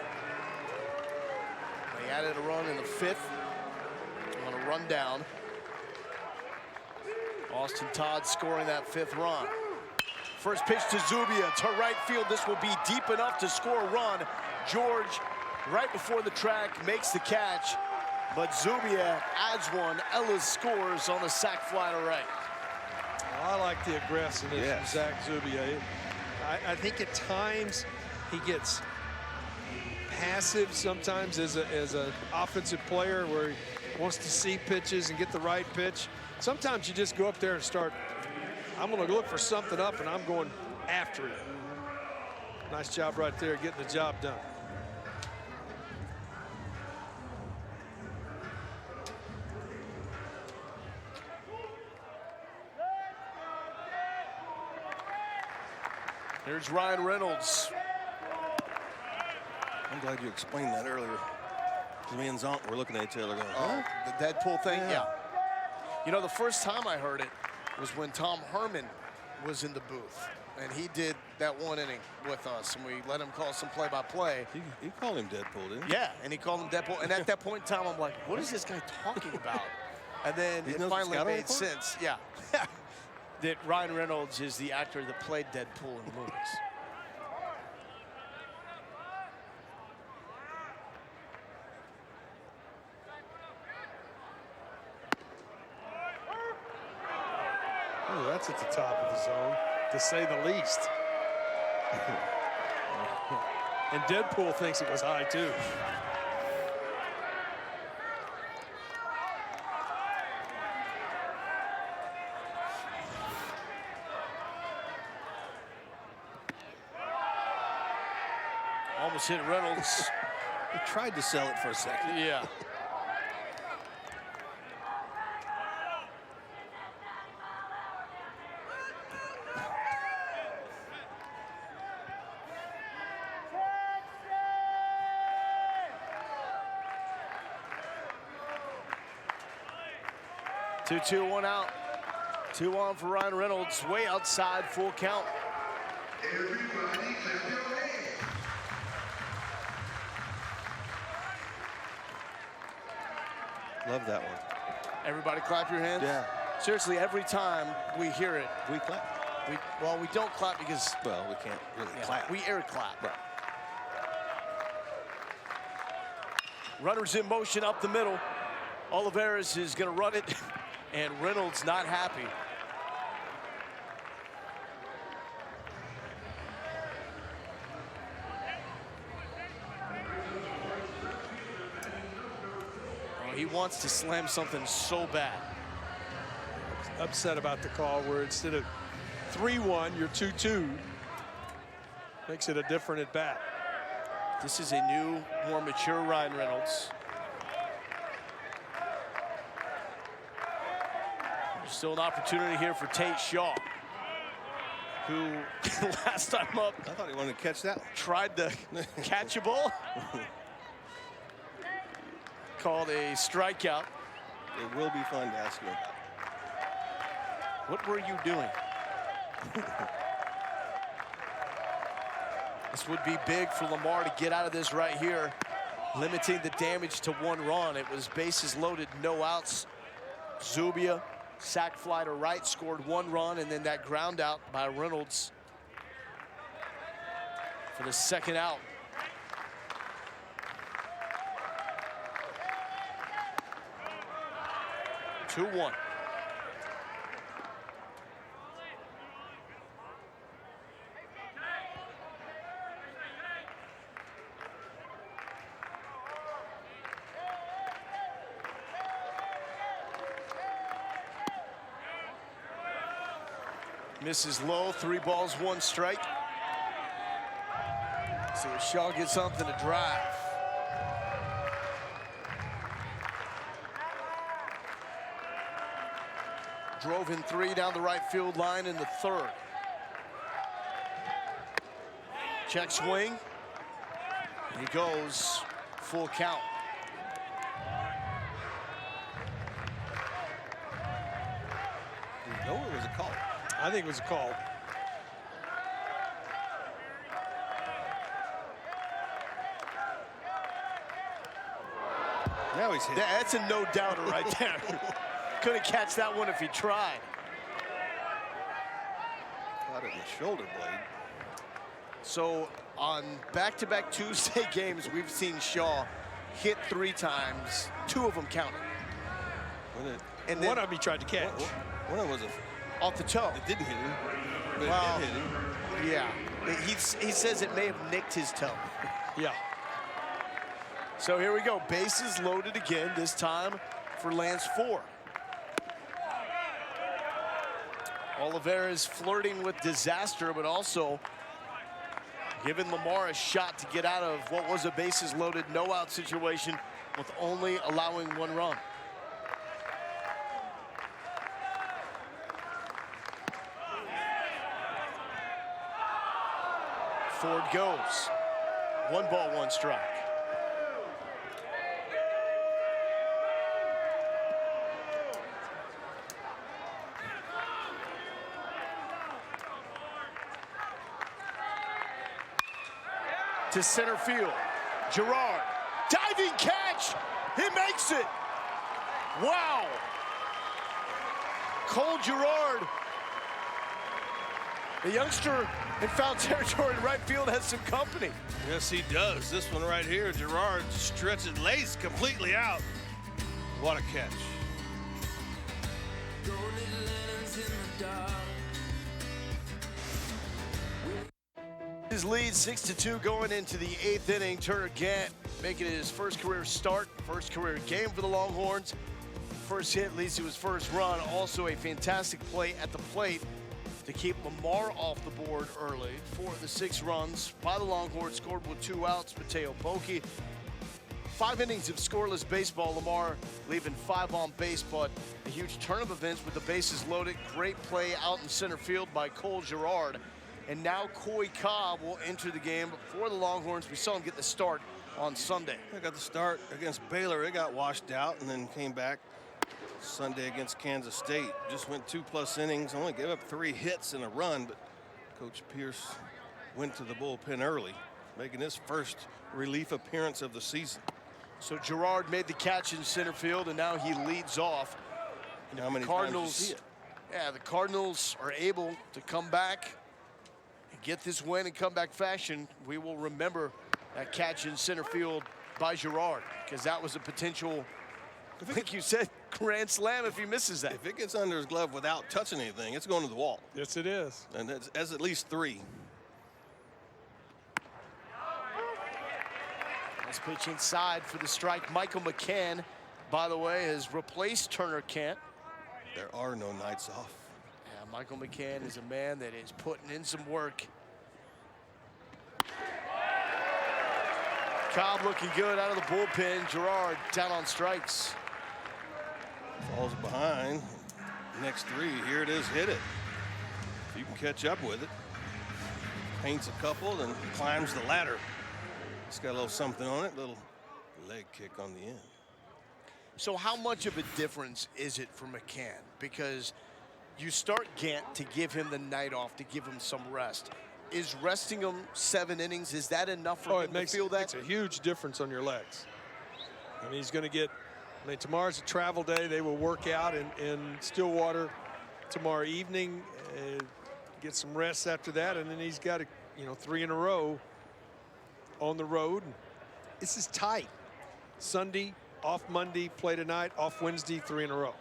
They added a run in the 5th on a run down. Austin Todd scoring that 5th run. First pitch to Zubia to right field. This will be deep enough to score a run. George, right before the track, makes the catch, but Zubia adds one. Ellis scores on a sac fly to right. Well, I like the aggressiveness from Zach Zubia. I think at times he gets passive sometimes as an offensive player where he wants to see pitches and get the right pitch. Sometimes you just go up there and start, I'm going to look for something up, and I'm going after it. Nice job right there getting the job done. Here's Ryan Reynolds. I'm glad you explained that earlier. Me and Zonk were looking at each other going, huh? The Deadpool thing? Yeah. You know, the first time I heard it was when Tom Herman was in the booth, and he did that 1 inning with us, and we let him call some play-by-play. You called him Deadpool, didn't you? Yeah, and he called him Deadpool. And at that point in time, I'm like, what is this guy talking about? And then it finally made sense. Yeah. That Ryan Reynolds is the actor that played Deadpool in the movies. Oh, that's at the top of the zone, to say the least. And Deadpool thinks it was high, too. Almost hit Reynolds. He tried to sell it for a second. Yeah. Two, 1 out. 2 on for Ryan Reynolds. Way outside, full count. Everybody clap your hands. Love that one. Everybody clap your hands? Yeah. Seriously, every time we hear it. We clap. Well, we don't clap because... Well, we can't really clap. We air clap. Right. Runners in motion up the middle. Oliveras is going to run it, and Reynolds not happy. Oh, he wants to slam something so bad. Upset about the call where instead of 3-1, you're 2-2. Makes it a different at bat. This is a new, more mature Ryan Reynolds. There's still an opportunity here for Tate Shaw, who last time up, I thought he wanted to catch that one. Tried to catch a ball. Called a strikeout. It will be fun to ask him. What were you doing? This would be big for Lamar to get out of this right here, limiting the damage to 1 run. It was bases loaded, no outs. Zubia, sac fly to right, scored 1 run, and then that ground out by Reynolds for the 2nd out. Two one. Misses low, 3 balls, 1 strike. See if Shaw gets something to drive. Drove in 3 down the right field line in the 3rd. Check swing. He goes, full count. Did he go or was it called? I think it was a call. Now he's hit. That's a no-doubter right there. Couldn't catch that one if he tried. Caught it in the shoulder blade. So on back-to-back Tuesday games, we've seen Shaw hit 3 times, 2 of them counted. And one of them he tried to catch. One of them was off the toe. It didn't hit him, but Well, it did hit him. Yeah, he says it may have nicked his toe. Yeah. So here we go, bases loaded again, this time for Lance 4. Oliveira's flirting with disaster, but also giving Lamar a shot to get out of what was a bases loaded, no out situation with only allowing 1 run. Ford goes. 1 ball, 1 strike. To center field. Gerard, diving catch. He makes it. Wow. Cole Gerard, the youngster in foul territory in right field, has some company. Yes, he does. This one right here, Gerard stretches, lays completely out. What a catch. His lead 6-2 going into the 8th inning. Turner Gant making it his first career start, first career game for the Longhorns. First hit leads to his first run. Also a fantastic play at the plate to keep Lamar off the board early. 4 of the 6 runs by the Longhorns scored with 2 outs. Mateo Boki. 5 innings of scoreless baseball. Lamar leaving 5 on base, but a huge turn of events with the bases loaded. Great play out in center field by Cole Gerard. And now Coy Cobb will enter the game for the Longhorns. We saw him get the start on Sunday. They got the start against Baylor. It got washed out and then came back Sunday against Kansas State. Just went 2+ innings, only gave up 3 hits and a run, but Coach Pierce went to the bullpen early, making his first relief appearance of the season. So Gerard made the catch in center field, and now he leads off. And how many Cardinals, times did you see it? Yeah, the Cardinals are able to come back and get this win in comeback fashion. We will remember that catch in center field by Gerard, because that was a potential, I think you said, grand slam if he misses that. If it gets under his glove without touching anything, it's going to the wall. Yes, it is. And that's at least 3. Let's pitch inside for the strike. Michael McCann, by the way, has replaced Turner Kent. There are no nights off. Yeah, Michael McCann is a man that is putting in some work. Cobb looking good out of the bullpen. Gerard down on strikes. Falls behind. Next 3, here it is, hit it. If you can catch up with it. Paints a couple, then climbs the ladder. It's got a little something on it, little leg kick on the end. So how much of a difference is it for McCann? Because you start Gant to give him the night off, to give him some rest. Is resting him 7 innings, is that enough for him to feel that? It makes a huge difference on your legs. I mean, he's going to get, I mean, tomorrow's a travel day. They will work out in Stillwater tomorrow evening, get some rest after that, and then he's got, 3 in a row on the road. This is tight. Sunday, off Monday, play tonight, off Wednesday, 3 in a row.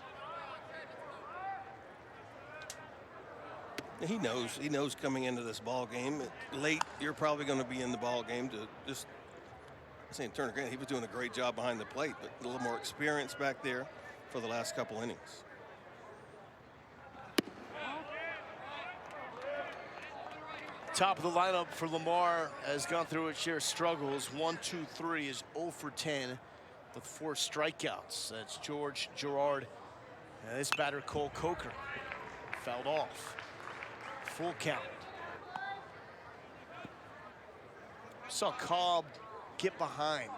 He knows coming into this ball game late, you're probably going to be in the ball game to just, I'm saying Turner Grant, he was doing a great job behind the plate, but a little more experience back there for the last couple innings. Top of the lineup for Lamar has gone through its share of struggles. 1, 2, 3 is 0 for 10 with 4 strikeouts. That's George Gerard. And this batter, Cole Coker, fouled off. Full count. Saw Cobb get behind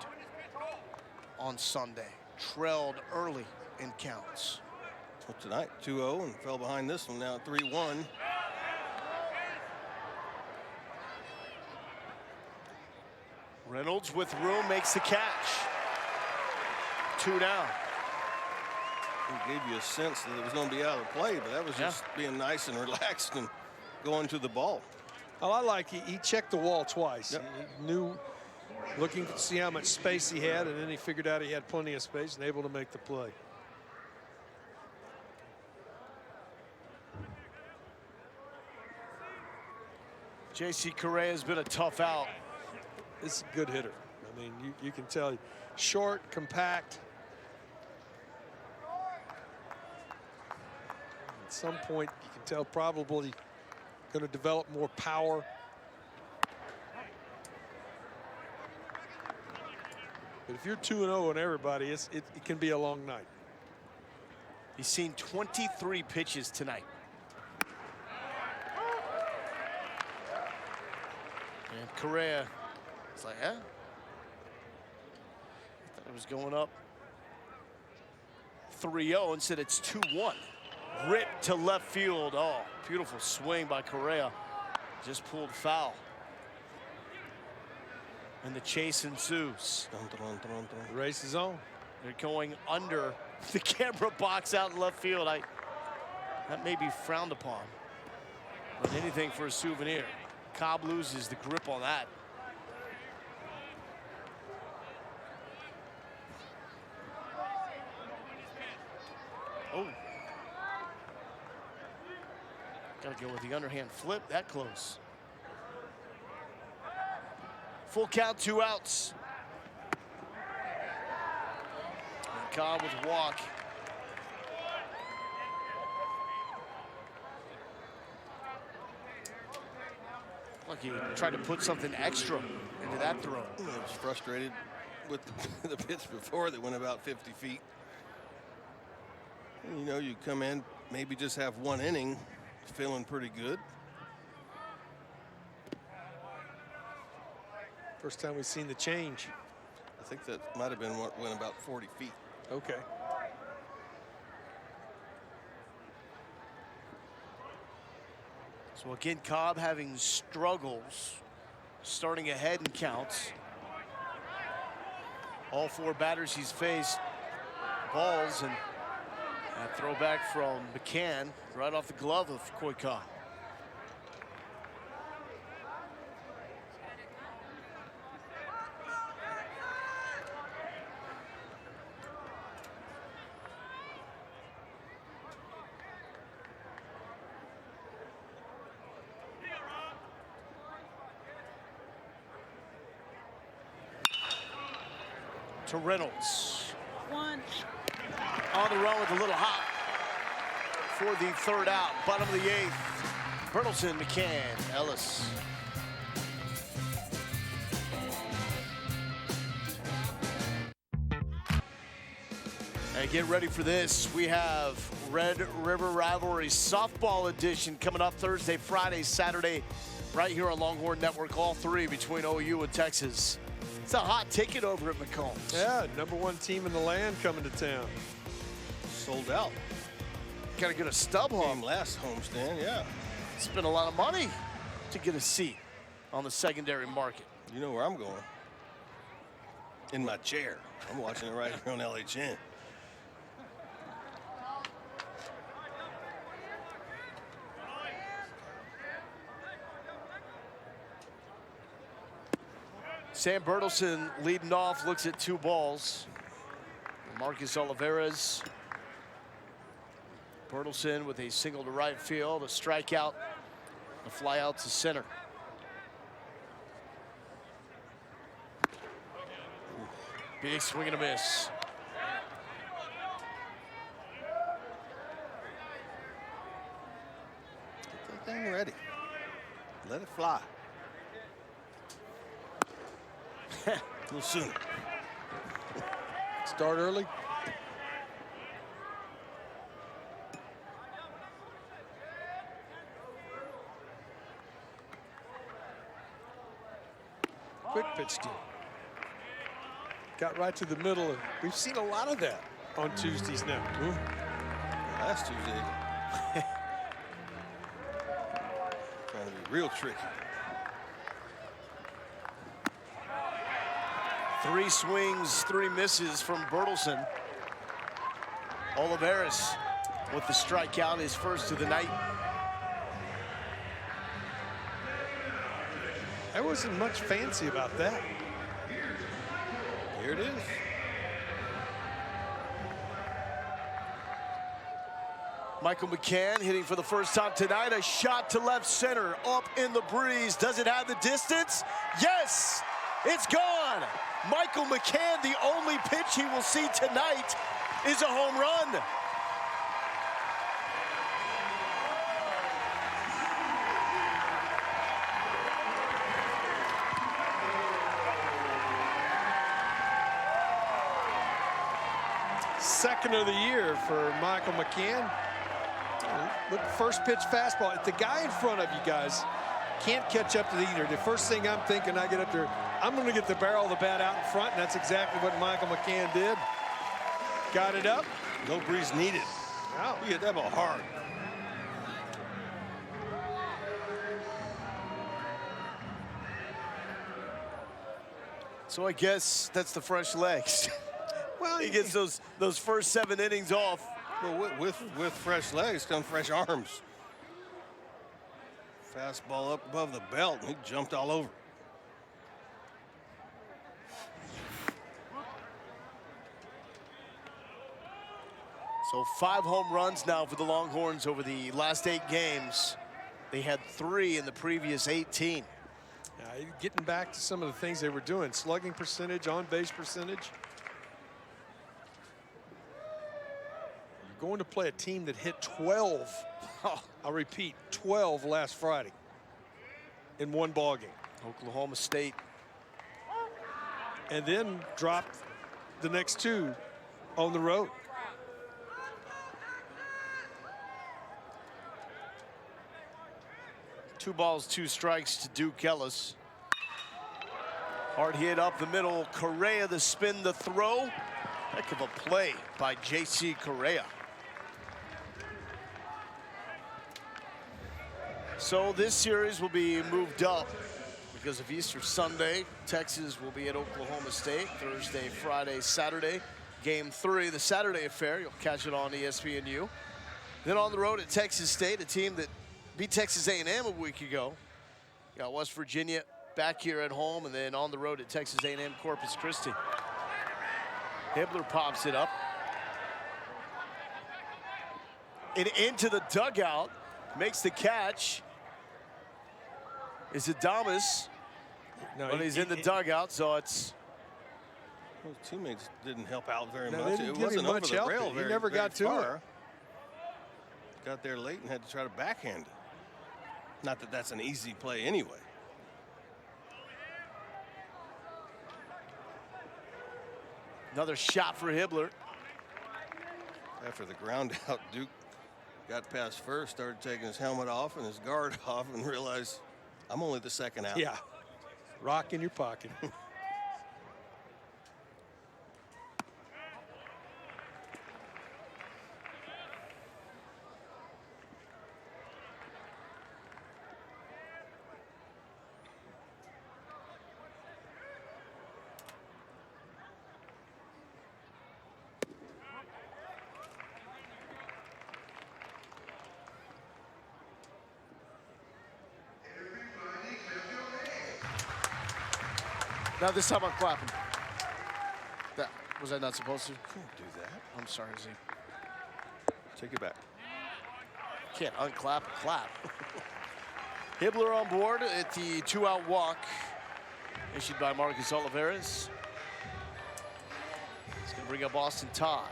on Sunday. Trailed early in counts. Well, tonight 2-0 and fell behind this one, now 3-1. Reynolds with room makes the catch. 2 down. He gave you a sense that it was going to be out of play, but that was just being nice and relaxed and going to the ball. Well, I like he checked the wall twice. Yep. He knew, looking to see how much space he had, and then he figured out he had plenty of space and able to make the play. J.C. Correa has been a tough out. This is a good hitter. I mean, you can tell, short, compact. At some point, you can tell probably going to develop more power. But if you're 2-0 on everybody, it can be a long night. He's seen 23 pitches tonight. And Correa, it's like, I thought it was going up 3-0. Instead, it's 2-1. Ripped to left field. Oh, beautiful swing by Correa. Just pulled foul. And the chase ensues. The race is on. They're going under the camera box out in left field. That may be frowned upon, but anything for a souvenir. Cobb loses the grip on that. Oh. Gotta go with the underhand flip, that close. Full count, 2 outs. And Cobb with a walk. Like he tried to put something extra into that throw. He was frustrated with the pitch before that went about 50 feet. And you come in, maybe just have 1 inning, feeling pretty good. First time we've seen the change. I think that might have been what went about 40 feet. Okay. So again, Cobb having struggles, starting ahead in counts. All 4 batters he's faced, balls, and a throwback from McCann right off the glove of Coy Cobb. To Reynolds. 1. On the run with a little hop for the 3rd out. Bottom of the 8th. Bertelson, McCann, Ellis. Hey, get ready for this. We have Red River Rivalry Softball Edition coming up Thursday, Friday, Saturday, right here on Longhorn Network. All 3 between OU and Texas. It's a hot ticket over at McCombs. Yeah, #1 team in the land coming to town. Sold out. Gotta get a stub home. Last homestand, yeah. Spent a lot of money. to get a seat on the secondary market. You know where I'm going. In my chair. I'm watching it right here on LHN. Sam Bertelsen leading off, looks at 2 balls. Marcus Oliveras. Bertelsen with a single to right field, a strikeout, a fly out to center. Big swing and a miss. Get that thing ready. Let it fly. A little sooner. Start early. Quick pitch deal. Got right to the middle. We've seen a lot of that on Tuesdays now. Last Tuesday. Trying to be real tricky. 3 swings, 3 misses from Bertelsen. Oliveras with the strikeout, his first of the night. There wasn't much fancy about that. Here it is. Michael McCann hitting for the first time tonight. A shot to left center, up in the breeze. Does it have the distance? Yes, it's gone. Michael McCann, the only pitch he will see tonight is a home run. Second of the year for Michael McCann. Look, first pitch fastball. If the guy in front of you guys can't catch up to the either, the first thing I'm thinking, I get up there, I'm going to get the barrel of the bat out in front, and that's exactly what Michael McCann did. Got it up. No breeze needed. Wow. He hit that ball hard. So I guess that's the fresh legs. Well, he gets those first 7 innings off. Well, with fresh legs come fresh arms. Fastball up above the belt, and he jumped all over. So 5 home runs now for the Longhorns over the last 8 games. They had 3 in the previous 18. Getting back to some of the things they were doing. Slugging percentage, on-base percentage. You're going to play a team that hit 12. I'll repeat, 12 last Friday in 1 ball game. Oklahoma State. And then dropped the next 2 on the road. Two balls, 2 strikes to Duke Ellis. Hard hit up the middle. Correa, the spin, the throw. Heck of a play by J.C. Correa. So this series will be moved up because of Easter Sunday. Texas will be at Oklahoma State Thursday, Friday, Saturday. Game 3, the Saturday affair. You'll catch it on ESPNU. Then on the road at Texas State, a team that beat Texas A&M a week ago. Got West Virginia back here at home, and then on the road at Texas A&M Corpus Christi. Hibbler pops it up. And into the dugout, makes the catch. Is it Adames? No, but he's in the dugout, so it's... Well, his teammates didn't help out very No, much. they didn't It give wasn't him over much the help. rail He very, never got very to far. it. Got there late and had to try to backhand it. Not that that's an easy play anyway. Another shot for Hibbler. After the ground out, Duke got past first, started taking his helmet off and his guard off, and realized I'm only the second out. Yeah. Rock in your pocket. Now this time I'm clapping. Was I not supposed to? Can't do that. I'm sorry, Z. Take it back. Can't unclap and clap. Hibbler on board at the 2-out walk issued by Marcus Oliveras. He's going to bring up Austin Todd.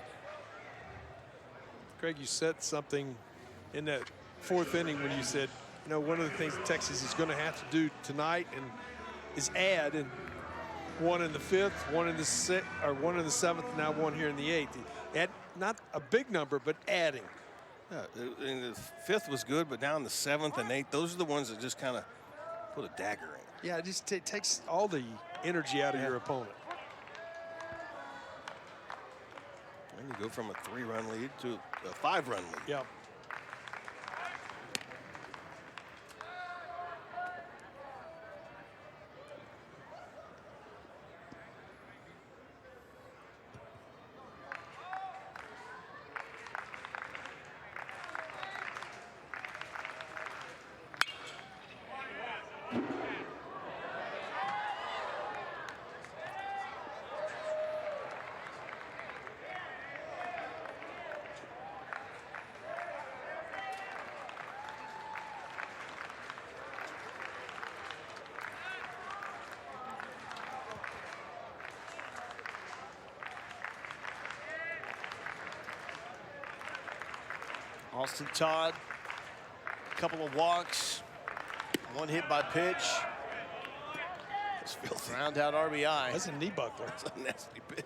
Craig, you said something in that fourth inning when you said, you know, one of the things that Texas is going to have to do tonight is add, and one in the fifth, one in the sixth, or one in the seventh, now one here in the eighth. Add not a big number, but adding. Yeah, and the fifth was good, but down the seventh and eighth, those are the ones that just kind of put a dagger in. Yeah, it just takes all the energy out of your opponent. And you go from a 3-run lead to a 5-run lead. Yeah. Austin Todd, a couple of walks, one hit by pitch. It's filthy. Ground out RBI. That's a knee buckler. That's a nasty pitch.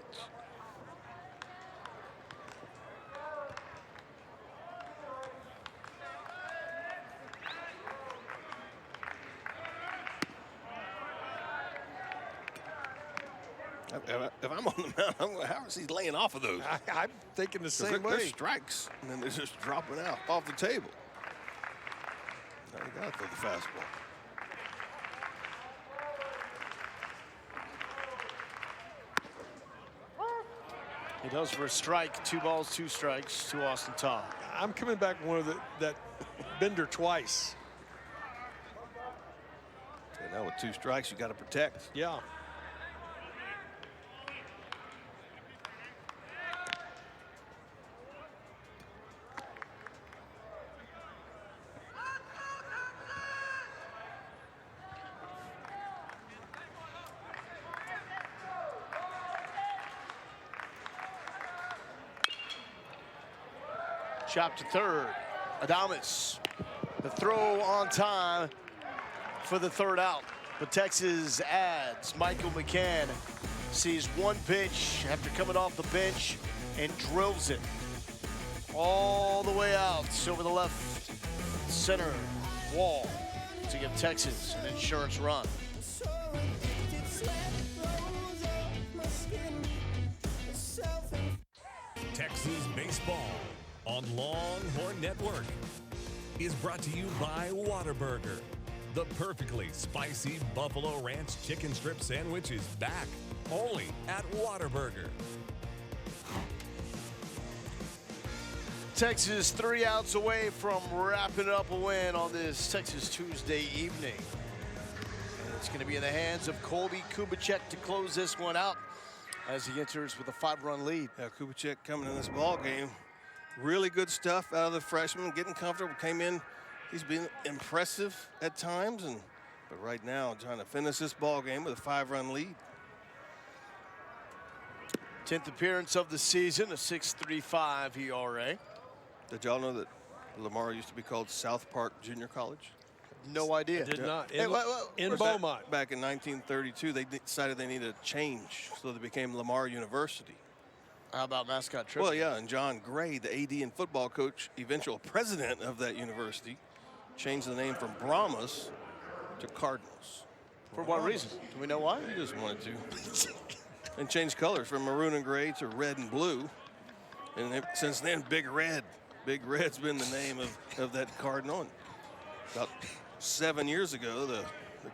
If I'm on the mound, I'm going, how is he laying off of those? I'm thinking the same They're way. strikes, and then they're just dropping out off the table. Now you got to throw the fastball. He does for a strike. 2 balls, 2 strikes to Austin Todd. I'm coming back one of that bender twice. And now with 2 strikes, you got to protect. Yeah. Chop to third. Adames. The throw on time for the 3rd out. But Texas adds. Michael McCann sees 1 pitch after coming off the bench and drills it all the way out over the left center wall to give Texas an insurance run. Texas baseball on Longhorn Network is brought to you by Whataburger. The perfectly spicy Buffalo Ranch chicken strip sandwich is back only at Whataburger. Texas 3 outs away from wrapping up a win on this Texas Tuesday evening. And it's going to be in the hands of Colby Kubicek to close this one out as he enters with a 5-run lead. Yeah, Kubicek coming in this ball game. Really good stuff out of the freshman, getting comfortable, came in. He's been impressive at times, but right now trying to finish this ball game with a 5-run lead. 10th appearance of the season, a 6.35 ERA. Did y'all know that Lamar used to be called South Park Junior College? No idea. Did not. In Beaumont. Back in 1932, they decided they needed a change, so they became Lamar University. How about mascot trivia? Well, yeah, and John Gray, the AD and football coach, eventual president of that university, changed the name from Brahmas to Cardinals. For what reason? Do we know why? He just wanted to. And changed colors from maroon and gray to red and blue. And since then, Big Red's been the name of that Cardinal. And about 7 years ago, they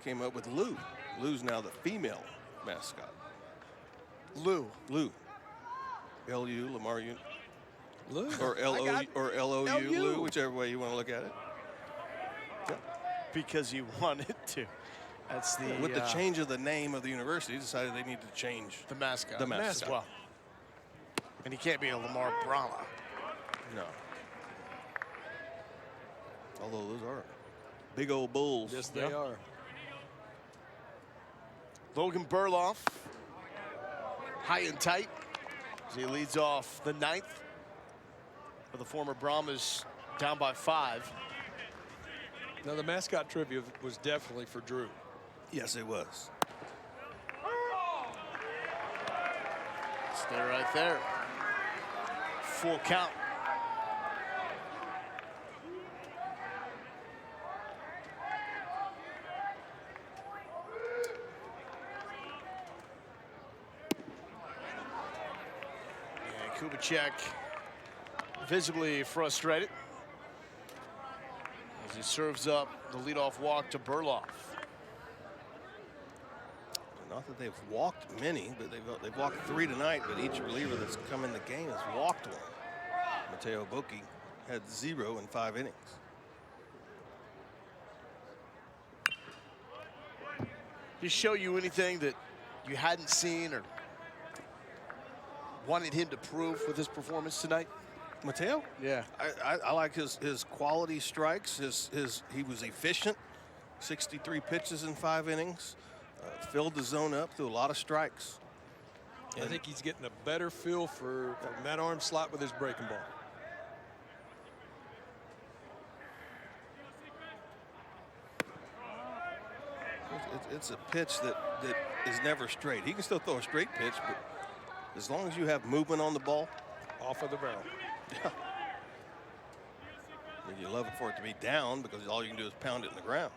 came up with Lou. Lou's now the female mascot. Lou. L-U, Lamar U. Lou. Or L-O-U, or L-O-U, Lou, whichever way you want to look at it. Because you wanted to. That's the with the change of the name of the university, decided they need to change the mascot. The mascot. as well. And he can't be a Lamar Brahma. No. Although those are big old bulls. Yes, they are. Logan Burloff, high and tight, as he leads off the 9th for the former Brahmas, down by 5. Now, the mascot trivia was definitely for Drew. Yes, it was. Stay right there. Full count. And Kubicek visibly frustrated as he serves up the leadoff walk to Burloff. Not that they've walked many, but they've walked 3 tonight, but each reliever that's come in the game has walked 1. Mateo Boki had 0 in 5 innings. Did he show you anything that you hadn't seen or wanted him to prove with his performance tonight? Mateo? Yeah. I like his quality strikes. He was efficient. 63 pitches in 5 innings. Filled the zone up through a lot of strikes. I think he's getting a better feel for that arm slot with his breaking ball. It's a pitch that is never straight. He can still throw a straight pitch, but as long as you have movement on the ball, off of the barrel. Yeah. You love it for it to be down because all you can do is pound it in the ground.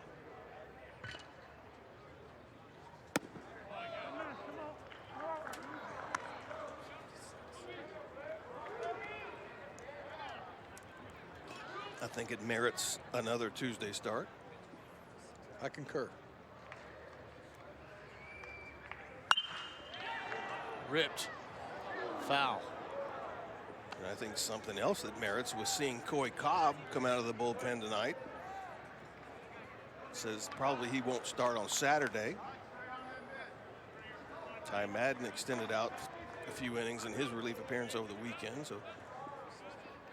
I think it merits another Tuesday start. I concur. Ripped. Foul. And I think something else that merits was seeing Coy Cobb come out of the bullpen tonight. Says probably he won't start on Saturday. Ty Madden extended out a few innings in his relief appearance over the weekend, so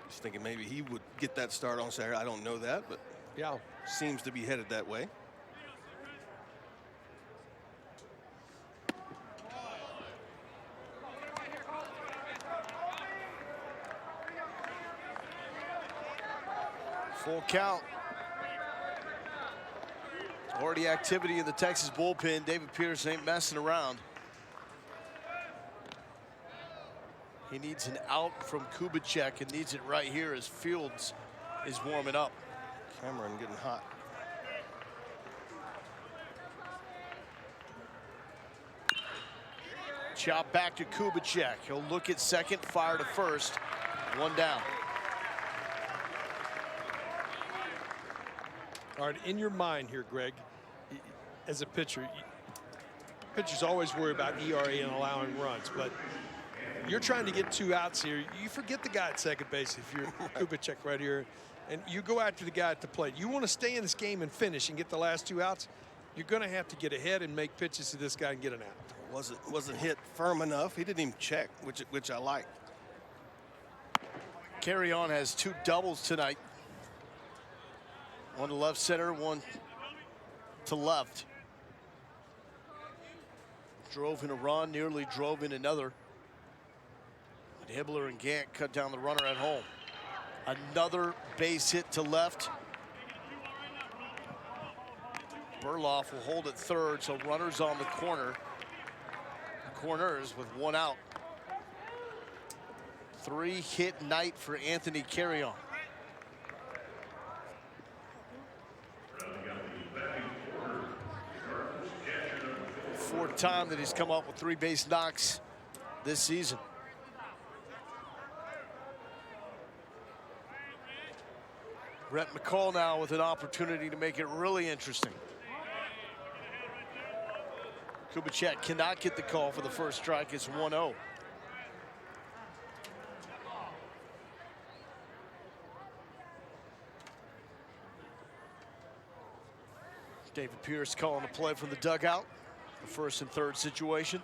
just thinking maybe he would get that start on Saturday. I don't know that, but yeah, seems to be headed that way. Full count. Already activity in the Texas bullpen. David Pierce ain't messing around. He needs an out from Kubicek and needs it right here as Fields is warming up. Cameron getting hot. Chop back to Kubicek. He'll look at second, fire to first. 1 down. All right, in your mind here, Greg, as a pitcher, pitchers always worry about ERA and allowing runs, but you're trying to get 2 outs here. You forget the guy at second base if you're Kubicek right here, and you go after the guy at the plate. You want to stay in this game and finish and get the last 2 outs, you're going to have to get ahead and make pitches to this guy and get an out. Wasn't hit firm enough. He didn't even check, which I like. Carry On has 2 doubles tonight. 1 to left center, 1 to left. Drove in a run, nearly drove in another. But Hibbler and Gant cut down the runner at home. Another base hit to left. Burloff will hold at third, so runners on the corner. Corners with 1 out. 3-hit night for Anthony Carry On. Fourth time that he's come up with 3 base knocks this season. Rhett McCall now with an opportunity to make it really interesting. Kubicek cannot get the call for the first strike. It's 1-0. David Pierce calling a play from the dugout. The 1st and 3rd situation.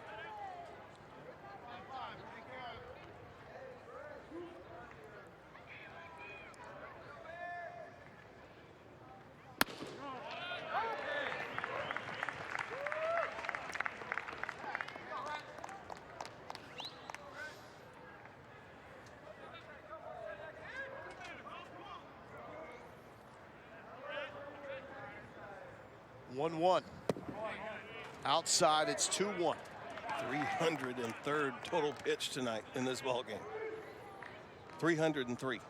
One. Outside, it's 2-1. 303rd total pitch tonight in this ball game. 303.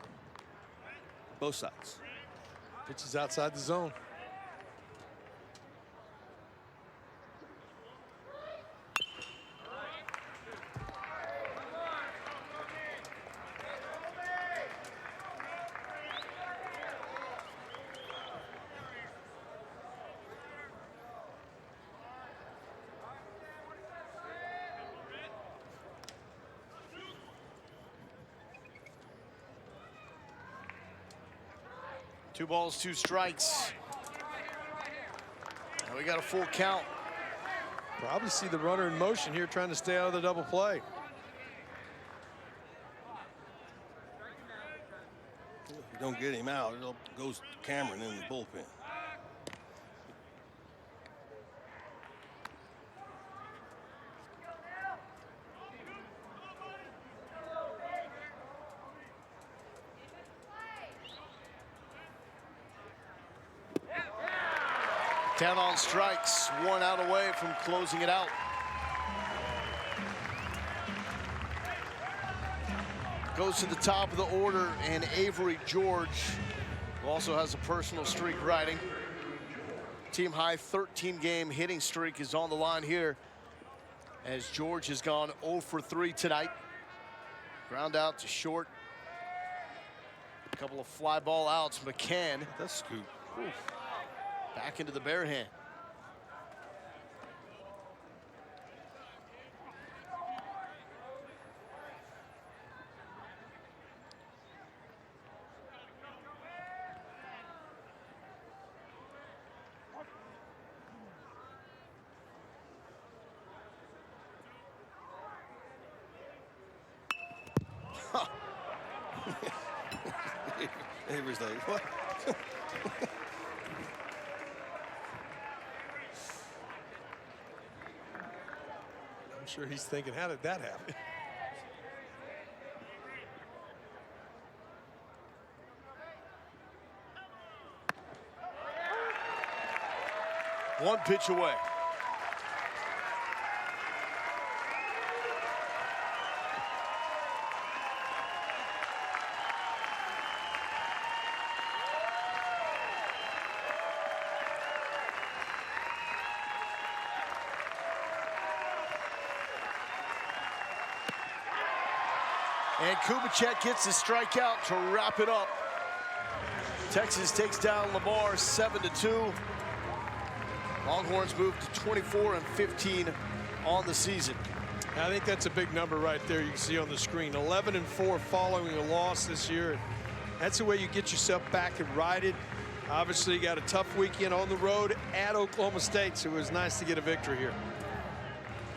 Both sides. Pitch is outside the zone. Two balls, 2 strikes. And we got a full count. Probably see the runner in motion here trying to stay out of the double play. If you don't get him out, it goes Cameron in the bullpen. Down on strikes, 1 out away from closing it out. Goes to the top of the order, and Avery George, who also has a personal streak riding. Team high 13-game hitting streak is on the line here, as George has gone 0 for 3 tonight. Ground out to short. A couple of fly ball outs. McCann. That's scoop. Oof. Back into the bare hand. Avery's like, what? I'm sure he's thinking, how did that happen? One pitch away. And Kubicek gets the strikeout to wrap it up. Texas takes down Lamar 7-2. Longhorns move to 24-15 on the season. I think that's a big number right there you can see on the screen. 11-4 following a loss this year. That's the way you get yourself back and righted. Obviously, you got a tough weekend on the road at Oklahoma State, so it was nice to get a victory here.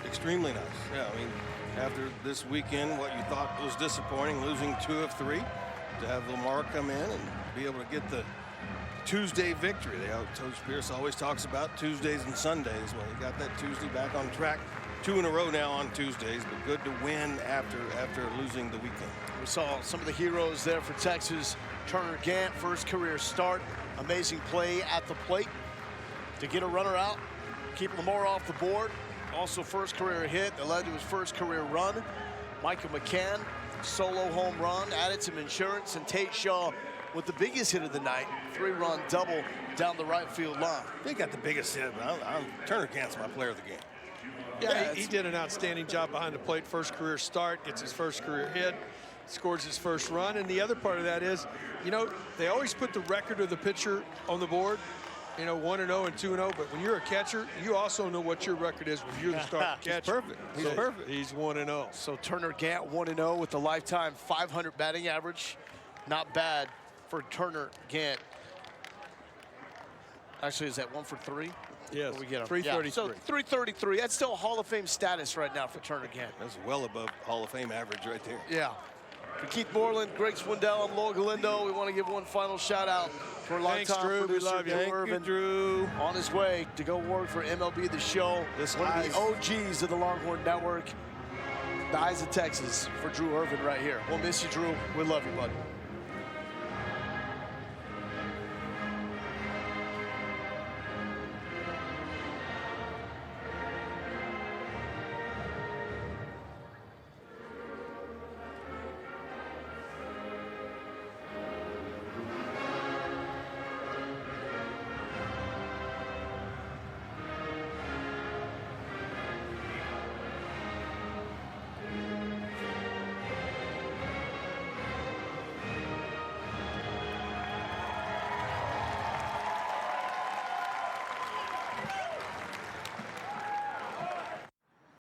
Extremely nice. Yeah, I mean, after this weekend, what you thought was disappointing, losing 2 of 3, to have Lamar come in and be able to get the Tuesday victory. Coach Pierce always talks about Tuesdays and Sundays. Well, he got that Tuesday back on track. 2 in a row now on Tuesdays, but good to win after losing the weekend. We saw some of the heroes there for Texas. Turner Gant, first career start. Amazing play at the plate to get a runner out, keep Lamar off the board. Also first career hit that led to his first career run. Michael McCann, solo home run, added some insurance, and Tate Shaw with the biggest hit of the night, 3-run double down the right field line. They got the biggest hit, but Turner Gant's my player of the game. Yeah, he did an outstanding job behind the plate. First career start, gets his first career hit, scores his first run. And the other part of that is, you know, they always put the record of the pitcher on the board, you know, 1-0 and 2-0. But when you're a catcher, you also know what your record is when you're the starting catcher. He's perfect. He's 1-0. So Turner Gant 1-0 with the lifetime 500 batting average. Not bad for Turner Gant. Actually, is that 1 for 3? Yes, We get him. 333. Yeah, so 333. That's still Hall of Fame status right now for Turner Kent. That's well above Hall of Fame average right there. Yeah. For Keith Moreland, Greg Swindell, I'm Lo Galindo. We want to give one final shout out to our Thanks, longtime Drew. We producer, love you. Drew Thank you, Irvin, Drew. on his way to go work for MLB The Show. One of the OGs of the Longhorn Network. The Eyes of Texas for Drew Irvin right here. We'll miss you, Drew. We love you, bud.